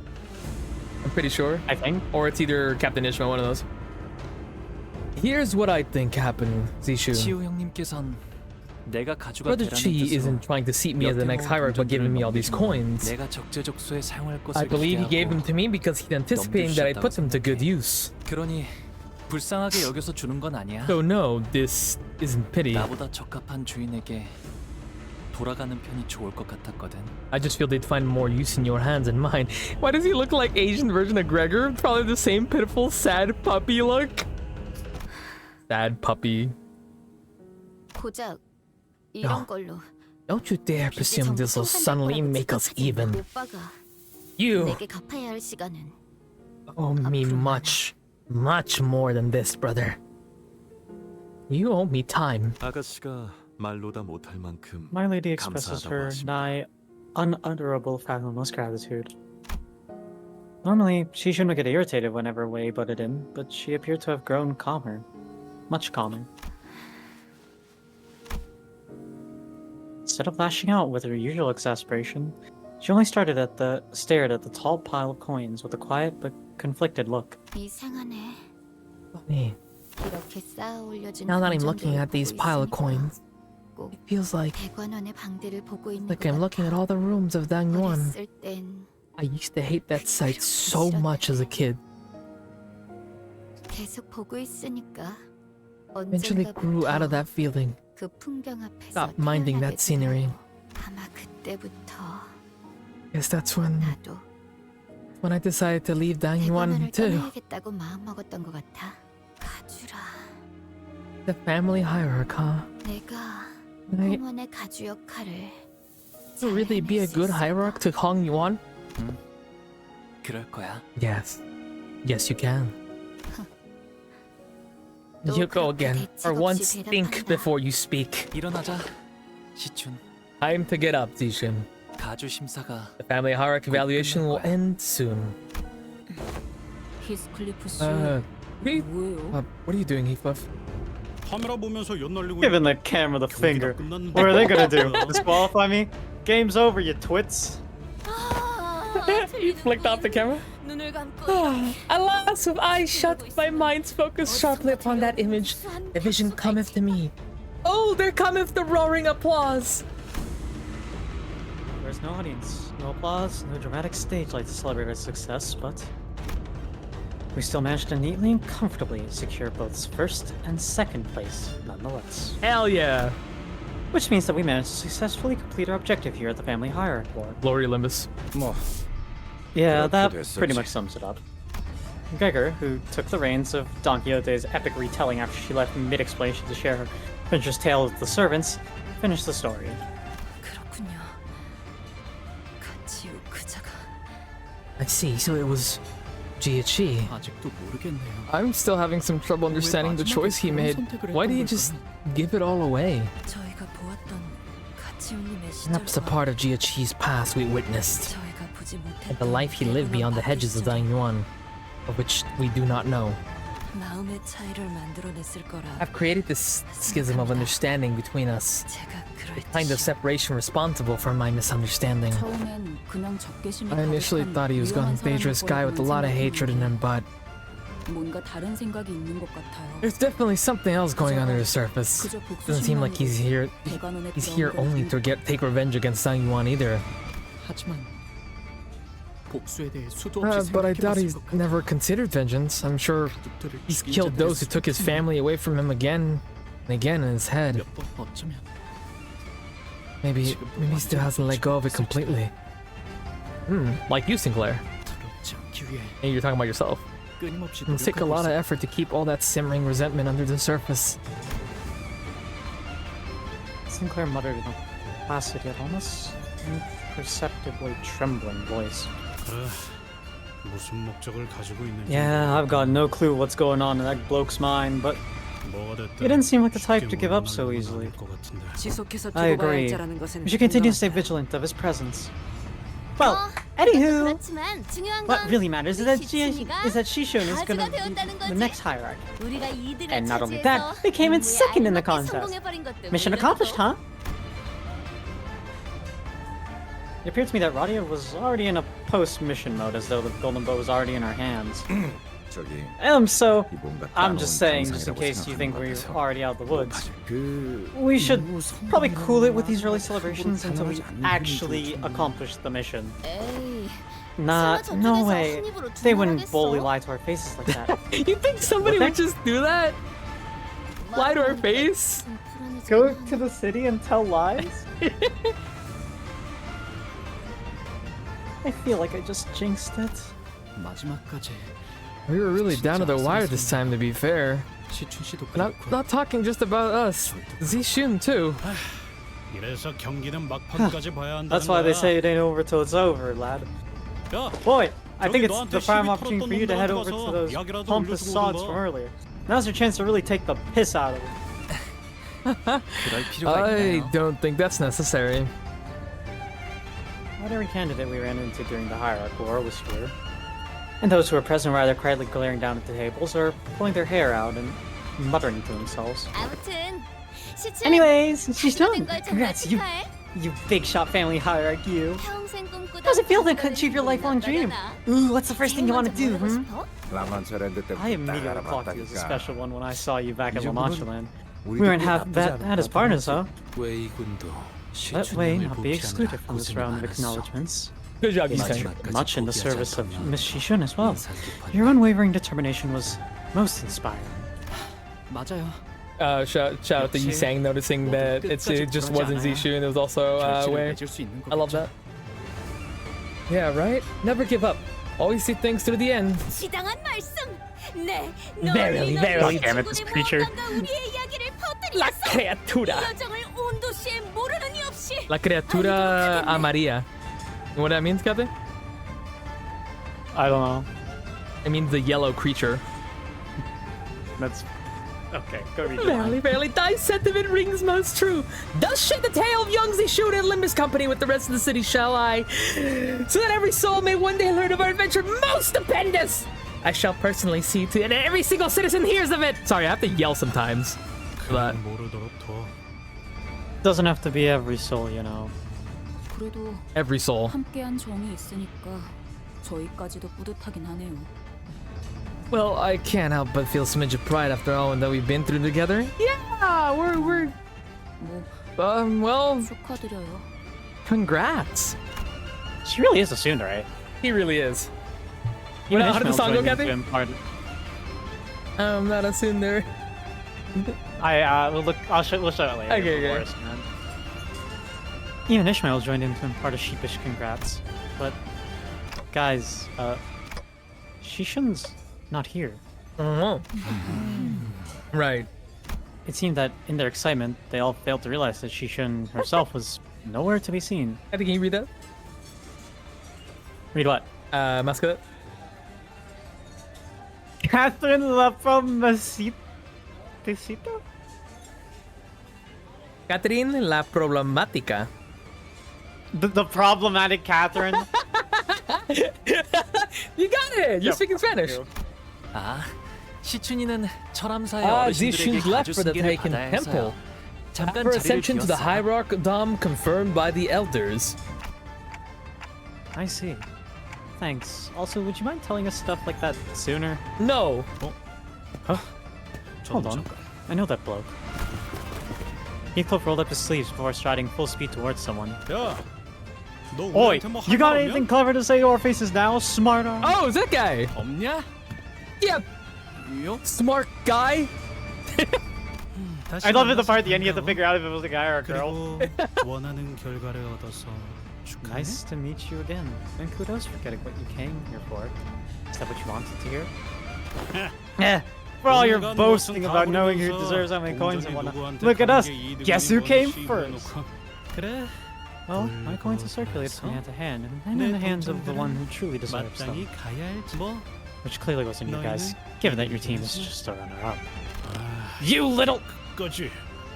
I'm pretty sure. I think. Or it's either Captain Ishmael, one of those. Here's what I think happened, Zishu. 치우 형님께선 내가 가져가 Brother Chi isn't trying to seat me as the next hierarch by giving me all these coins. 내가 적재적소에 사용할 것을 I believe he gave them 기대하고 to me because he'd anticipating that I'd put them to good use. 그러니 불쌍하게 여겨서 주는 건 아니야. So no, this isn't pity. 나보다 적합한 주인에게 돌아가는 편이 좋을 것 같았거든. I just feel they'd find more use in your hands than mine. Why does he look like Asian version of Gregor? Probably the same pitiful, sad puppy look. Sad puppy. 고작 이런 걸로 Don't you dare presume this will suddenly make us even. 오빠가 You 내게 갚아야 할 시간은 owe me much more than this, brother. You owe me time. 아가씨가 말로다 못할 만큼 My lady expresses 감사하다고 her 하십니다. nigh unutterable fathomless gratitude. Normally, she shouldn't get irritated whenever Wei butted in, but she appeared to have grown calmer. Much calmer. Instead of lashing out with her usual exasperation, she only stared at the tall pile of coins with a quiet but conflicted look. 이상하네. Funny. 이렇게 쌓아 올려준 Now that I'm looking 금전들을 at these 보고 pile of 있으니까 coins, 꼭 it feels like 대관원의 방들을 보고 있는 like 것 I'm looking at all the rooms of Dangyuan. 어렸을 땐 I used to hate that site so much as a kid. 계속 보고 있으니까 Eventually grew out of that feeling. 그 풍경 앞에서 Stopped minding that scenery. 아마 그때부터 Guess that's when 나도 I decided to leave Dangyuan 대관원을 too. 떠나야겠다고 마음먹었던 것 같아. 가주라. The family hierarchy, huh? 내가 I 홍원의 가주 역할을 to really be a good hierarch to Hong Yuan? 그럴 거야. Yes. Yes, you can. You go again. For once, think before you speak. 일어나자, 시춘. Time to get up, Zishin. 가주 심사가 The family hierarchy evaluation will end soon. 히스클리프 씨, Hey, 뭐예요? what are you doing, Heathcliff? 카메라 보면서 연날리고 Giving the camera the finger. 끝났는데. What are they gonna do? Disqualify me? Game's over, you twits. You flicked off the camera? 눈을 감고 Alas, with eyes shut, my mind's focused sharply upon that image. The vision cometh to me. Oh, there cometh the roaring applause! There's no audience, no applause, no dramatic stage light to celebrate our success, but we still managed to neatly and comfortably secure both first and second place, nonetheless. Hell yeah! Which means that we managed to successfully complete our objective here at the Family Hierarchy Board. Glory Limbus. Yeah, that 그렇게 pretty 됐었지. much sums it up. Gregor, who took the reins of Don Quixote's epic retelling after she left mid-explanation to share her adventurous tale with the servants, finished the story. 그렇군요. 같이 그자가 I see, so it was Jia-Chi. 아직도 모르겠네요. I'm still having some trouble understanding the choice he made. Why did he just give it all away? 저희가 보았던 가치훈님의 Perhaps a 시절과 part of Jia-Chi's past we witnessed, 저희가 보지 and the 못했던 life he lived beyond the hedges of Dangyuan, of which we do not know. 마음의 차이를 만들어냈을 거라. I've created this schism of understanding between us, 제가 the kind of 그럴지. separation responsible for my misunderstanding. 처음엔 그냥 적개심이 I initially 가득한 thought he was 위험한 a dangerous guy with a lot of hatred in him, but 뭔가 다른 생각이 있는 것 같아요. there's definitely something else going under the surface. 그저 복수 Doesn't seem like he's here. 대관원의 He's here only to take revenge against Dangyuan either. 하지만 복수에 대해 수도 없이 But I doubt 생각해봤을 he's 것 같아. never considered vengeance. I'm sure 가족들을 he's 죽인 killed 자들을 those who took his family away from him again and again in his head. 몇번 어쩌면 Maybe he still hasn't let go of it completely. Like you, Sinclair. 더럽지 않기 위해 Hey, you're talking about yourself. 끊임없이 It take a 노력하고 lot of 있어. effort to keep all that simmering resentment under the surface. Sinclair muttered in a placid yet almost imperceptibly trembling voice. 그래, 무슨 목적을 가지고 있는지. Yeah, I've got no clue what's going on in that bloke's mind, but 뭐가 됐든 he didn't seem like the type to 쉽게 give up so 물러나려고는 easily. 않을 것 같은데. 지속해서 I 두고 봐야 할 agree. 자라는 것은 We should continue to 분명하다. stay vigilant of his presence. Well, 어, anywho, 그렇지만 중요한 what 건 really matters is that 시춘이가 Shishun is gonna 가주가 be 되었다는 the 거지. next hierarch. 우리가 이들을 And not only 차지해서 that, they came in 임무에 second in the 알맞게 contest. 성공해버린 것도 Mission 물론이고. accomplished, huh? It appeared to me that Radia was already in a post-mission mode, as though the golden bow was already in our hands. 저기 So, 이 뭔가 I'm 따놓은 just saying, just in 정상이라고 case you think we're 생각하는 것 같아서. already out of the woods, 그 we should probably cool it with these early celebrations until we actually accomplish the mission. 에이, Nah, 설마 no 저쪽에서 way. 한 입으로 They wouldn't 주문하겠어? boldly lie to our faces like that. You think somebody What would just do that? Lie to our face? 좀 불안해지긴 Go 하네. to the city and tell lies? I feel like I just jinxed it. 마지막까지 We were really down to the wire this time, to be fair. 시춘 씨도 And I'm 그렇고 not talking just about us. Zishun too. 이래서 경기는 막판까지 봐야 한다는 That's why they 거야. say it ain't over till it's over, lad. 야, Boy, I 저기 think it's 너한테 the prime 시비 opportunity for you to 털었던 head 놈들한테 over to 가서 those 약이라도 pompous 올려주고 sods 오던가. from earlier. Now's your chance to really take the piss out of them. 그럴 필요가 I 있나요? don't think that's necessary. Not every candidate we ran into during the hierarchical war was here. And those who were present were either quietly glaring down at the tables or pulling their hair out and muttering to themselves. 아무튼 시청 Anyways, she's done. 걸 정말 Congrats, you 축하해. big shot family hierarchy, you. 평생 꿈꾸던 How's it feel to achieve your lifelong dream? Ooh, what's the first thing you want to do, hmm? 라만차랜드 때부터 I immediately clocked you as a 알아봤다니까. special one when I saw you back at La 이 Mancha 정도는 Land. 우리도 We weren't 꽤 half 나쁘지 bad 않았다 as partners, huh? 웨이군도 Let Wei not be excluded from this round of acknowledgements. Good job, Much, Yuseng. much in the service of Miss Shishun as well. Your unwavering determination was most inspiring. 맞아요. Shout out to Yuseng noticing that it just wasn't Zishun, it was also Wei. I love that. Yeah, right? Never give up. Always see things through the end. 지당한 말씀. 네, Verily, verily. Damn it, this creature. 우리의 이야기를 La 퍼뜨렸어. criatura. 이 여정을 온 도시에 모르는 이 없이. La criatura amarilla. You know what that means, Captain? I don't know. It means the yellow creature. That's okay. Go read it. Verily, verily, thy sentiment rings most true. Thus shake the tale of young Zishun and Limbus Company with the rest of the city, shall I? So that every soul may one day learn of our adventure most stupendous. I shall personally see to it, and every single citizen hears of it. Sorry, I have to yell sometimes. But 모르도록 둬. Doesn't have to be every soul, you know. 그래도 every soul. 함께한 정이 있으니까 저희까지도 뿌듯하긴 하네요. Well, I can't help but feel a smidge of pride after all that we've been through together. Yeah, we're 뭐 well, 축하드려요. congrats. She really is a Sunda, right? He really is. You know how did the song go, Kathy? I'm not a Sundar. We'll look. We'll show it later. Okay, of course, man. Even Ishmael joined in to impart a sheepish congrats, but guys, Shishun's not here. Right. It seemed that in their excitement, they all failed to realize that Shishun herself was nowhere to be seen. Kathy, can you read that? Read what? Mascot. Catherine La Promasita? Catherine la problemática. The problematic Catherine? You got it! You're speaking Spanish. 아, 시춘이는 철암사의 Zishun's 어르신들에게 left for the 가주승계를 Taken 받아야 Temple. 해서요. 잠깐 After 자리를 ascension to the 비웠어요. Hierarchdom confirmed by the elders. I see. Thanks. Also, would you mind telling us stuff like that sooner? No. Hold on. I know that bloke. Heathcliff rolled up his sleeves before striding full speed towards someone. 야, 너 Oi! 우리한테 뭐 You got 할 말 anything 없냐? clever to say to our faces now, smart arm? Oh, is that guy? 없냐? Yeah. Smart guy. I love it the part at the end you have to figure out if it was a guy or a girl. 그리고 원하는 결과를 얻어서 축하해. Nice to meet you again. And kudos for getting what you came here for. Is that what you wanted to hear? For all your boasting about knowing who deserves how many coins and whatnot. Look at us! Guess who came first? 그래, Well, my coins are circulated from hand to hand, and then in the hands of the one who truly deserves them. 마땅히 가야 할지 뭐. Which clearly wasn't you guys, given that your team is just a runner-up. You little... 거지.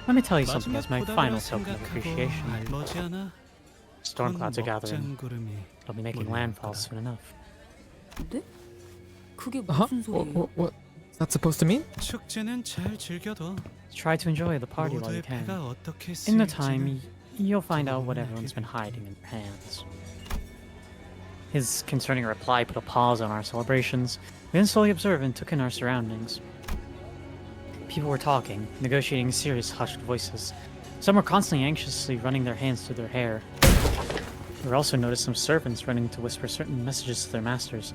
Let me tell you something as my final token of appreciation. 머지않아 Storm clouds are gathering. 구름이 They'll be making landfall soon enough. 네? 그게 Huh? 무슨 소리예요? What's that supposed to mean? 축제는 잘 즐겨둬. Try to enjoy the party while you 모두의 can. 패가 어떻게 In the 쓰일지는 time, you'll find out what everyone's been hiding in their hands. His concerning reply put a pause on our celebrations. We then slowly observed and took in our surroundings. People were talking, negotiating in serious, hushed voices. Some were constantly anxiously running their hands through their hair. We also noticed some servants running to whisper certain messages to their masters,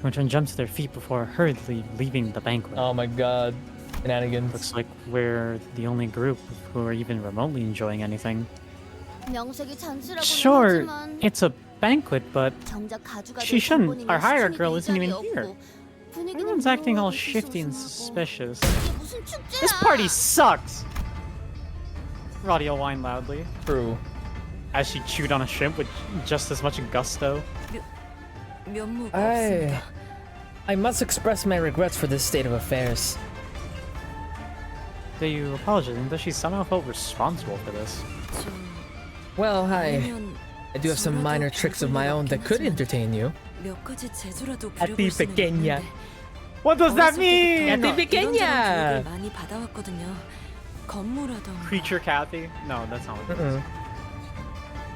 who in turn jumped to their feet before hurriedly leaving the banquet. Oh my god. Shenanigans. Looks like we're the only group who are even remotely enjoying anything. 명색이 잔치라고는 Sure, 하지만 it's a banquet, but 정작 가져가도 Shishun, 본본이면 our hired 시청이 girl, 될 isn't even 자리에 here. 없고 분위기는 Everyone's acting all 묘하게 shifty and 소소하고. suspicious. 이게 무슨 축제야? This party sucks! Roddy whined loudly, True. as she chewed on a shrimp with just as much gusto. 면무가 없습니다. I must express my regrets for this state of affairs. Dayu apologizing, though she somehow felt responsible for this. Well, I do have some minor tricks of my own that could entertain you. Happy pequeña. What does that mean? Happy pequeña. Creature Kathy? No, that's not what it is.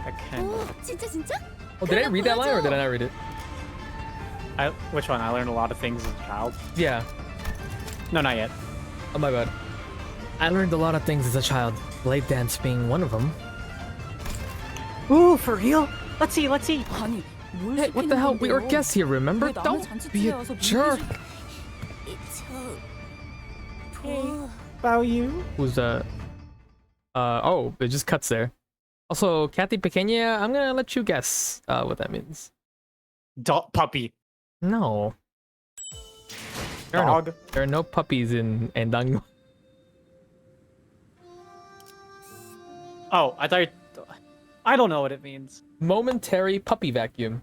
I can't. 진짜? Oh, did I read that line or did I not read it? Which one? I learned a lot of things as a child. Yeah. No, not yet. Oh my bad. I learned a lot of things as a child, blade dance being one of them. Ooh, for real? Let's see, let's see. Hey, what the hell? We were guests here, remember? Don't be a jerk. About you? Who's oh, it just cuts there. Also, Kathy Pequeña, I'm gonna let you guess what that means. Dog puppy. No. Dog. There are no puppies in Dango. Oh, I thought I don't know what it means. Momentary puppy vacuum.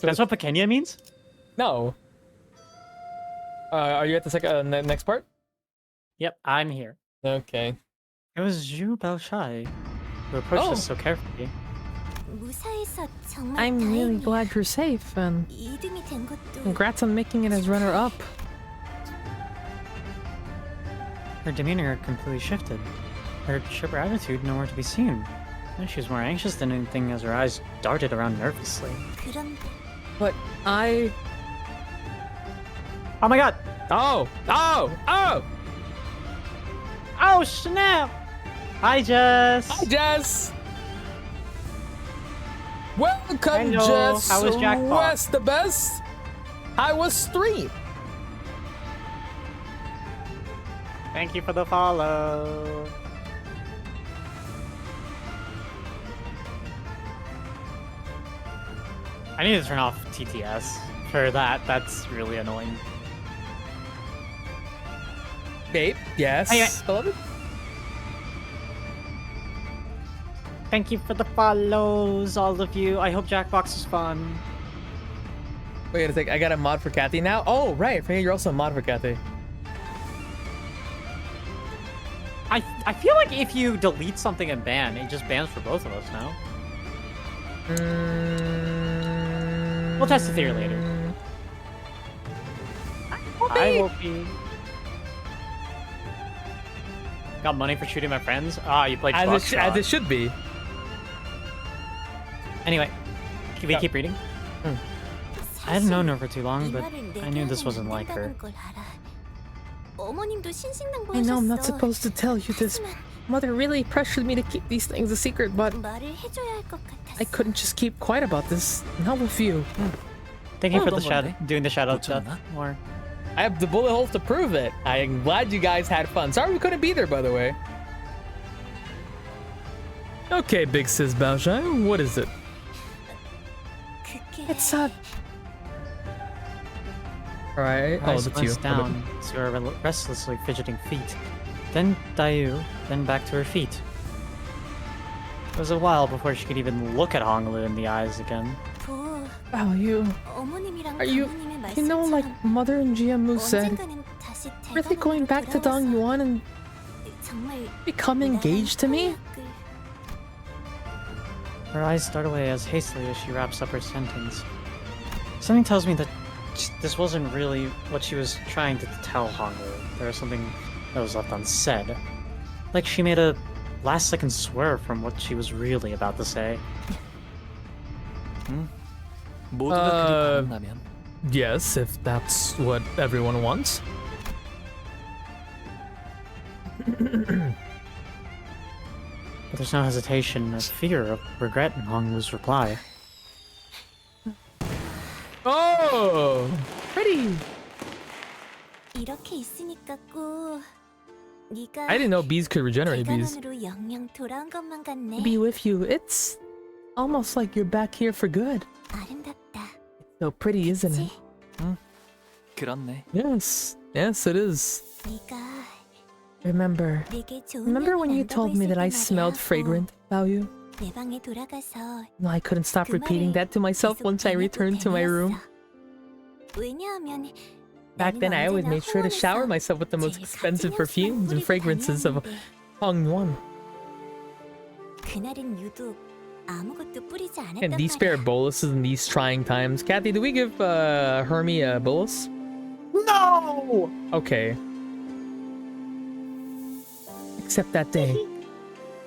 That's what Pequeña means? No. Are you at the second next part? Yep, I'm here. Okay. It was you, Balshai, who approached us so carefully. I'm really glad you're safe, and congrats on making it as runner-up. Her demeanor completely shifted. Her chipper attitude nowhere to be seen. She was more anxious than anything as her eyes darted around nervously. But I... Oh my god! Oh! Oh! Oh! Oh snap! Hi Jess! Hi Jess! Welcome Hello. Jess! How was Jackpot? West the best? I was stream. Thank you for the follow. I need to turn off TTS for that. That's really annoying. Babe, yes. Anyway. Beloved? Thank you for the follows, all of you. I hope Jackbox is fun. Wait a sec, I got a mod for Kathy now? Oh, right. I forget you're also a mod for Kathy. I feel like if you delete something and ban, it just bans for both of us now. We'll test the theory later. Hi, Wolfie. Got money for shooting my friends? Ah, you played As it should be. Anyway, can we keep reading? I hadn't known her for too long, but I knew this wasn't like her. I know I'm not supposed to tell you this. Mother really pressured me to keep these things a secret, but I couldn't just keep quiet about this. Not with you. Thank you for the shadow, doing the shadow stuff more. I have the bullet holes to prove it. I am glad you guys had fun. Sorry we couldn't be there, by the way. Okay, Big Sis Baojai, what is it? It's Alright, oh, Eyes that's you. glanced down to her restlessly fidgeting feet. Then Dayu, then back to her feet. It was a while before she could even look at Honglu in the eyes again. Wow, you know, like Mother and Jiamu said, really going back to Dongyuan and become engaged to me? Her eyes start away as hastily as she wraps up her sentence. Something tells me that this wasn't really what she was trying to tell Honglu. There was something that was left unsaid. Like she made a last-second swerve from what she was really about to say. Yes, if that's what everyone wants. But there's no hesitation or fear of regret in Honglu's reply. Oh! Pretty! I didn't know bees could regenerate bees. To be with you, it's almost like you're back here for good. So pretty, isn't it? 그렇네. Yes, yes it is. Remember when you told me that I smelled fragrant about you? No, I couldn't stop repeating that to myself once I returned to my room. Back then, I always made sure to shower myself with the most expensive perfumes and fragrances of Hongnuan. 그날은 유독 아무것도 뿌리지 않았단 And these spare boluses in these trying times. Kathy, do we give Hermie a bolus? No! Okay. Except that day.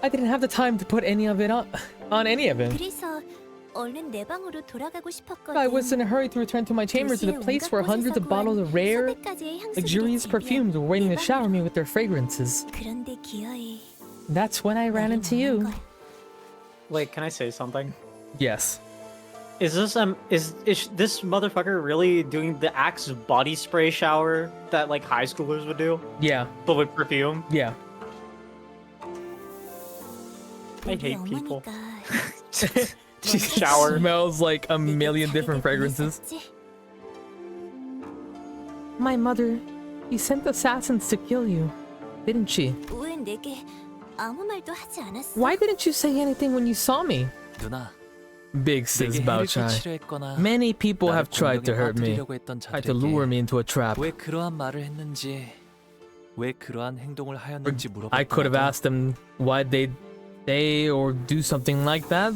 I didn't have the time to put any of it on any of it. 그래서 얼른 내 방으로 돌아가고 싶었거든. I was in a hurry to return to my chamber, to the place where hundreds of bottles of rare, luxurious perfumes were waiting to shower me with their fragrances. 그런데 기어이. That's when I ran into you. Wait, can I say something? Yes. Is this this motherfucker really doing the Axe body spray shower that like high schoolers would do? Yeah. But with perfume? Yeah. I hate people. She shower. Smells like a million different fragrances. My mother, she sent assassins to kill you, didn't she? 왜 내게 아무 말도 하지 않았어? Why didn't you say anything when you saw me? 누나, Big sis 내게 Bao 해를 Chai. 끼치려 했거나 Many people 나를 have tried to 공격에 hurt me, 빠뜨리려고 했던 tried to lure me 자들에게 into a trap. 왜 그러한 말을 했는지, 왜 그러한 행동을 하였는지 I could have 물어봤더라도 asked them why they say or do something like that,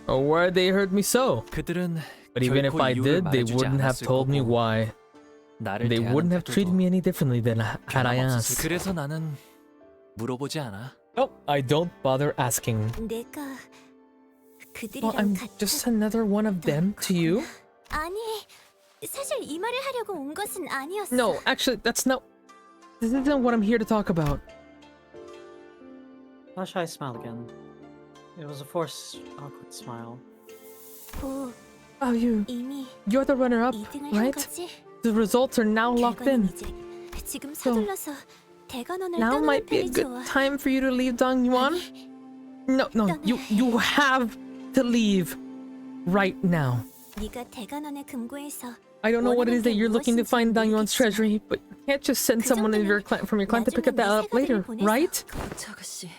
or why they hurt me so. 그들은 But even if 결코 I 이유를 did, they 말해주지 wouldn't have 않았을 told me 거고, why. 나를 They 대하는 wouldn't have treated 태도도 me any differently than had I 변함없었을 asked. 그래서 나는 물어보지 않아. Nope, I don't bother asking. 내가 Well, 그들이랑 I'm 같은 just another one of them to you? 아니, 사실 이 말을 하려고 온 것은 아니었어. No, actually, that's not... This isn't what I'm here to talk about. How should I smile again? It was a forced, awkward smile. 오, Oh, 이미 you're the runner-up, 2등을 한 right? 거지? The results are now locked 결과는 in. 이제 지금 서둘러서 대관원을 Now 떠나는 might be a 편이 good 좋아. time for you to leave Dongyuan. No, you have to leave right now. 네가 대관원의 금고에서 I don't know what it is that you're looking to find Dongyuan's treasury, but you can't just send someone in from your clan to pick it up later, right? 거치 아가씨,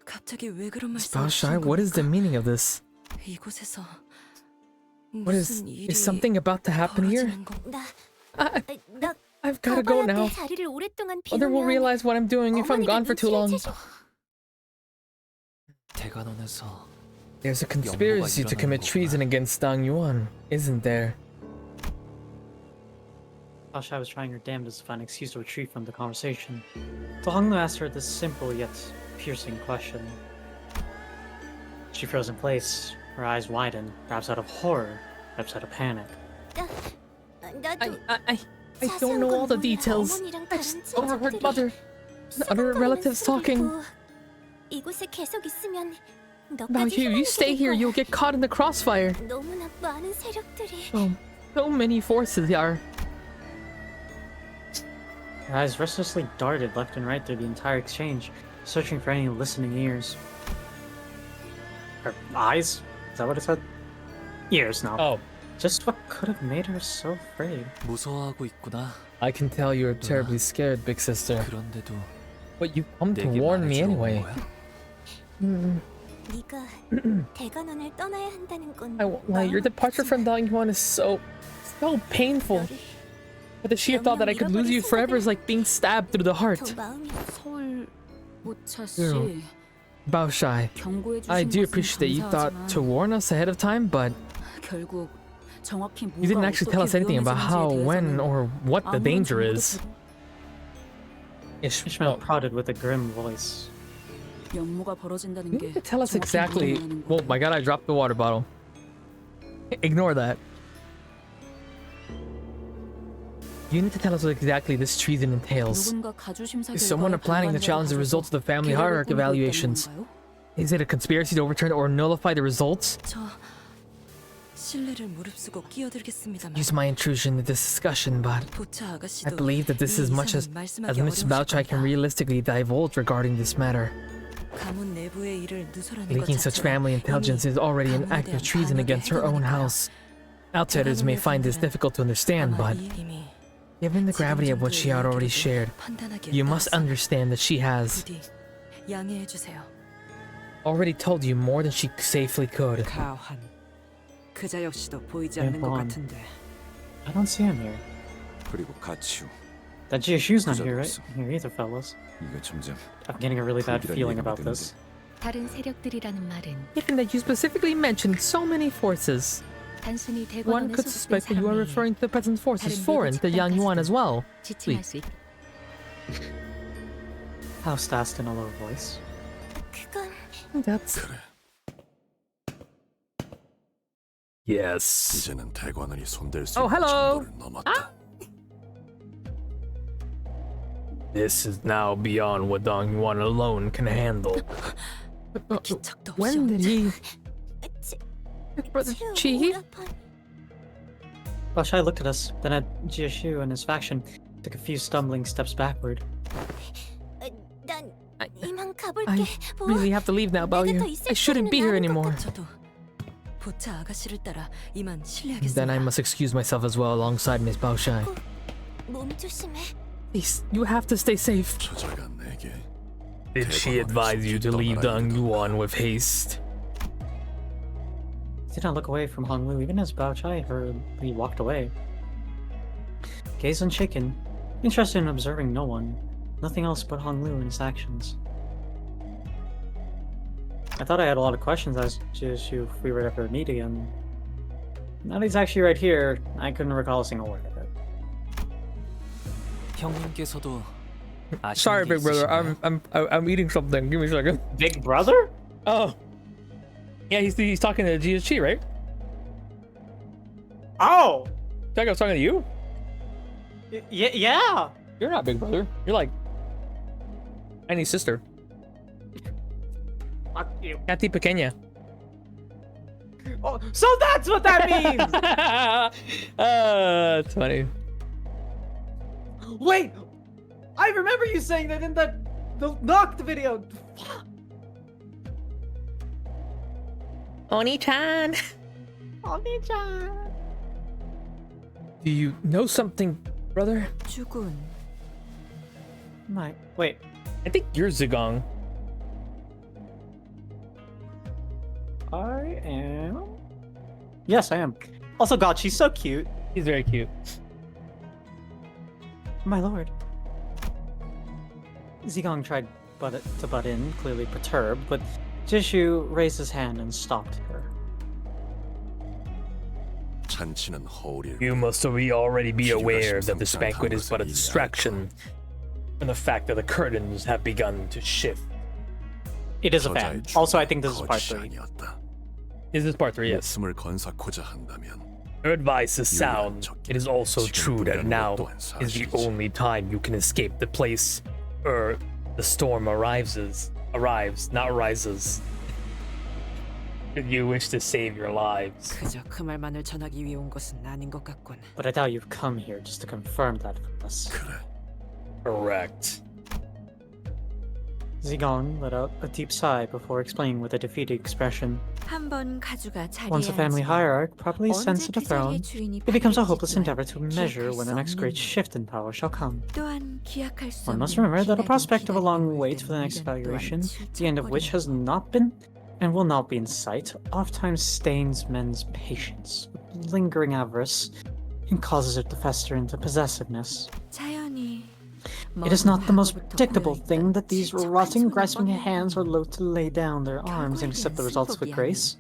갑자기 왜 그런 Bao Chai, what is the meaning of this? 이곳에서 What is something about to happen here? 나 I've gotta go now. 자리를 오랫동안 Mother will 비우면 realize what I'm doing if I'm gone for too long. 대관원에서 There's a conspiracy to commit treason against Dongyuan, isn't there? Asha was trying her damnedest to find an excuse to retreat from the conversation. So Hongnu asked her this simple yet piercing question. She froze in place, her eyes widened, perhaps out of horror, perhaps out of panic. 나도 I don't know all the details. I just overheard mother and other relatives talking. 이곳에 계속 있으면 About you stay here, you'll get caught in the crossfire. 너무나 많은 세력들이. So many forces are. Her eyes restlessly darted left and right through the entire exchange, searching for any listening ears. Her eyes? Is that what it said? Ears now. Oh. Just what could have made her so afraid? 무서워하고 있구나. I can tell you're terribly scared, big sister. 그런데도 But you come to 내게 warn me 말해주러 온 anyway. 거야? 네가 대관원을 떠나야 한다는 건 I won't lie, your departure from Dongyuan is so painful. But the sheer thought that I could lose you forever is like being stabbed through the heart. 더 마음이 서울 모차 Girl. 씨, Bao Chai, 경고해 I 주신 do 것은 appreciate that you thought 감사하지만 to warn us ahead of time, but 결국 정확히 you didn't 뭐가 actually tell us 어떻게 anything about how, 위험해지는지에 when, 대해서는 or what the 아무런 danger 정보도 is. Ishmael prodded with a grim voice. 연모가 벌어진다는 You 게 need to tell us 정확히 exactly. 무엇을 말하는 Oh 거야? my god, I dropped the water bottle. Ignore that. You need to tell us what exactly this treason entails. 누군가 가주심사 Is someone 결과에 planning to 반반이라도 challenge the results of the family 계획을 hierarchy 꾸미고 있다는 evaluations? 건가요? Is it a conspiracy to overturn or nullify the results? 저 신뢰를 무릅쓰고 끼어들겠습니다만 Use my intrusion into this discussion, but 보차 I 아가씨도 believe that this is much as Miss Bao Chai can realistically divulge regarding this matter. 가문 내부의 일을 누설하는 것 Leaking such 자체가 family intelligence is already an 가문에 act of 대한 treason 반역의 against her own 행동이니까요. house. Outsiders may find this difficult to understand, but 이미 given the gravity of what she had already shared, 판단하기에 you must 따라서 understand that she has 부디 양해해 주세요. already told you more than she safely could. 가환 그자 역시도 보이지 않는 것 같은데. I don't see him here. 그리고 가치우. That Jiashu's not 그저도 here, right? 없어. Here either, fellas. 이게 점점 I'm getting a really bad 불길한 feeling 얘기가 about this. 다른 세력들이라는 말은 Given that you specifically mentioned so many forces, 단순히 one 대관원에 could 소속된 suspect that you are 사람이 referring to the present forces 다른 foreign to 미국 Yang Yuan as well. 지칭할 수 있. House asked in a low voice. 그건 That's 그래. yes. 이제는 대관원이 손댈 수 Oh, 있는 hello. 정도를 넘었다. This is now beyond what Dong Yuan alone can handle. 기척도 없이 When did he? 지- Brother 제 Chi? 오라버니. Bashai looked at us, then at Jiashu and his faction, took a few stumbling steps backward. 난 I- 이만 가볼게. I 뭐, really have to leave now, 내가 Bao 더 Yu. 있을 I shouldn't be here 필요는 anymore. 없는 것 저도 보차 아가씨를 따라 이만 Then I 실례하겠습니다. must excuse myself as well alongside Miss Bao Shai. 같고. 몸 조심해. Please, you have to stay safe. 저자가 내게 Did she advise you to leave Dong Yuan with haste? He did not look away from Hong Lu, even as Bao Chai hurriedly walked away. Gaze unshaken, interested in observing no one, nothing else but Hong Lu and his actions. I thought I had a lot of questions as to if we were ever meet again. Now that he's actually right here, I couldn't recall a single word of it. 형님께서도 Sorry, big brother. I'm eating something. Give me a second. Big brother? Oh. Yeah, he's talking to GSG, right? Oh! That guy was talking to you? Yeah! You're not big brother. You're like Annie's sister. Fuck you. Katy Pequeña. Oh, so that's what that means! That's funny. Wait! I remember you saying that in the Knocked video! Oni-chan. Oni-chan! Do you know something, brother? 주군. Wait. I think you're Zigong. I am. Yes, I am. Also, God, she's so cute. He's very cute. My lord. Zigong tried to butt in, clearly perturbed, but Jishu raised his hand and stopped her. 잔치는 허울일. You must already be aware that this banquet is but a distraction from the fact that the curtains have begun to shift. It is a fan. Also, I think this is part 3. This is part 3, yes. 목숨을 건사코자 한다면 Your advice is sound. It is also true that now is the only time you can escape the place where the storm arrives, not rises. If you wish to save your lives. 그저 그 말만을 전하기 위해 온 것은 아닌 것 같군. But I doubt you've come here just to confirm that for us. 그래. Correct. Zigong let out a deep sigh before explaining with a defeated expression. 한번 가주가 자리에 Once a family 앉으면 hierarch properly 언제 ascends to the 그 throne, 자리의 주인이 it becomes a 바뀔지도 hopeless endeavor to measure 기약할 when the 수 next great 없는 shift in power shall come. 또한 기약할 수 One 없는 must remember that a 기나긴 prospect of a long 기다림을 wait for the 위한 next 미련 또한 evaluation, the end of which has not been and will not be in sight, oftentimes stains men's patience with lingering avarice and causes it to fester into possessiveness. 자연히 It is not the most predictable thing that these rotting, grasping hands are loath to lay down their arms and accept the results with grace.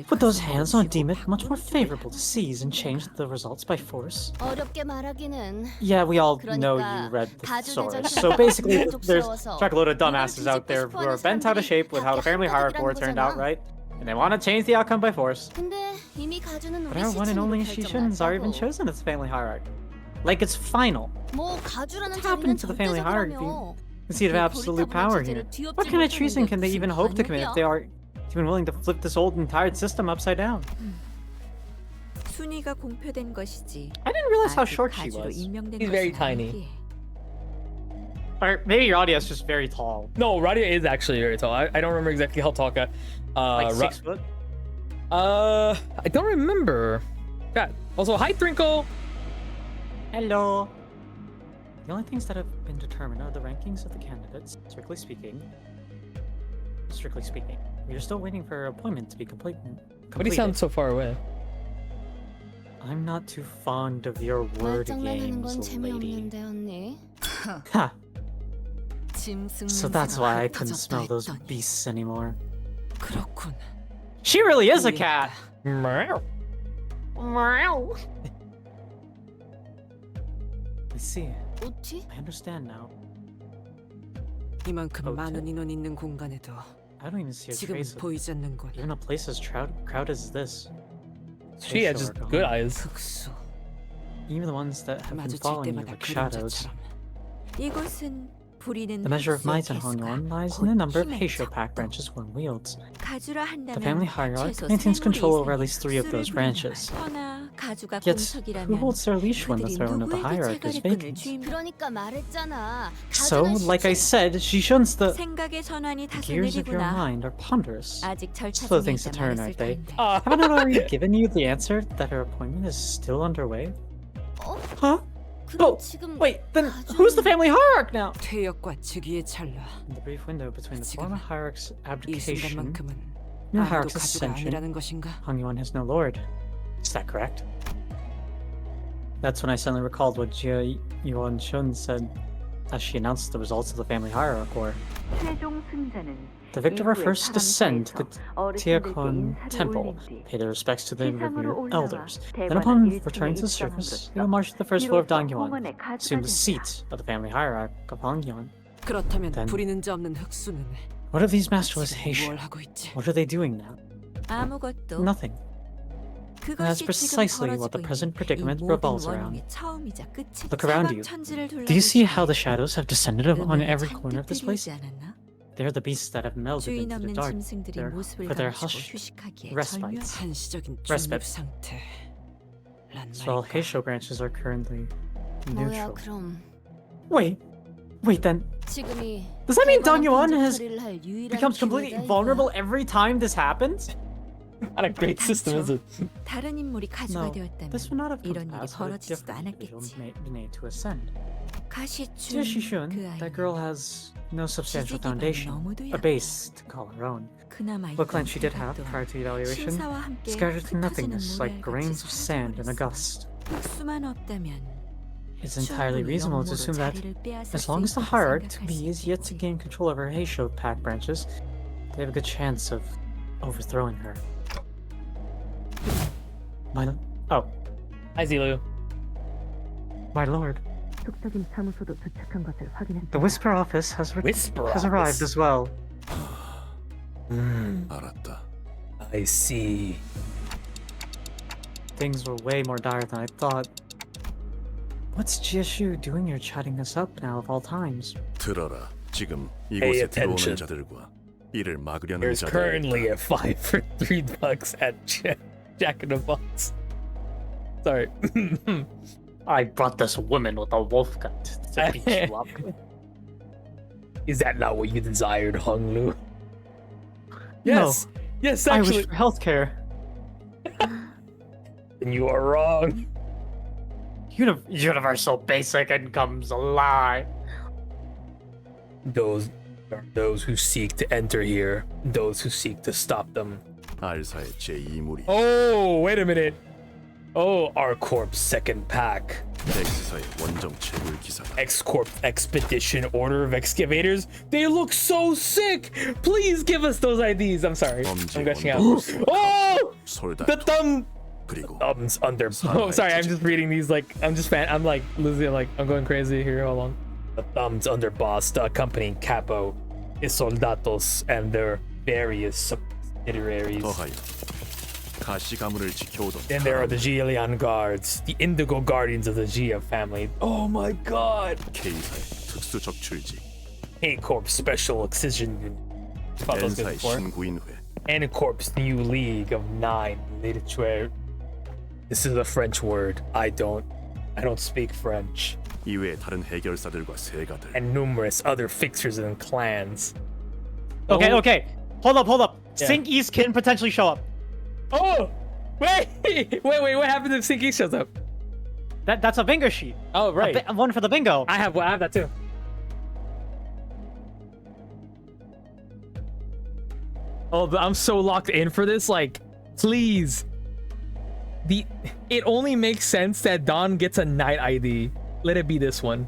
But those hands don't deem it much more favorable to seize and change the results by force. 어렵게 말하기는. Yeah, we all know you read the source. So basically, there's a load of dumbasses out there who are bent out of shape with how the family hierarchy war turned out, right? And they want to change the outcome by force. 근데 이미 가주는 But 우리 our one and only 시친으로 Shishun's already been 결정났다고. chosen as family hierarch. Like it's final. 뭐 가주라는 What happened 자리는 to the family hierarchy? 절대적이라며. The seat of absolute power here. What kind of treason can they even hope to commit if they are even willing to flip this old entire system upside down? 순위가 공표된 것이지. I didn't realize how short she 가주로 was. 임명된 He's very 것은 tiny. 아니기에. Or maybe Radia is just very tall. No, Radia is actually very tall. I don't remember exactly how tall. Like 6 foot? I don't remember. God. Also, hi, Thrinkle. Hello. The only things that have been determined are the rankings of the candidates, strictly speaking. We are still waiting for her appointment to be complete. Why do you sound so far away? I'm not too fond of your word 말장난하는 건 games, lady. 재미없는데 언니. Ha! 짐승 So that's why I couldn't 흩어졌다 smell those 했더니. beasts anymore. 그렇군. She really is a cat! Meow. I see. 어찌? I understand now. 이만큼 Okay. 많은 인원 있는 공간에도 I don't even see a 지금 trace of 보이지 않는군. even a place as crowded as this. She had just good eyes. 흑수. Even the ones that have been 마주칠 following you 때마다 like shadows. 그림자처럼. 이곳은 부리는 The measure of might in 흑수의 Hongyon 개수가 lies in the number of 힘의 Heisho pack 척도. branches one wields. 가주라 한다면 The family hierarch 최소 maintains 세 control 무리 over at least 3 of 이상의 those 흑수를 branches. 분양할 터나 가주가 Yet, 공석이라면 who holds their leash when the 그들이 throne of the 누구에게 hierarch is 제갈의 끈을 vacant? 쥐면 그러니까 말했잖아. So, 가져갈 like I 시지. said, she shows the 생각의 전환이 다소 gears of your 느리구나. mind are ponderous. 아직 절차 Slow 중에 things to 있다 turn, 말했을 aren't they? 텐데. Haven't I already given you the answer that her appointment is still underway? 어? Huh? 그럼 Oh, 지금 wait, then who's the family hierarch now? 퇴역과 즉위의 찰나. In the brief window between the 지금은 former hierarch's 이 abdication 순간만큼은 and the 아무도 hierarch's 가주가 ascension, 아니라는 것인가? Hongyon has no lord. Is that correct? That's when I suddenly recalled what Jia Yuan Shun said as she announced the results of the family hierarch war. 최종 승자는 The victor of our 이후에 first descent to the 어르신들께 Tiakon 인사를 Temple 올린 뒤 paid their respects to the 지상으로 revered 올라와 elders. Then 대관은 upon 1층에 returning to the 입장함으로써 surface, they will march to the first floor of 비로소 Dongyuan, 홍원의 가주가 assume the 된다. seat of the family hierarch of Hongyon. 그렇다면 Then- 부리는 자 없는 흑수는 What of these masterless 지금 Heisho? 뭘 하고 있지? What are they doing now? 아무것도. Nothing. And that's 그것이 지금 precisely what the 벌어지고 present 있는 predicament 이 모든 revolves around. 원흉의 처음이자 끝이 Look around you. 사방천지를 Do you see how 둘러보시기에 the shadows have descended on 음악이 every corner of this 잔뜩 place? 들리지 않았나? They're the beasts that have melded 주인 into the 없는 dark. 짐승들이 They're 모습을 for their 감추고 hushed 휴식하기에 respites. 절묘한 한시적인 Respite. 중립 상태. 란 So all 말인가? Heisho branches are currently 뭐야 neutral. 그럼 Wait, then 지금이 does that mean 대관한 Dongyuan has 빈자리를 할 유일한 becomes 기회다, completely 이거야. vulnerable every time this happens? Not a great system, is it? 다른 인물이 가주가 No, 되었다면 this would not have come 이런 to 일이 pass had a 벌어지지도 different individual 않았겠지. been made to ascend. 가시춘 Dear Shishun, 그 that 아이는 girl has no substantial 지지기반이 foundation, 너무도 a 약해. base to call her own. 그나마 What 있던 claims she did have 생각도 prior to evaluation 심사와 함께 scattered to 흩어지는 nothingness like 모래알같이 grains of sand in a 사라져버렸어. gust. 흑수만 없다면 It's entirely 충분히 reasonable to 영모로 assume that 자리를 빼앗을 as 수 long as the 있다고 hierarch 생각할 수 bee is yet to 있겠지. gain control over her Heisho pack branches, they have a good chance of overthrowing her. Hi, Zilu. My lord, 속삭임 사무소도 도착한 것을 확인했습니다. the Whisper office has Whisper has arrived as well. 알았다. I see. Things were way more dire than I thought. What's Jieshu doing here chatting us up now of all times? 들어라. 지금 Pay 이곳에 들어오는 attention. 자들과 이를 막으려는 There's 자들. currently a 5 for $3 at Jack in the Box. Sorry. I brought this woman with a wolf gut to beat you up. Is that not what you desired, Hong Lu? No. Yes. Yes, I actually. wish for healthcare. And you are wrong. Universal basic income's a lie. Those are those who seek to enter here, those who seek to stop them. 알사의 제2무리. Oh, wait a minute. Oh, Our Corp's second pack. 엑스사의 원정 채굴 기사다. X-Corp Expedition Order of Excavators. They look so sick. Please give us those IDs. I'm sorry. I'm gushing out. Oh, 솔다. the thumb. 그리고 Thumbs under. Oh, sorry. I'm just reading these like I'm like losing like I'm going crazy here. Hold on. The thumbs under boss to accompany Capo, his soldatos, and their various subsidiaries. 더하여 가시 가문을 지켜오던 Then there are the Gielian guards, the Indigo guardians of the Gia family. Oh my god! K사의 특수 적출지. A-Corp Special Excision. Fought those guys 엔사의 before. 신구인회. N-Corp's new League of 9 Literature. This is a French word. I don't speak French. 이외의 다른 해결사들과 세가들. And numerous other fixers and clans. Okay, Oh. okay. Hold up. Yeah. Sync East can potentially show up. Oh, wait. What happened if Sinky shows up? That's a bingo sheet. Oh, right. One for the bingo. I have that too. Oh, but I'm so locked in for this. Like, please. It only makes sense that Dawn gets a night ID. Let it be this one.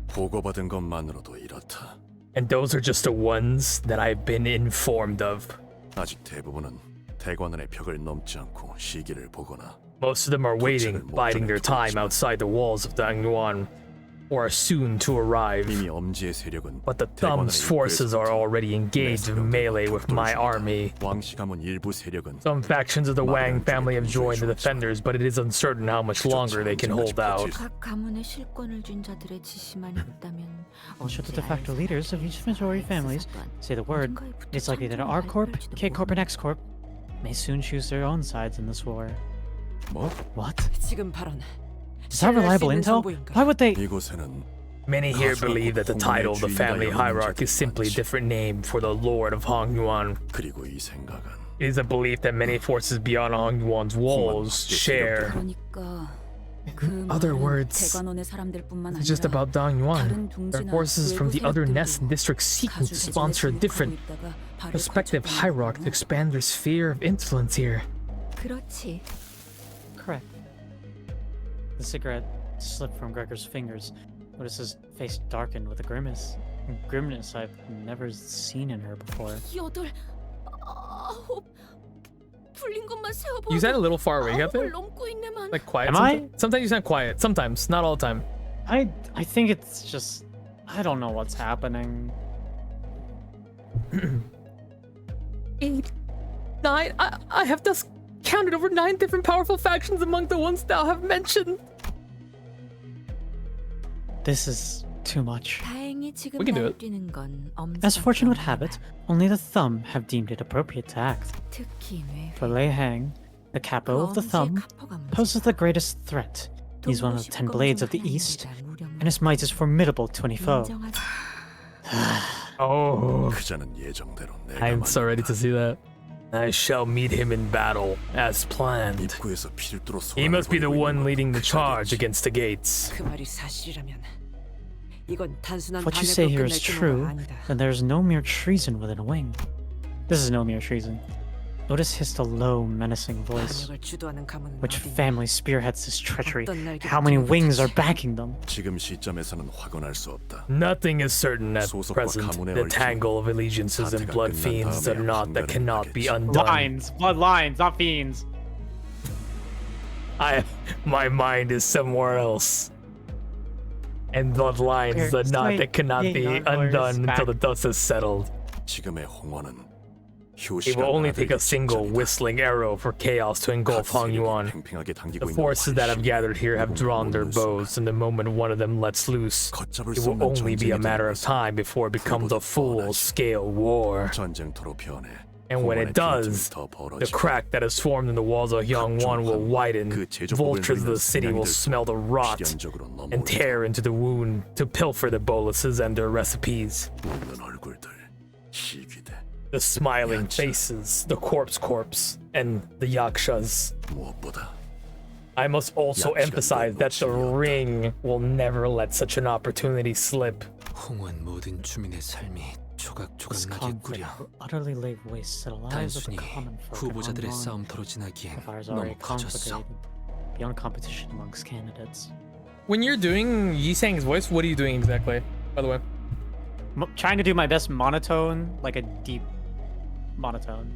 보고받은 것만으로도 이렇다. And those are just the ones that I've been informed of. 아직 대부분은 대관원의 벽을 넘지 않고 시기를 보거나 Most of them are waiting, biding their time outside the walls of Dangnuan, or are soon to arrive. 이미 엄지의 세력은 But the Thumb's forces are already engaged in melee with my army. 왕씨 가문 일부 세력은 Some factions of the Wang family have joined the defenders, but it is uncertain how much longer they can hold out. 각 가문의 실권을 쥔 자들의 지시만 있다면 Should the de facto leaders of each majority families say the word, it's likely that R Corp, K Corp, and X Corp may soon choose their own sides in this war. 뭐? What? 지금 발언. Is that reliable intel? Why would they? 이곳에는 Many here believe that the title of the family hierarch is simply a different name for the Lord of Hongyuan. 그리고 이 생각은 It is a belief that many forces beyond Hongyuan's walls share. 그러니까 In other words, 대관원의 사람들뿐만 it's just 아니라 about Dongyuan. 다른 There are 동지나 forces from the 외부 other 세력들도 nests and districts seeking to 가주 sponsor a 제재에 different 주목하고 있다가 발을 prospective 거쳤다는 hierarch to 거구나. expand their sphere of influence here. 그렇지. Correct. The cigarette slipped from Gregor's fingers. Otis's face darkened with a grimace. A grimness I've never seen in her before. 여덟, 아홉. 풀린 것만 세어봐. You sound a little far away, Captain. 넘고 있네만. Like quiet. Am I? Sometimes you sound quiet. Sometimes, not all the time. I think it's just I don't know what's happening. 8, 9. I have thus counted over 9 different powerful factions among the ones thou have mentioned. This is too much. 다행히 지금 We can do it. 뛰는 건 As 엄지밖에 fortune would 없는 have 말. it, only the Thumb have deemed it appropriate to act. 특히 뇌. For Lei Hang, the capo of the 엄지의 Thumb, 카포가 문제다. poses the greatest threat. He's one of the 10 blades of the East, and his might is formidable to any foe. 인정하지. Oh, 그자는 예정대로 내가 I'm so ready to see that. I shall meet him in battle, as planned. 입구에서 필두로 He must be the 소란을 one 벌이고 leading the 있는 charge 그자겠지. against the gates. 그 말이 사실이라면 이건 단순한 If what you say 반역으로 here 끝날 is 규모가 true, 아니다. then there is no mere treason within a wing. This is no mere treason. Otis hissed a low, menacing voice. 반역을 주도하는 가문은 Which 어디냐? family spearheads this treachery? 어떤 날개를 How many 들고 wings are 있을지. backing them? 지금 시점에서는 확언할 수 없다. Nothing is certain at 소속과 present. 가문의 The 얽힌 tangle of allegiances and 사태가 blood 끝난 fiends 다음에 are not that 한가를 cannot be 하겠지. undone. Lines, bloodlines, not fiends. My mind is somewhere else. And bloodlines are not that cannot be undone until the dust has settled. 지금의 홍원은 It 효시가 will only take a 나아들기 single 직전이다. whistling arrow for chaos to engulf 각 세력이 Hongyuan. 팽팽하게 당기고 The 있는 forces that have 활시, gathered here have drawn their bows, and the moment one of them lets loose, 걷잡을 it 수 will 없는 only be a 전쟁이 matter 되는 of 것은 time before it becomes a full-scale war. 전쟁터로 변해. And when it 홍원의 빈틈이 does, 더 the 벌어지고 crack that has formed in the walls of Hyungwon will widen. 그 제조법을 Vultures of 누리는 the city will 사냥이들도 smell the rot 필연적으로 and 넘어오리라. tear into the wound to pilfer the boluses and their recipes. 웃는 얼굴들, 희귀대, The smiling faces, the corpse, and the yakshas. 무엇보다 I must also emphasize that the ring will never let such an opportunity slip. 홍원 모든 주민의 삶이 This 조각조각 나게 conflict 꾸려 will utterly lay waste to the lives of the 단순히 common folk in 후보자들의 Hongkong. 싸움터로 지나기엔 The fires 너무 already 커졌어. complicated beyond competition amongst candidates. When you're doing Yisang's voice, what are you doing exactly? By the way. Trying to do my best monotone, like a deep monotone.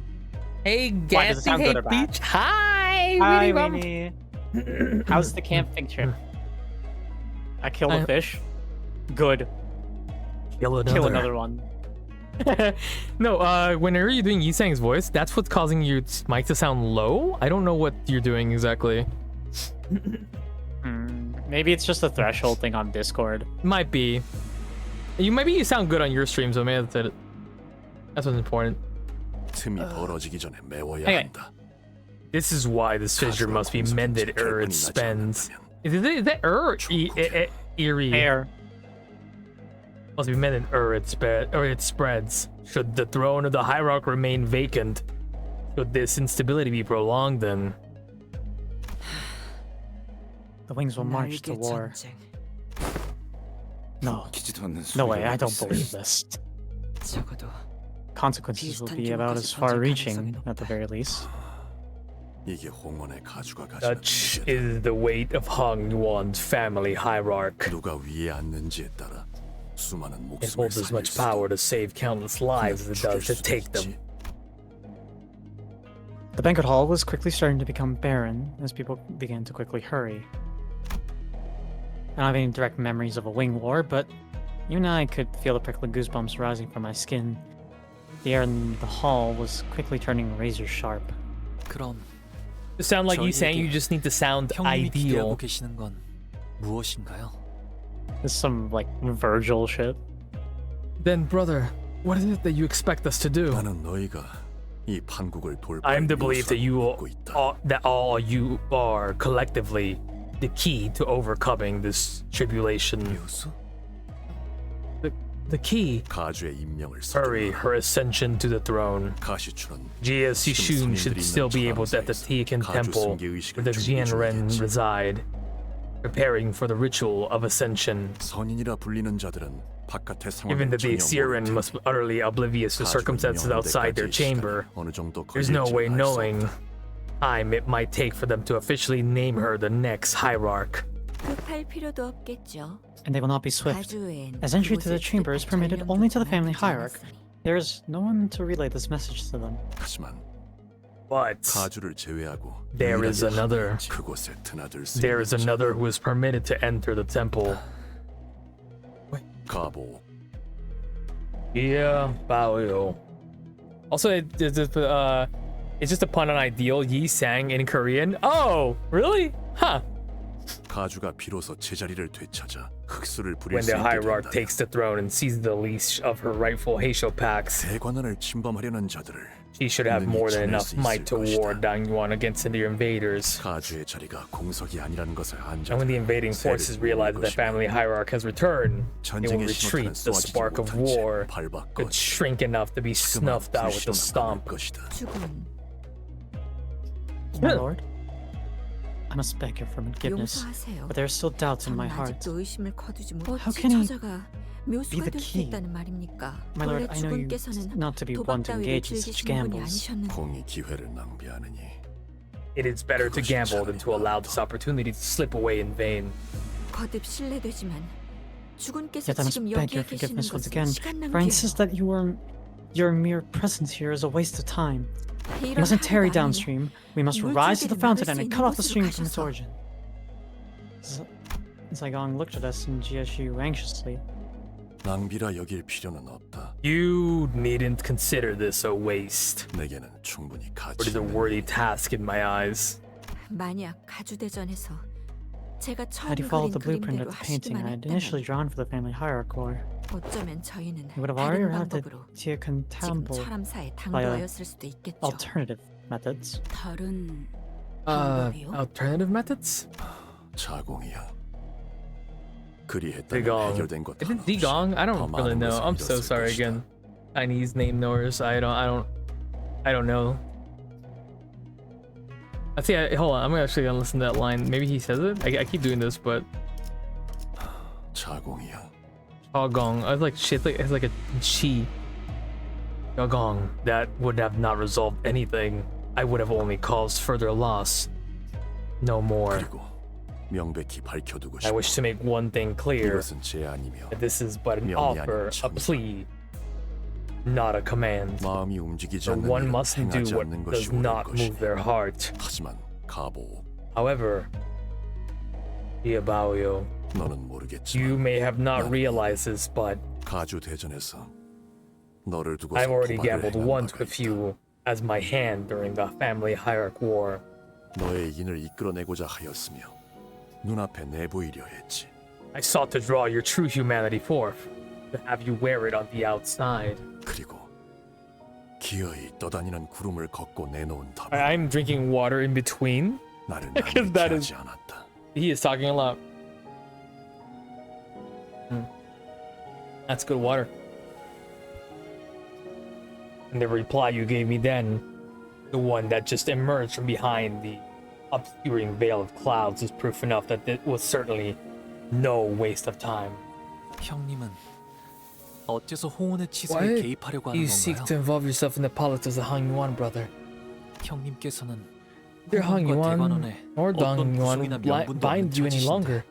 Hey, Why, does it Gatsby, sound hey, good or bad? Peach. Hi, Hi, Winnie Bum. Winnie. How's the camping trip? I killed a I- fish. Good. Kill another. Kill another one. No, whenever you're doing Yisang's voice, that's what's causing your mic to sound low. I don't know what you're doing exactly. Maybe it's just a threshold thing on Discord. Might be. Maybe you sound good on your streams, so maybe that's it. That's what's important. 틈이 벌어지기 전에 메워야 Okay. 한다. This is why this fissure must be mended ere it spends. Is that eerie? Air. Must be mended ere it spreads. Should the throne of the hierarch remain vacant, should this instability be prolonged, then The wings will march to war. No. No way, I don't believe this. 적어도 Consequences will be about as far-reaching, at the very least. 이게 홍원의 가주가 가지는 Such 무게다. is the weight of Hong Yuan's family hierarch. 누가 위에 앉는지에 따라 수많은 It 목숨을 holds as 살릴 much 수 power to save countless lives as it does to take them. The banquet hall was quickly starting to become barren as people began to quickly hurry. I don't have any direct memories of a wing war, but even I could feel the prickly goosebumps rising from my skin. The air in the hall was quickly turning razor sharp. 그럼 To sound like you saying 저희에게 you just need to sound 형님이 기대하고 ideal. 계시는 건 무엇인가요? This is some like Virgil shit. Then, brother, what is it that you expect us to do? 나는 너희가 이 판국을 돌파. I am to believe that all you are collectively the key to overcoming this tribulation. 요수? The key. 가주의 임명을 Hurry 서둘러. her ascension to the throne. 가시출은 Jia Xishun should still be able at the Tiakan Temple where the Jianren reside, preparing for the ritual of ascension. 선인이라 불리는 자들은 바깥의 Given 상황을 that the 전혀 Siren 모를 must be utterly oblivious to circumstances outside their chamber, 어느 정도 there's no way 걸릴지는 알수 knowing 없다. time it might take for them to officially name her the next hierarch. 급할 필요도 없겠죠. And they will not be swift, 가주엔 as entry to the 그곳을 chamber is permitted 전령도 only to the family 전하지 hierarch. 않았으니. There is no one to relay this message to them. 하지만 But 가주를 제외하고 there is 유일하게 another. 그곳에 드나들 수 There 있는 is 자. another who is permitted to enter the temple. 가보. Yeah, Baoyo. Also, it's just a pun on ideal. Yi sang in Korean. Oh, really? Huh. 가주가 비로소 제자리를 되찾아 흑수를 부릴 When 수 the 있게 hierarch 된다면 takes the throne and seizes the leash of her rightful Heisho packs, 대관원을 침범하려는 자들을 she should have more than 능히 enough 쳐낼 수 might to 있을 ward 것이다. down Yuan against the invaders. 가주의 자리가 공석이 아니라는 것을 안 And when the invading forces realize that the family hierarch has returned, they will 전쟁의 retreat. 신호탄은 The 쏘아지지 spark of 못한 채 war 밟아 could 꺼지. shrink enough to be snuffed out with a stomp. 것이다. 죽음 My lord, I must beg your forgiveness, 용서하세요. but there are still doubts in my 저는 heart. 아직도 의심을 거두지 못. How 어찌 can he 저자가 be 묘수가 the 될 수 key? 있다는 말입니까? My 원래 lord, I know you 주군께서는 not to be 도박 one to 따위를 engage in such 즐기시는 분이 gambles. 아니셨는데 공이 기회를 낭비하느니 It is better to gamble than to allow this opportunity to slip away in vain. 거듭 실례되지만 주군께서 Yet I must 지금 beg 여기에 your 계시는 forgiveness once 것은 again, 시간 for I insist 낭비예요. that your mere presence here is a waste of time. We 이런 mustn't tarry 하루가 아니면 downstream. We must 물줄기를 rise to the fountain 막을 수 and 있는 cut off the 곳으로 stream from its 가셔서. origin. Saigon looked at us in GSU anxiously. 낭비라 여길 필요는 없다. You needn't consider this a waste. 내게는 충분히 It 가치 is a 있는 worthy task in my eyes. 만약 가주대전에서 제가 Had 처음 you followed the 그린 blueprint 그림대로 of the painting 하시기만 I had initially 했다면 drawn for the family hierarch war, 어쩌면 저희는 we would have already 다른 arrived at 방법으로 Tiakan 지금 Temple 철암사에 by 당도하였을 수도 있겠죠. alternative methods. 다른 방법이요? Alternative methods? 자공이야. 그리했다면 Digong. 해결된 것 Is it 하나 Digong? I 더 don't really 많은 know. 것을 I'm so 잃었을 sorry 것이다. again. Chinese name knowers. I don't know. Let's see. Hold on. I'm actually gonna listen to that line. Maybe he says it. I keep doing this, but 자공이야. Gong. I was like shit. It's like a chi. Gong. That would have not resolved anything. I would have only caused further loss. No more. 그리고 명백히 밝혀두고 I 싶어. wish to make one thing clear. 이것은 제안이며 That this is but an 명이 offer, 아닌 a 천사. plea, not a command. 마음이 움직이지 The 않는 one 일은 mustn't do 행하지 what 않는 does 것이 옳은 not 것이니. move their heart. 하지만 가보, However, Diabaoyo, 너는 you 모르겠지만 may have not realized this, but 가주 대전에서 너를 두고 I've already gambled once with you as my hand during the family hierarch war. 너의 인을 이끌어내고자 하였으며 눈앞에 내보이려 했지. I sought to draw your true humanity forth, to have you wear it on the outside. 그리고 기어이 떠다니는 구름을 걷고 내놓은 답. I'm drinking water in between. 나를 Because that 남게 is- 하지 않았다. He is talking a lot. That's good water. And the reply you gave me then, the one that just emerged from behind the obscuring veil of clouds, is proof enough that it was certainly no waste of time. 형님은 어째서 호운의 치사에 Why 개입하려고 하는 You seek to 건가요? involve yourself in the politics of Han Yuan, brother. 형님께서는 Either Hong Yuan or Dong 어떤 Yuan 부속이나 명분도 bind you any 없는 longer,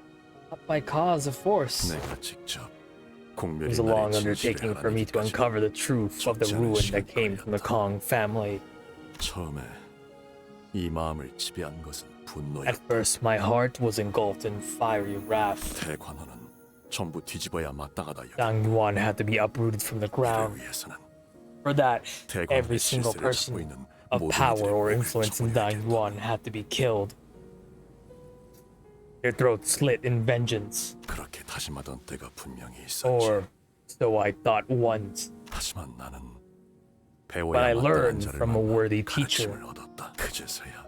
not by cause of force. 내가 직접 It 공멸이 was a 나의 long 진실을 undertaking for me to 알아내기까지 uncover the truth of the ruin that came from the Kong family. 처음에 이 마음을 지배한 것은 분노였다. At first, my heart was engulfed in fiery wrath. 대관원은 전부 뒤집어야 마땅하다. Dang Yuan had to be uprooted from the ground. 위해서는 For that, 대관원의 every single 실세를 잡고 person 있는 of 모든 power 이들의 or 목을 influence in 쳐버려야겠다. Dang Yuan had to be killed. Their throats slit in vengeance. 그렇게 다짐하던 때가 분명히 있었지. Or so I thought once. 하지만 나는 But 배워야 I 마땅한 learned 자를 from a 만나 worthy teacher. 가르침을 얻었다. 그제서야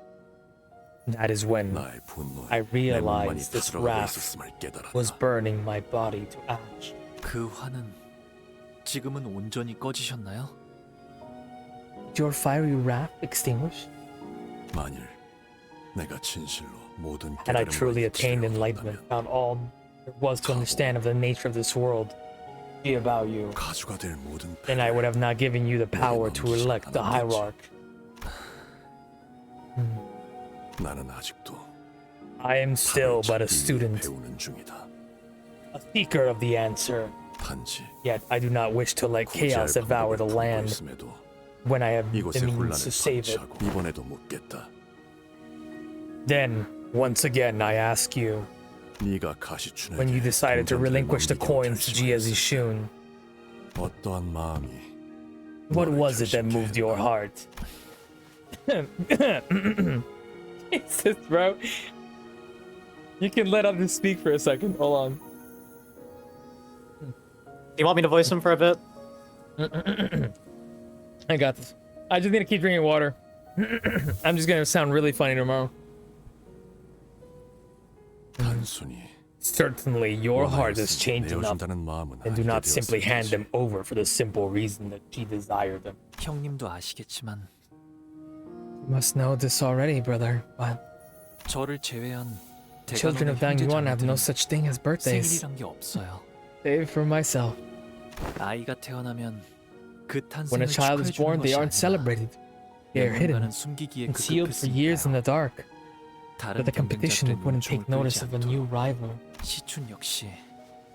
That is when 나의 분노에 I 내 몸만이 realized this 타들어가고 wrath 있었음을 깨달았다. was burning my body to ash. 그 화는 지금은 온전히 꺼지셨나요? Did your fiery wrath extinguish? 만일 내가 진실로 모든 Had I 깨달음과 truly 이치를 attained enlightenment, 얻었다면 found all there was to understand of the nature of this world, be about you, 가주가 될 모든 then I would have not given you the power to elect the hierarch. 나는 아직도 I am still but a 답을 찾기 위해 student, 배우는 중이다. a seeker of the answer. 단지 Yet I do not wish to let chaos devour the land 있음에도 when I have the 이곳의 means to 혼란을 save it. 방치하고 이번에도 묻겠다. Then, once again, I ask you, 네가 가시춘에게 when you decided to 동전들을 relinquish the 넘기기로 coins to Jiazi 결심하였을 Shun, 때 어떠한 마음이 what 너를 was it that 결심케 moved your 했나? heart? Jesus, bro. You can let others speak for a second. Hold on. Do you want me to voice him for a bit? I got this. I just need to keep drinking water. I'm just gonna sound really funny tomorrow. 단순히 Certainly, your heart has changed enough, 내어준다는 마음은 and do 알게 not simply 되었을 hand 것이. them over for the simple reason that she desired them. 형님도 아시겠지만 You must know this already, brother, but 저를 제외한 children of Dang Yuan have no such thing as birthdays. 생일이란 게 없어요. Save for myself. 아이가 태어나면 그 When a 탄생을 child is 축하해 born, 주는 they 것이 aren't 아니라 celebrated. They are hidden 누군가는 숨기기에 and sealed for years in the dark, 다른 so the competition 경쟁자들의 wouldn't 눈총을 take notice 끌지 of a new rival. 시춘 역시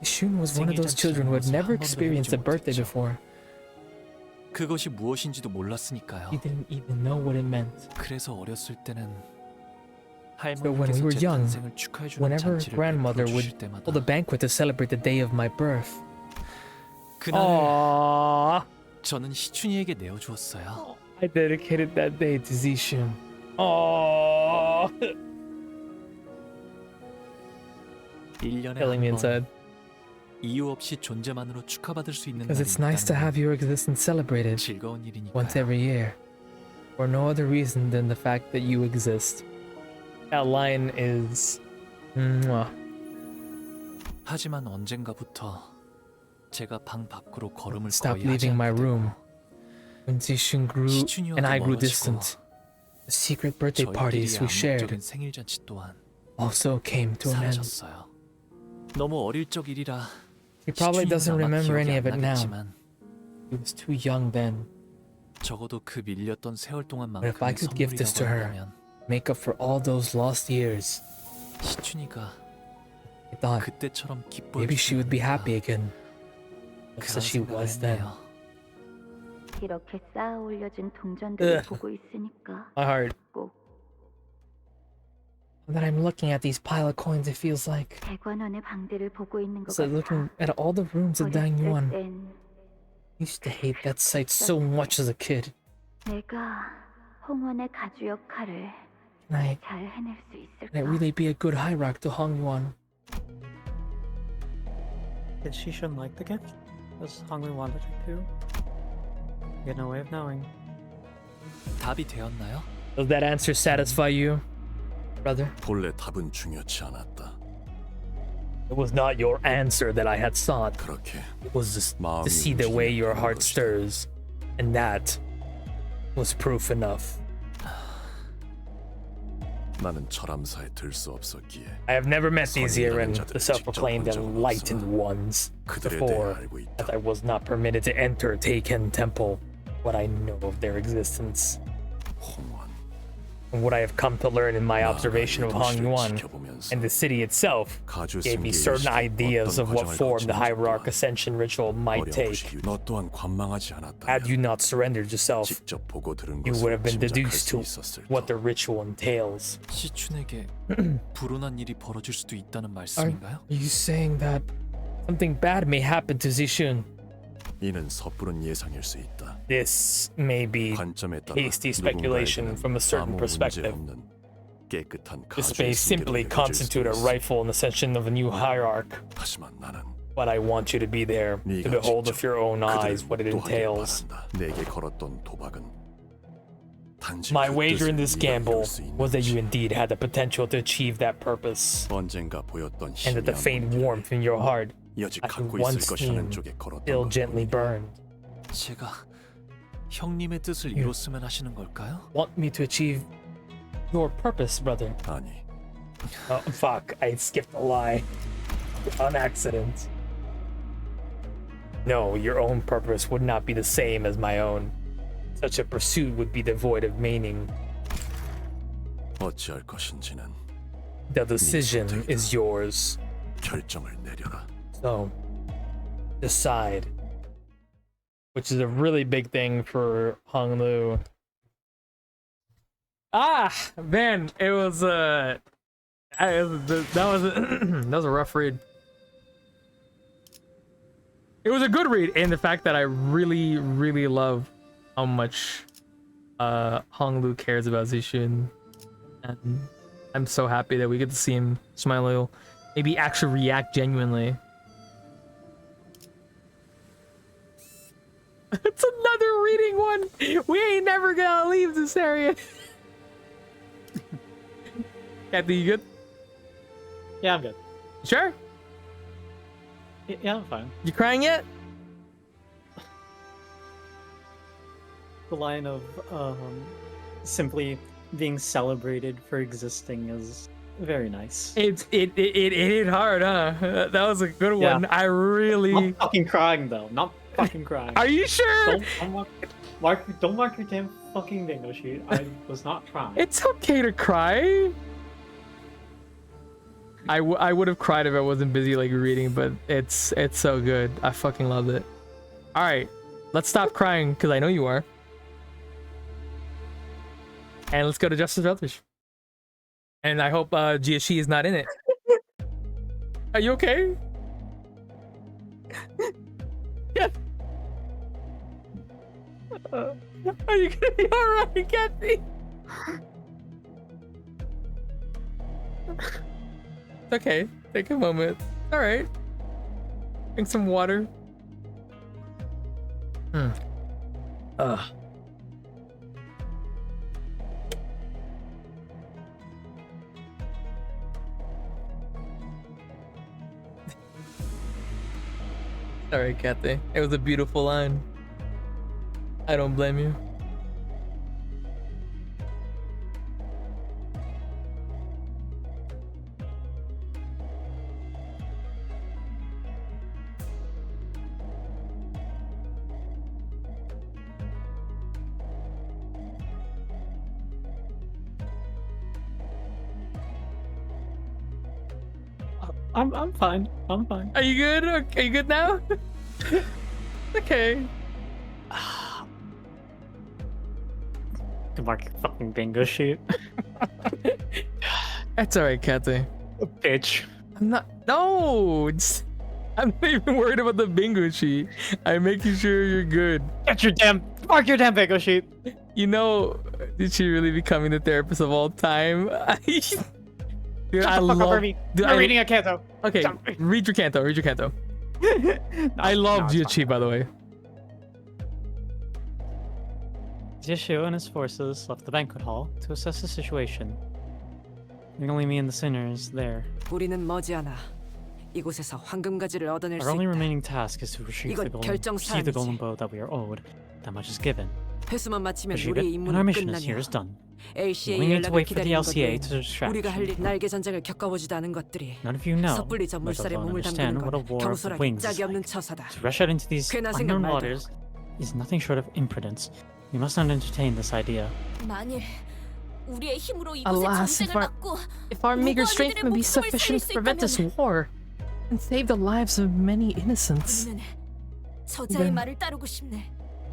Shun was one of those children who had never experienced a birthday before. 그것이 무엇인지도 몰랐으니까요. He didn't even know what it meant. 그래서 어렸을 때는 So when we 할머니께서 were 제 young, 탄생을 축하해 주는 whenever 잔치를 grandmother 베풀어 would 주실 때마다 hold a banquet to celebrate the day of my birth, 그날 aww, 저는 시춘이에게 내어 주었어요. I dedicated that day to Zishun. Aww, 1년에 killing me inside. 이유 없이 존재만으로 축하받을 수 있는 Because 날이 it's nice to 있다는 have your existence celebrated 즐거운 once 일이니까요. every year, for no other reason than the fact that you exist. That line is, mwah. 하지만 언젠가부터 제가 방 밖으로 걸음을 Stop 거의 하지 leaving my 않게 room. 되고 When Zishun grew and I grew distant, the secret birthday parties 저희끼리의 we shared 암묵적인 생일 잔치 또한 also came to an end. 사라졌어요. 너무 어릴 적 일이라 He probably doesn't 시춘이는 아마 remember 기억이 any 안 of it now. 나겠지만 He was too young then. 적어도 그 밀렸던 세월 But if 동안만큼의 I could give this to 선물이라고 her, 한다면 make up for all those lost years, 시춘이가 I thought 그때처럼 기뻐해 maybe she would be 주겠는가 happy again, just 그런 as she 생각을 was then. 했네요. 이렇게 쌓아 올려진 동전들을 Ugh. 보고 있으니까 My heart. 꼭 That I'm looking at these pile of coins, it feels like 대관원의 방들을 보고 있는 것 it's like 같아. looking at all the rooms of Dang 어렸을 Yuan. 땐 I used to hate that sight so much as a kid. 내가 홍원의 가주 역할을 Can 잘 해낼 수 I 있을까? really be a good hierarch to Hong Yuan? Did Shishun like the gift? Does Hongwei want it too? We had no way of knowing. 답이 되었나요? Does that answer satisfy you, brother? 본래 답은 중요치 않았다. It was not your answer that I had sought. 그렇게 It was just 마음이 to see the way 움직이는 your 그런 heart 것이다. stirs, and that was proof enough. 나는 철암사에 들 수 없었기에 I have never met these 선인이라는 Irin, 자들을 the self-proclaimed 직접 본 적은 enlightened 없으나 ones, 그들에 대해 before, 알고 있다. as I was not permitted to enter Teiken Temple. What I know of their existence. 홍원, And what I have come to learn in my observation of Hong Yuan and the city itself gave me certain ideas of what form the hierarch ascension ritual might take. Had you not surrendered yourself, you would have been deduced to what the ritual entails. 시춘에게 불운한 일이 벌어질 수도 있다는 Are 말씀인가요? you saying that something bad may happen to Zishun? 이는 섣부른 예상일 수 있다. This may be 관점에 따라 hasty speculation from a certain 아무 문제 perspective. 없는 깨끗한 This 가주의 may simply 승계로 constitute a 이어질 수 있어. rightful ascension of a new hierarch, 하지만 나는 but I want you to be there to 네가 behold 직접 with your own eyes what it 그들을 목도하길 entails. 바란다. 내게 걸었던 도박은 단지 My 그 wager 뜻을 in this 네가 gamble 이룰 수 was that you 있는지, indeed had the potential to achieve that purpose, 언젠가 보였던 and that the faint 희미한 warmth in your heart 여지 I could 갖고 있을 once 것이라는 seen 쪽에 걸었던 still gently 것뿐이야. burned. 제가 형님의 뜻을 이뤘으면 하시는 걸까요? Want me to achieve your purpose, brother? 아니, Oh, fuck, I skipped a lie. On accident. No, your own purpose would not be the same as my own. Such a pursuit would be devoid of meaning. 어찌할 것인지는 The decision is yours. 결정을 내려라. So, decide. Which is a really big thing for Hong Lu. Ah, man, it was that was that was a rough read. It was a good read, and the fact that I really, really love how much Hong Lu cares about Zixun, and I'm so happy that we get to see him smile a little, maybe actually react genuinely. It's another reading one. We ain't never gonna leave this area. Kathy, you good? Yeah, I'm good. Sure? Yeah, I'm fine. You crying yet? The line of simply being celebrated for existing is very nice. It hit hard, huh? That was a good one. Yeah. I really. Not fucking crying though. Not fucking crying. Are you sure? Don't mark your damn fucking bingo sheet. I was not crying. It's okay to cry. I would have cried if I wasn't busy like reading, but it's so good. I fucking loved it. All right, let's stop crying because I know you are, and let's go to Justice Brothers. And I hope GSC is not in it. Are you okay? Yeah. Are you gonna be all right, Kathy? Okay, take a moment. All right. Drink some water. Sorry, Kathy. It was a beautiful line. I don't blame you. I'm fine. I'm fine. Are you good? Are you good now? Okay. Can mark your fucking bingo sheet. That's alright, Kathy. Bitch. I'm not. No! I'm not even worried about the bingo sheet. I'm making sure you're good. Mark your damn bingo sheet. You know, did she really becoming the therapist of all time? Dude, I love. Dude, I'm reading a Canto. Okay, read your Canto. Read your Canto. I love Jiachi, by the way. Jishu and his forces left the banquet hall to assess the situation. Leaving only me and the sinners there. 우리는 머지않아 이곳에서 황금가지를 얻어낼 Our 수 only 있다. remaining task is to retrieve the 이건 receive the 결정사항이지. golden bow that we are owed. That much is given. 회수만 마치면 Retrieve it, 우리의 and our 임무는 mission is here 끝나냐. is done. LCA의 We need to 연락을 wait for the 기다리는 것 LCA 외에는 to distract 우리가 할 you. 일 날개 전쟁을 겪어보지도 않은 것들이 None of you know, 섣불리 저 let 물살에 alone 몸을 understand 담그는 what a 건 war of the 경솔하기 wings is 짝이 없는 like. 처사다. To rush out into these 괜한 생각 unknown 말도. waters is nothing short of imprudence. We must not entertain this idea. 만일 우리의 힘으로 이곳에 Alas, 전쟁을 막고 if our meager 무고한 strength 이들의 can be 목숨을 살릴 sufficient 수 to prevent this 있다면 war and save the lives of many innocents, 우리는 저자의 Then- 말을 따르고 싶네.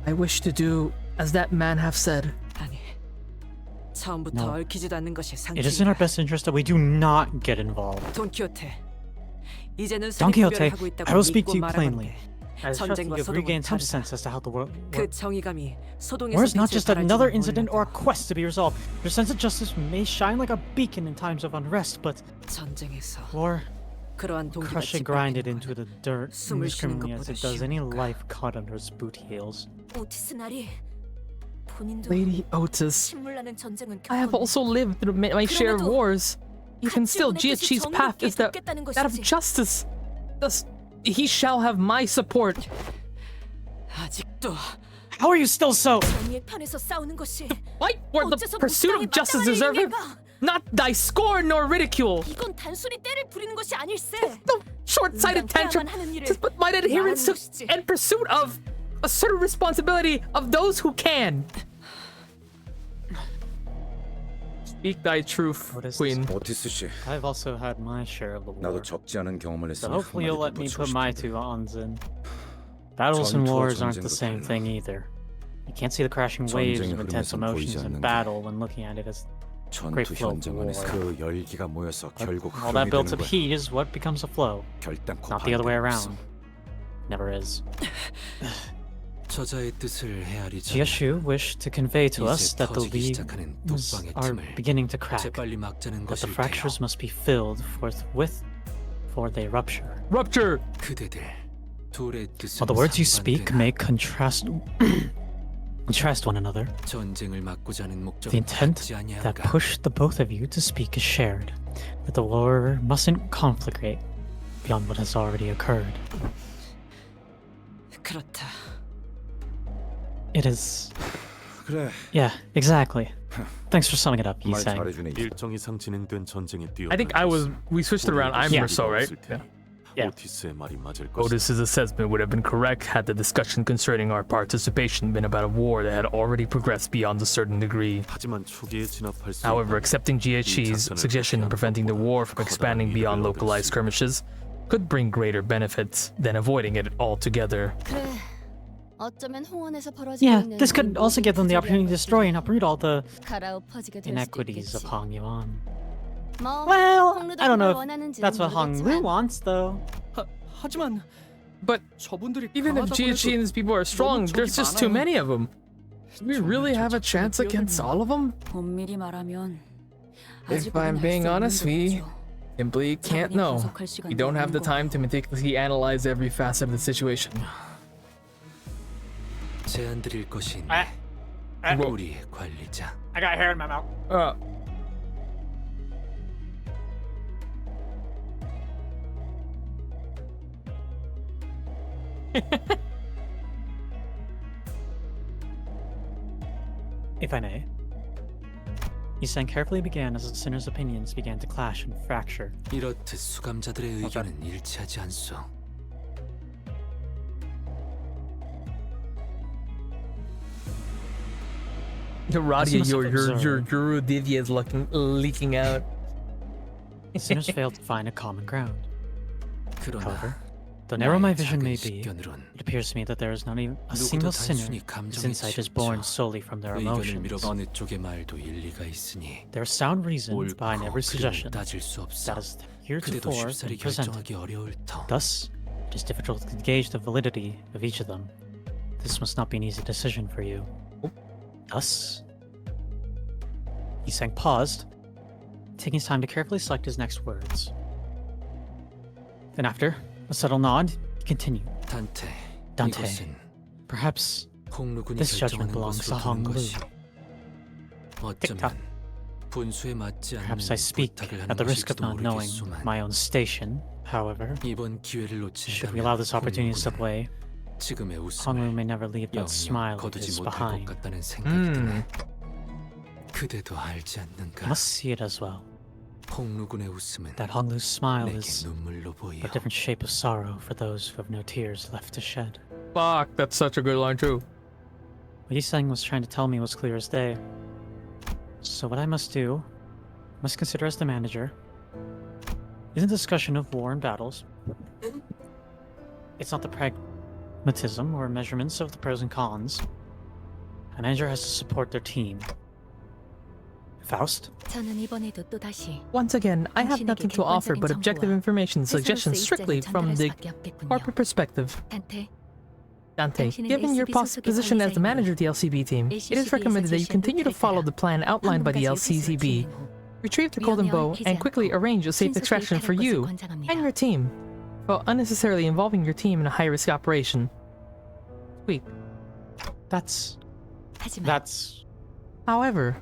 I wish to do as that man have said. 아니, 처음부터 No. 얽히지도 않는 것이 It is in our 상책이다. best interest that we do not get involved. 돈키호테, 이제는 Don 수리 Quixote, 구별을 하고 있다고 I will speak 믿고 to you 말하건대. plainly. I trust that 전쟁과 you have 소동은 regained some 다르다. sense as to how the world 그 정의감이 소동에서 War is not 빛을 just another 발할지는 incident or a 몰라도 quest to be resolved. Your sense of justice may shine like a beacon in times of unrest, but 전쟁에서 war 그러한 동기가 crush it grinded 짓밟히는 into 거는 the dirt 숨을 쉬는 indiscriminately as 것보다 it does any 쉬우니까. life caught under its boot heels. 오티스 나리 본인도 Lady Otis, 신물 나는 전쟁은 I have also lived through my share of wars. Even still, Jia-Chi's path is that of justice. Thus, he shall have my support. 아직도 How are you still so? 정의의 편에서 싸우는 것이 Fight for the 어째서 pursuit of 무쌍에 justice 마땅한 deserve it, 일인가? not thy scorn nor ridicule. 이건 단순히 때를 부리는 것이 아닐세. The short-sighted tantrum 하는 일을 is but my adherence to 말하는 것이지. and pursuit of a certain responsibility of those who can. Speak thy truth, What is Queen. 오티스 씨, I've also had my share of the war. 나도 적지 않은 경험을 So 했으니 hopefully you'll let me put my two ons in. Battles and 전투와 wars aren't the 전쟁도 same 달라. thing either. You can't see the crashing waves 전쟁의 of intense 흐름에선 emotions 보이지 in 않는 battle when looking at it as great 전투 flow of 현장 안에서 war. 그 열기가 모여서 결국 All that 흐름이 built 되는 up 거야. heat is what becomes a flow, 결단코 not the other way 반대는 없어. around. Never is. 저자의 뜻을 헤아리자. Jiashu wished to convey to us 이제 that the 터지기 leaves 시작하는 독방의 are 틈을 beginning to crack, 재빨리 막자는 that the 것일 fractures 테요. must be filled forthwith before they rupture. Rupture. 그대들 둘의 뜻은 While the words you speak 상반되나 may contrast one another, 전쟁을 막고자 하는 the 목적은 intent 같지 that 아니한가. pushed the both of you to speak is shared, that the war mustn't conflagrate beyond what has already occurred. 그렇다. It is. 그래, Yeah, exactly. Thanks for summing it up, 말 Yisang. 잘해주네. 일정 이상 진행된 전쟁에 뛰어. I think we switched it around. I'm Yeah. more so, right? Yeah. Yeah. 오티스의 말이 맞을 것이다. Otis's assessment would have been correct had the discussion concerning our participation been about a war that had already progressed beyond a certain degree. 하지만 초기에 진압할 수 However, 있다면 accepting Jia-Chi's suggestion of preventing the war from expanding beyond localized skirmishes could bring greater benefits than avoiding it altogether. 그래. 어쩌면 홍원에서 벌어지고 Yeah, 있는 this could also give them the opportunity to destroy and 것들이 uproot all the 갈아엎어지게 될 수도 inequities of 있겠지. Hong Yuan. 뭐, Well, 홍루도 I don't know 그걸 if 원하는지는 that's what Hong Lu 모르겠지만 wants, though. 하지만 But 저분들이 even if 강하다고 Jia-Chi and 해도 these people are strong, 적이 there's just too 많아요. many of them. Do we really have a chance against all of them? 엄밀히 말하면 If I'm being honest, we simply can't know. We don't have the time to meticulously analyze every facet of the situation. 제안 드릴 것이 있네. Whoa. 우리의 관리자. I got hair in my mouth. If I may. Yisang carefully began as the sinner's opinions began to clash and fracture. 이렇듯 수감자들의 의견은 일치하지 않소. Radia, must have your observed. Divya is leaking out. The sinners failed to find a common ground. 그러나 However, though narrow my 나의 vision may 작은 be, 식견으론 it appears to me that there is not even a 누구도 single sinner 단순히 whose 감정에 insight is born 치우쳐 solely from their 의견을 emotions. 밀어 어느 쪽의 말도 일리가 있으니 There are sound reasons behind 옳고 every suggestion 그름을 따질 수 없어. that has 그래도 heretofore 쉽사리 been presented. 결정하기 어려울 터. Thus, it is difficult to gauge the validity of each of them. This must not be an easy decision for you. Thus, Yisang paused, taking his time to carefully select his next words. Then after a subtle nod, he continued. 단테, Dante, 이것은 perhaps 홍루군이 this judgment 결정하는 belongs to 것으로 Hong 두는 Lu. 것이 어쩌면 분수에 맞지 않는 Perhaps I speak 부탁을 하는 at the risk of 것일지도 not knowing 모르겠소만 my own station. However, 이번 기회를 should we allow 놓친다면 this opportunity to slip 홍루군은 away, 지금의 Hong Lu 웃음을 may never leave that 영영 smile of 거두지 his 못할 것 behind. 같다는 생각이 드네. 그대도 알지 You 않는가? must see it as well. 홍루군의 웃음은 That Hong Lu's smile 내게 is 눈물로 보여. a different shape of sorrow for those who have no tears left to shed. Fuck, that's such a good line too. What Yisang was trying to tell me was clear as day. So what I must do, must consider as the manager, isn't discussion of war and battles. It's not the pragmatism or measurements of the pros and cons. A manager has to support their team. Faust? 저는 이번에도 또다시 Once again, I have 당신에게 nothing to offer but 객관적인 objective 정보와 information and suggestions 회사로서의 strictly 입장을 from 전달할 the 수밖에 없겠군요. corporate perspective. 단테, Dante, 당신은 given your LCB 소속의 position as the 관리자이므로 manager of the LCB team, it is recommended that you continue to follow the plan outlined by the LCCB. Retrieve the golden bow and quickly arrange a safe extraction for you and your team, while unnecessarily involving your team in a high-risk operation. Sweet. That's... 하지만 That's... However...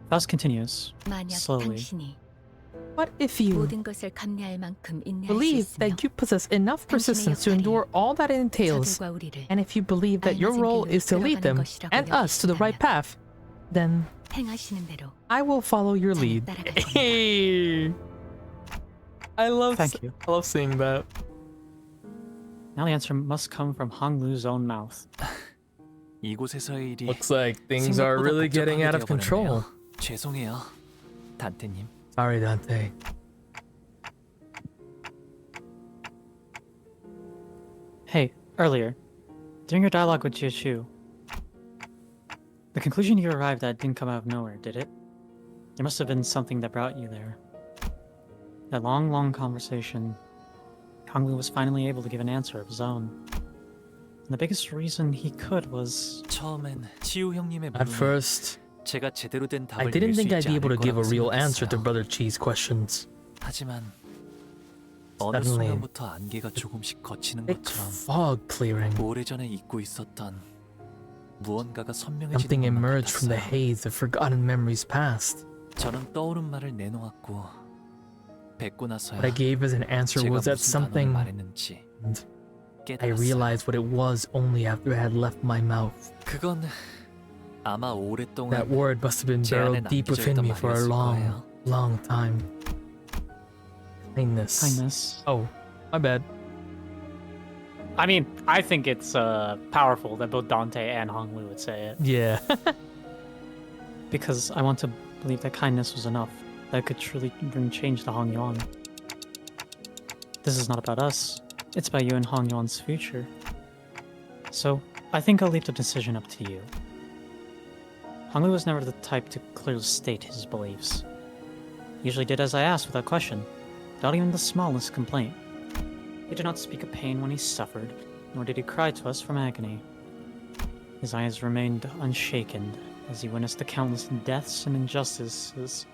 Faust continues, 만약 slowly. 당신이 What if you 모든 것을 감내할 만큼 인내할 수 believe 있으며 that you possess enough persistence to endure all that it entails, 저들과 우리를 and if you believe that your role is to lead them and us to the right path, then 행하시는 대로 I will follow your lead. Hey! I love seeing that. Now the answer must come from Honglu's own mouth. 이곳에서의 일이 Looks like things are 생각보다 really getting out of 복잡하게 control. 되어버렸네요. 죄송해요, 단테님. Sorry, Dante. Hey, earlier, during your dialogue with Jiu, the conclusion you arrived at didn't come out of nowhere, did it? There must have been something that brought you there. That long, long conversation, Honglu was finally able to give an answer of his own. And the biggest reason he could was... 처음엔 치우 형님의 At 물음에 first, 제가 제대로 된 답을 I didn't 낼 수 think I'd 있지 be able to 않을 give a 거라고 real answer to 생각했어요. Brother Chi's questions. 하지만 어느 Suddenly, 순간부터 안개가 조금씩 걷히는 thick 것처럼 fog clearing. 오래전에 잊고 있었던 무언가가 Something 선명해지는 것만 emerged from the 같았어요. haze of forgotten memories past. 저는 떠오른 말을 내놓았고 뵙고 나서야 What I gave as an answer 제가 was that 무슨 단어를 something, 말했는지 and I 깨달았어요. realized what it was only after it had left my mouth. 그건 아마 오랫동안 That word must have been 제 안에 buried deep within 남겨져 me 있던 for a 말이었을 long, 거예요. long time. Kindness. Kindness. Oh, my bad. I mean, I think it's powerful that both Dante and Honglu would say it. Yeah. Because I want to believe that kindness was enough. That could truly bring change to Hong Yuan. This is not about us. It's about you and Hong Yuan's future. So, I think I'll leave the decision up to you. Honglu was never the type to clearly state his beliefs. He usually did as I asked without question, without even the smallest complaint. He did not speak of pain when he suffered, nor did he cry to us from agony. His eyes remained unshaken as he witnessed the countless deaths and injustices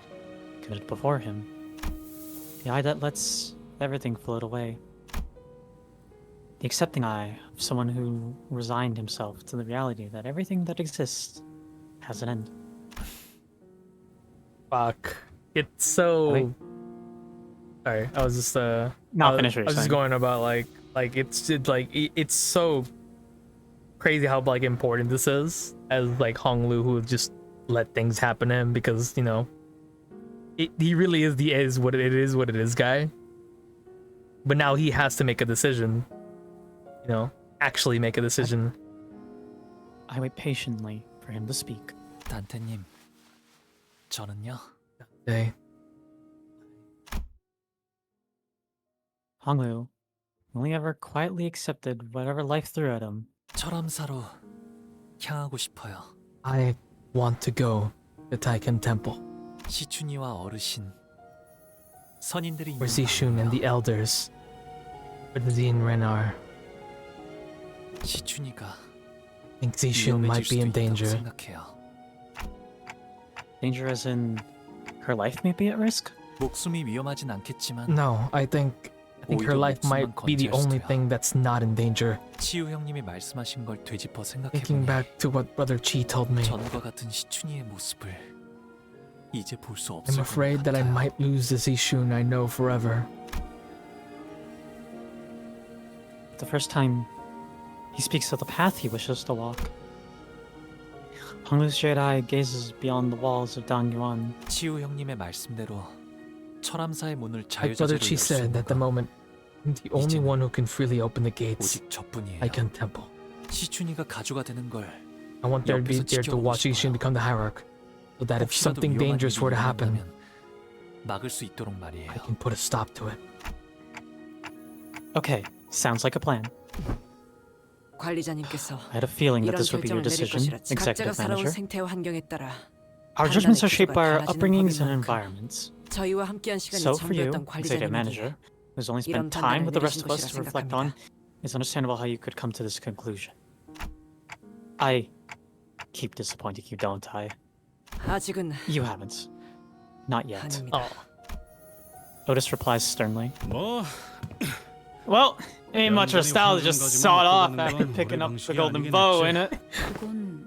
committed before him. The eye that lets everything float away. The accepting eye of someone who resigned himself to the reality that everything that exists has an end. Fuck. It's so. Wait. Sorry, I was just No, finish what I you're was just saying. going about it's so crazy how like important this is as like Hong Lu who just let things happen to him because you know he really is the is what it is guy. But now he has to make a decision. You know, actually make a decision. I wait patiently for him to speak. 단테님, 저는요. Okay. Honglu only ever quietly accepted whatever life threw at him. 철암사로 향하고 싶어요. I want to go to Taiken Temple, 시춘이와 어르신, 선인들이 where Zishun and the elders, where the Ren are. 시춘이가 I think Zishun 위험해질 might be 수도 in 있다고 danger. 생각해요. Danger as in her life may be at risk? 목숨이 위험하진 않겠지만 No, I think her 오히려 life might 목숨만 be the 건지할 only 수도요. thing that's not in danger. 치유 형님이 말씀하신 걸 되짚어 Thinking 생각해보니 back to what Brother Chi told me, 전과 같은 시춘이의 모습을 이제 볼 수 I'm 없을 것 afraid that I 같아요. might lose the Zishun I know forever. The first time he speaks of the path he wishes to walk. Honglu's jade eye gazes beyond the walls of Dangyuan. 치유 형님의 말씀대로 철암사의 문을 Like Brother 자유자재로 Chi 열 수 said 있는 at the 것. moment, The only one who can freely open the gates. 오직 저뿐이에요. Icon Temple. 시춘이가 가주가 되는 걸 I want there to be 옆에서 there to watch 지켜보고 Ishin become the hierarch, so that if 혹시라도 something 위험한 dangerous 일이 were to happen, 일어난다면 막을 수 있도록 말이에요. I can put a stop to it. Okay, sounds like a plan. 관리자님께서 I had a feeling that 이런 this would be your 결정을 내릴 decision, 것이라 각자가 executive 살아온 manager. 생태와 환경에 따라 Our judgments are 판단의 shaped by our 기조가 upbringings and 달라지는 법인 environments. 만큼 저희와 함께한 시간이 So for you, 전부였던 executive 관리자님에게 manager, who's only 이런 spent time with the 판단을 rest 내리신 of us 것이라 to reflect on, 생각합니다. it's understandable how you could come to this conclusion. I keep disappointing you, don't I? 아직은 You haven't. Not yet. 아닙니다. Otis replies sternly. 뭐 Well, ain't much of a style to just sawed off after picking up the golden bow, innit? 그건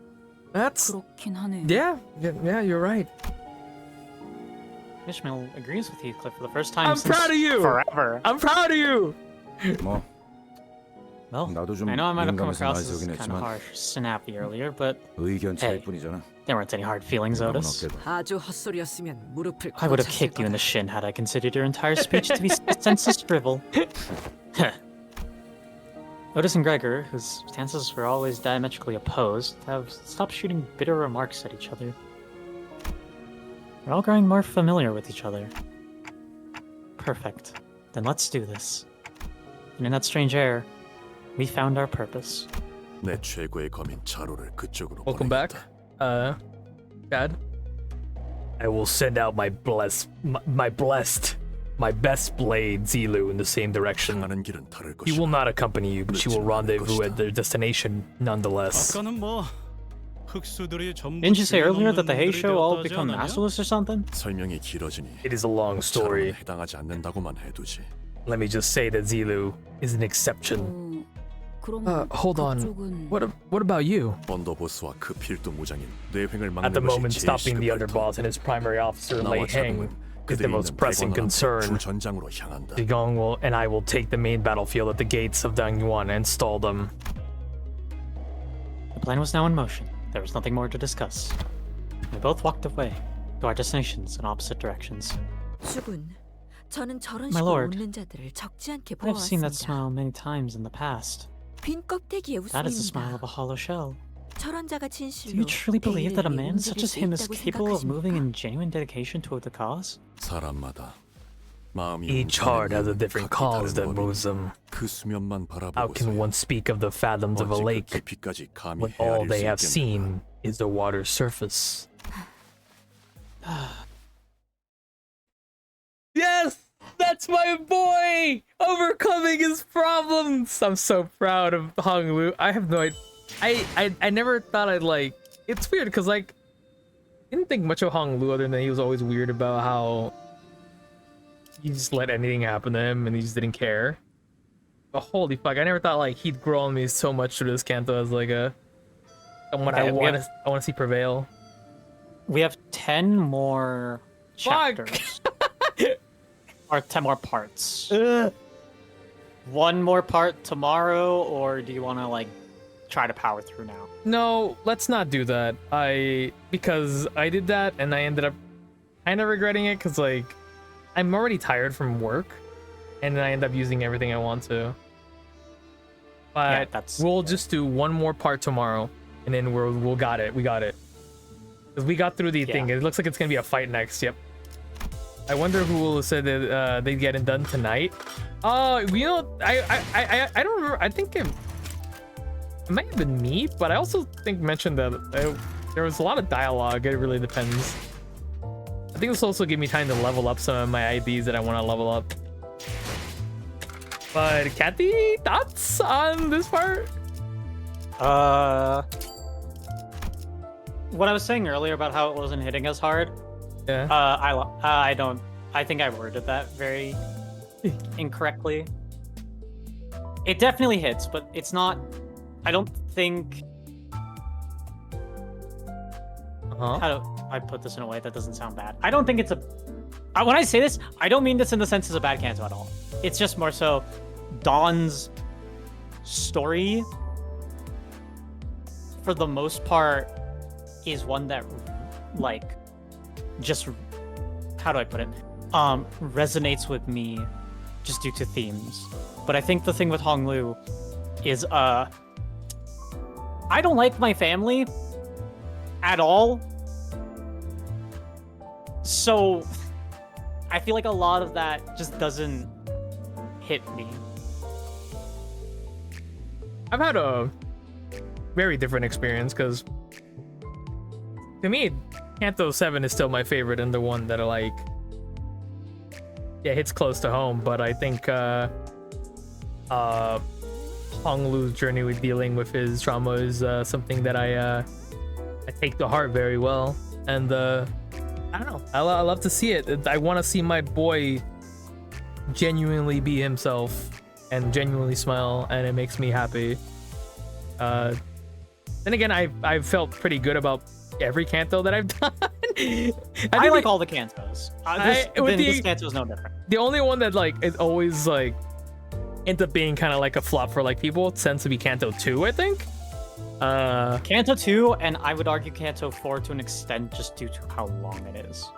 That's 그렇긴 하네요. yeah, you're right. Ishmael agrees with Heathcliff for the first time I'm since proud of you. forever. I'm proud of you. 뭐 Well, 나도 좀 I know I might have come 민감해서 across as 나서긴 kind of 했지만 harsh, snappy earlier, but 의견 차일 Hey. 뿐이잖아. there weren't any hard feelings, 민감은 Otis. 없게도. 아주 헛소리였으면 무릎을 I would have 꿇어찼을 kicked you in 거다. the shin had I considered your entire speech to be senseless drivel. Otis and Gregor, whose stances were always diametrically opposed, have stopped shooting bitter remarks at each other. We're all growing more familiar with each other. Perfect. Then let's do this. And in that strange air, we found our purpose. 내 최고의 검인 차로를 그쪽으로 Welcome back, 보내겠다. Dad. I will send out my best blade, Zilu, in the same direction. 가는 길은 다를 He will 것이다. not accompany you, but she will rendezvous at their destination nonetheless. 아까는 뭐 흑수들이 전부 Didn't you say 죄 earlier 없는 that the Hay Show all 놈들이었다지 become 않았냐? masterless or something? 설명이 길어지니 It is a long story. 차로는 해당하지 않는다고만 해두지. Let me just say that Zilu is an exception. 그럼 Hold on. 그쪽은 What about you? 언더보스와 그 필두 무장인 뇌횡을 At the 막는 moment, 것이 stopping the 제일 underboss and his primary officer, Lei 나와 Heng, 차로는 is the 그들이 most 있는 pressing 대관함 concern. 주 전장으로 향한다. Zigong will and I will take the main battlefield at the gates of Dangyuan and stall them. The plan was now in motion. There was nothing more to discuss. We both walked away to our destinations in opposite directions. 주군, 저는 저런 My 식으로 lord, 웃는 자들을 적지 않게 I've seen that 보아왔습니다. smile many times in the past. 빈 껍데기의 That is the smile of 웃음입니다. a hollow shell. 저런 자가 Do you 진실로 truly believe that a 대의를 위해 man such 움직일 as 수 him is 있다고 capable of moving 생각하십니까? in genuine dedication toward the cause? 사람마다 마음이 Each 움직이는 heart has a 이유는 different 각기 cause that 다른 법이니 moves them. 그 수면만 How can one 바라보고서 speak of the fathoms of a 어찌 그 lake 깊이까지 감히 when all 헤아릴 they 수 have 있겠는가? seen is the water's surface? Yes, that's my boy overcoming his problems. I'm so proud of Hong Lu. I have no idea. I never thought I'd like. It's weird because like, I didn't think much of Hong Lu other than he was always weird about how he just let anything happen to him and he just didn't care. But holy fuck, I never thought like he'd grow on me so much through this Canto as like a someone Okay, I we want have- to see prevail. We have 10 more Fuck. chapters. Or 10 more parts. One more part tomorrow, or do you want to like try to power through now? No, let's not do that. Because I did that and I ended up kind of regretting it because like I'm already tired from work and then I end up using everything I want to. But that's we'll just do one more part tomorrow and then we'll got it. We got it. Because we got through the thing. It looks like it's gonna be a fight next. Yep. I wonder who will have said that they'd get it done tonight. You know, I don't remember. I think it might have been me, but I also think mentioned that there was a lot of dialogue. It really depends. I think this will also give me time to level up some of my IDs that I want to level up. But Kathy, thoughts on this part? What I was saying earlier about how it wasn't hitting us hard. Yeah. I don't. I think I worded that very incorrectly. It definitely hits, but it's not. I don't think. How do I put this in a way that doesn't sound bad? I don't think it's a. When I say this, I don't mean this in the sense it's a bad Canto at all. It's just more so Dawn's story, for the most part, is one that, like, just, how do I put it? Resonates with me just due to themes. But I think the thing with Honglu is I don't like my family at all. So I feel like a lot of that just doesn't hit me. I've had a very different experience because to me, Canto 7 is still my favorite and the one that hits close to home. But I think Honglu's journey with dealing with his trauma is something that I take to heart very well. And I don't know, I love to see it. I want to see my boy genuinely be himself and genuinely smile, and it makes me happy. Then again, I've felt pretty good about every Canto that I've done. I like all the Cantos. This Canto is no different. The only one that is always ends up being kind of like a flop for people tends to be Canto 2, I think. Canto 2, and I would argue Canto 4 to an extent just due to how long it is.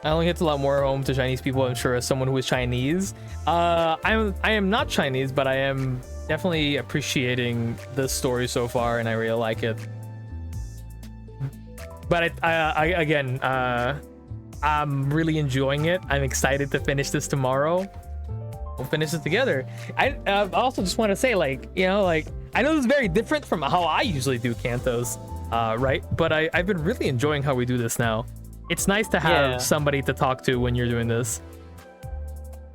I only hits a lot more home to Chinese people, I'm sure, as someone who is Chinese. I am not Chinese, but I am definitely appreciating the story so far, and I really like it. But I'm really enjoying it. I'm excited to finish this tomorrow. We'll finish it together. I also just want to say, I know this is very different from how I usually do Cantos, right? But I've been really enjoying how we do this now. It's nice to have somebody to talk to when you're doing this.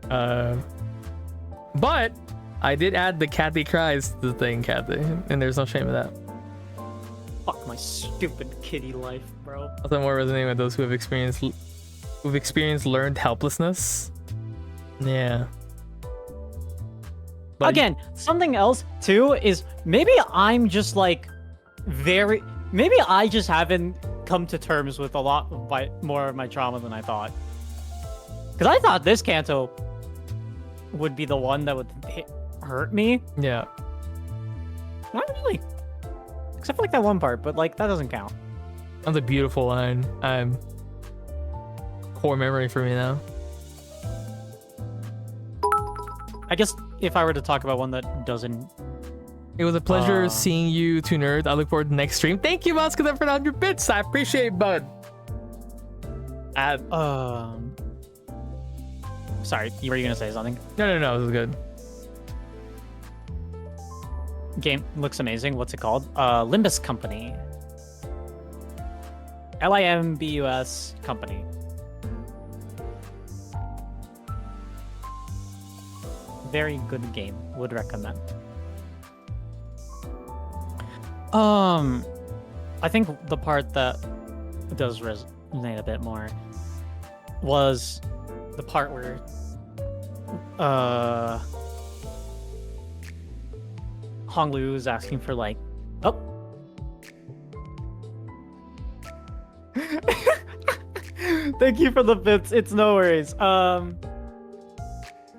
But I did add the Kathy cries to the thing, Kathy, and there's no shame in that. Fuck my stupid kitty life, bro. Nothing more resonating with those who have experienced learned helplessness. Yeah. But again, something else too is maybe I'm just maybe I just haven't come to terms with a lot more of my trauma than I thought. Because I thought this Canto would be the one that would hurt me. Yeah. Not really. Except for that one part, but that doesn't count. That's a beautiful line. Core memory for me now. I guess if I were to talk about one that doesn't... It was a pleasure seeing you two nerds. I look forward to the next stream. Thank you, Muska, for 100 bits. I appreciate it, bud. Sorry, were you gonna say something? No, this is good. Game looks amazing. What's it called? Limbus Company. Limbus Company. Very good game. Would recommend. I think the part that does resonate a bit more was the part where Honglu is asking for oh. Thank you for the bits. It's no worries.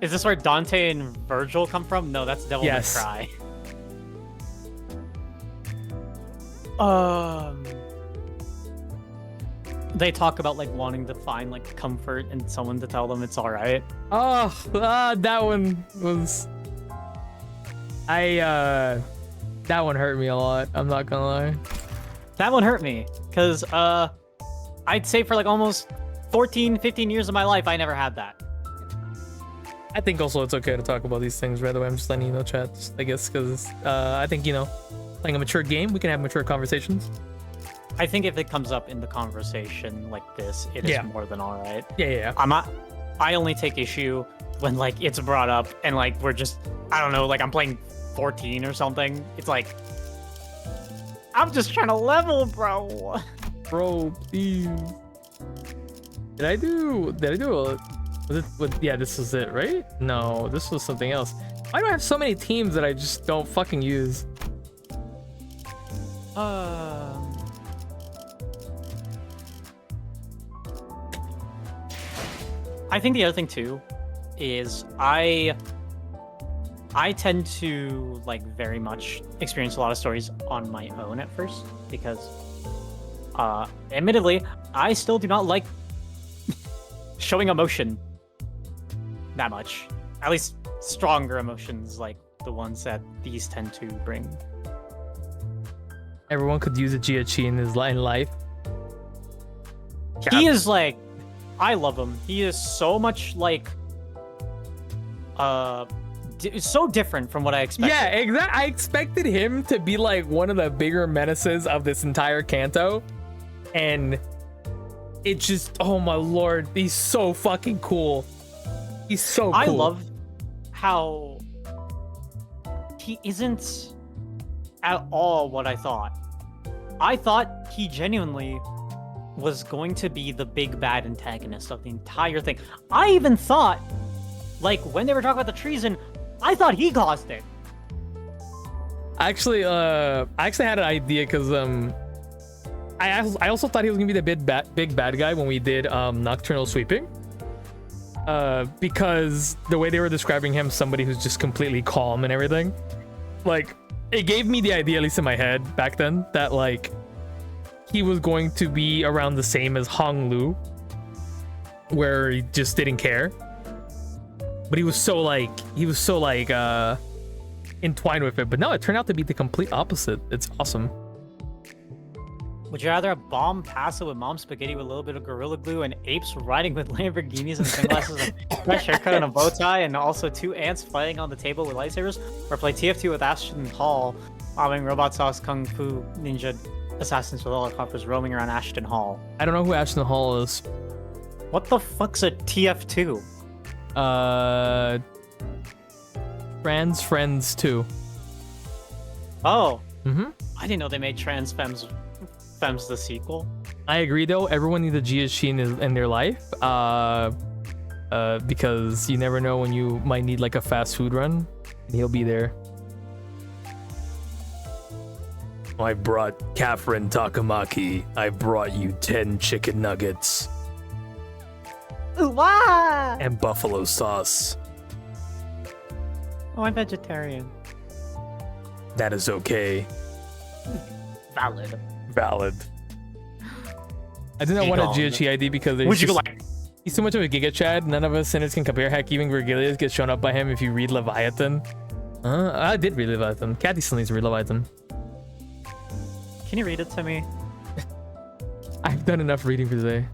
Is this where Dante and Virgil come from? No, that's Devil May Cry. They talk about wanting to find comfort and someone to tell them it's all right. That one was that one hurt me a lot. I'm not gonna lie. That one hurt me because I'd say for almost 14-15 years of my life I never had that. I think also it's okay to talk about these things right away. I'm just letting you know, chat, I guess, because I think, playing a mature game, we can have mature conversations. I think if it comes up in the conversation like this, it is more than all right. Yeah. I only take issue when it's brought up and we're just, I don't know, I'm playing 14 or something. It's I'm just trying to level, bro. Bro, please. Did I do yeah, this was it, right? No, this was something else. Why do I have so many teams that I just don't fucking use? I think the other thing too is I tend to very much experience a lot of stories on my own at first because admittedly I still do not like showing emotion. that much. At least stronger emotions like the ones that these tend to bring. Everyone could use a Jiachi in his life. He is like, I love him. He is so much like, so different from what I expected. Yeah, exactly. I expected him to be like one of the bigger menaces of this entire Canto, and it just, oh my lord, he's so fucking cool. He's so cool. I love how he isn't at all what I thought. I thought he genuinely was going to be the big bad antagonist of the entire thing. I even thought, like, when they were talking about the treason, I thought he caused it. I actually had an idea because I also thought he was gonna be the big bad guy when we did Nocturnal Sweeping. Because the way they were describing him, somebody who's just completely calm and everything, like, it gave me the idea, at least in my head back then, that like he was going to be around the same as Hong Lu, where he just didn't care. But he was so entwined with it. But no, it turned out to be the complete opposite. It's awesome. Would you rather a bomb pasta with mom spaghetti with a little bit of Gorilla Glue and apes riding with Lamborghinis and sunglasses and a fresh haircut and a bow tie and also 2 ants fighting on the table with lightsabers? Or play TF2 with Ashton Hall, bombing robot sauce kung fu ninja assassins with helicopters roaming around Ashton Hall? I don't know who Ashton Hall is. What the fuck's a TF2? Trans Friends 2. Oh. Mm-hmm. I didn't know they made Trans Femmes the sequel. I agree though, everyone needs a Jiachi in their life. Because you never know when you might need like a fast food run. And he'll be there. I brought Catherine Takamaki. I brought you 10 chicken nuggets. Wow. And buffalo sauce. Oh, I'm vegetarian. That is okay. Valid. I did not want a Jiachi ID because he's so much of a Giga Chad. None of us sinners can compare. Heck, even Vergilius gets shown up by him if you read Leviathan. I did read Leviathan. Kathy still needs to read Leviathan. Can you read it to me? I've done enough reading for today.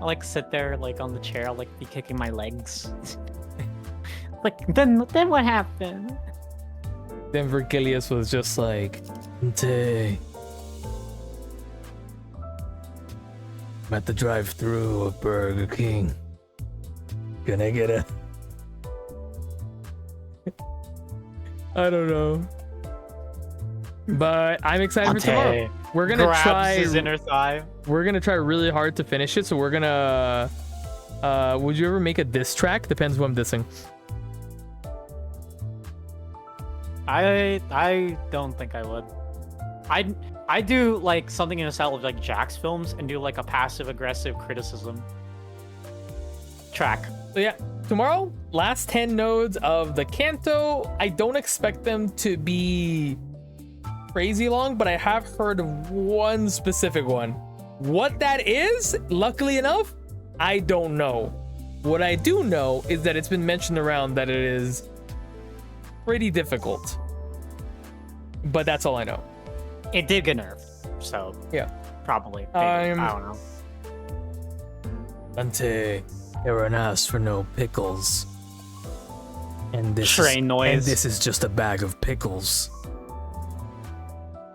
I'll like sit there like on the chair, I'll like be kicking my legs. Like then what happened? Then Vergilius was just like, I'm at the drive-thru of Burger King. Can I get a... I don't know. But I'm excited for tomorrow. We're gonna try his inner thigh. We're gonna try really hard to finish it, so we're gonna would you ever make a diss track? Depends who I'm dissing. I don't think I would. I do like something in the style of like Jack's films and do like a passive aggressive criticism track. So yeah, tomorrow, last 10 nodes of the Canto. I don't expect them to be crazy long, but I have heard of one specific one. What that is, luckily enough, I don't know. What I do know is that it's been mentioned around that it is pretty difficult. But that's all I know. It did get nerfed, so yeah, probably. Maybe. I don't know. Dante, Aaron asked for no pickles. And this train noise. And this is just a bag of pickles.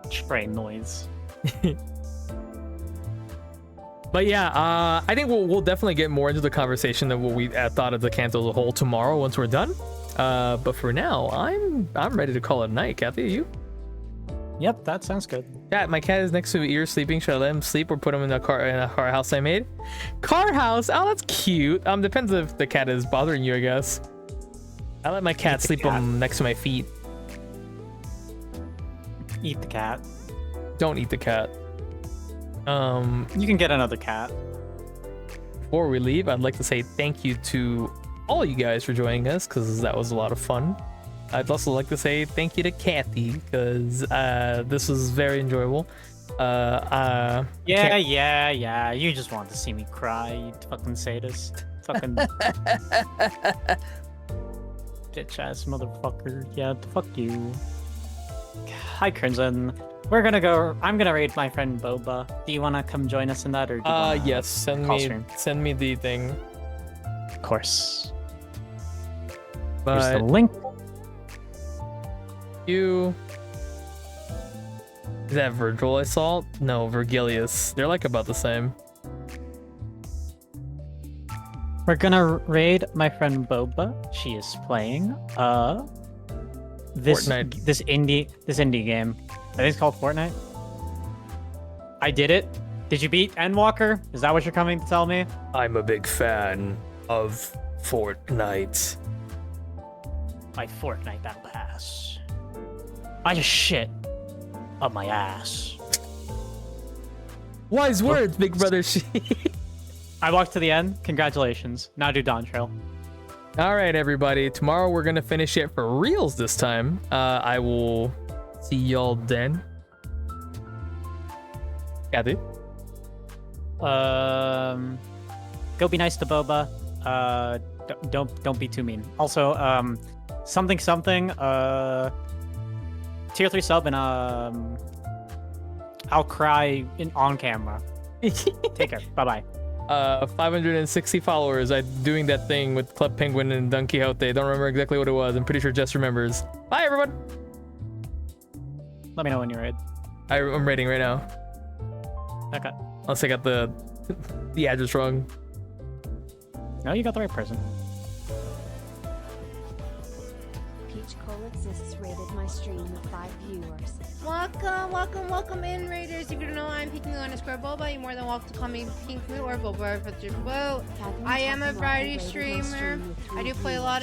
Train noise. But yeah, I think we'll definitely get more into the conversation than what we thought of the Canto as a whole tomorrow once we're done. But for now, I'm ready to call it a night. Kathy, are you? Yep, that sounds good. Yeah, my cat is next to my ear sleeping. Should I let him sleep or put him in a car house I made? Car house? Oh, that's cute. Depends if the cat is bothering you, I guess. I let my cat sleep next to my feet. Eat the cat. Don't eat the cat. You can get another cat. Before we leave, I'd like to say thank you to all you guys for joining us, because that was a lot of fun. I'd also like to say thank you to Kathy, because this was very enjoyable. Yeah. You just want to see me cry, you fucking sadist. Fucking bitch ass motherfucker. Yeah, fuck you. Hi, Crimson. We're gonna go. I'm gonna raid my friend Boba. Do you wanna come join us in that, or do you wanna yes. Send me the thing. Of course. Here's But the link. you. Is that Virgil I saw? No, Virgilius. They're like about the same. We're gonna raid my friend Boba. She is playing this Fortnite. this indie game. I think it's called Fortnite. I did it. Did you beat Endwalker? Is that what you're coming to tell me? I'm a big fan of Fortnite. By Fortnite that pass. I just shit up my ass. Wise words, big brother. I walked to the end. Congratulations. Now do Dawn Trail. All right, everybody. Tomorrow we're gonna finish it for reals this time. I will see y'all then. Kathy. Go be nice to Boba. Don't be too mean. Also, something. Tier 3 sub and I'll cry on camera. Take care. Bye bye. 560 followers. I'm doing that thing with Club Penguin and Don Quixote. Don't remember exactly what it was. I'm pretty sure Jess remembers. Bye, everyone. Let me know when you're raid. I'm raiding right now. Okay. Unless I got the address wrong. No, you got the right person. Peach Coexists rated my stream with 5 viewers. Welcome in, Raiders. If you don't know, I'm picking on a square Boba. You're more than welcome to call me Pink Moon or Boba for the vote. I am a variety streamer. I do play a lot of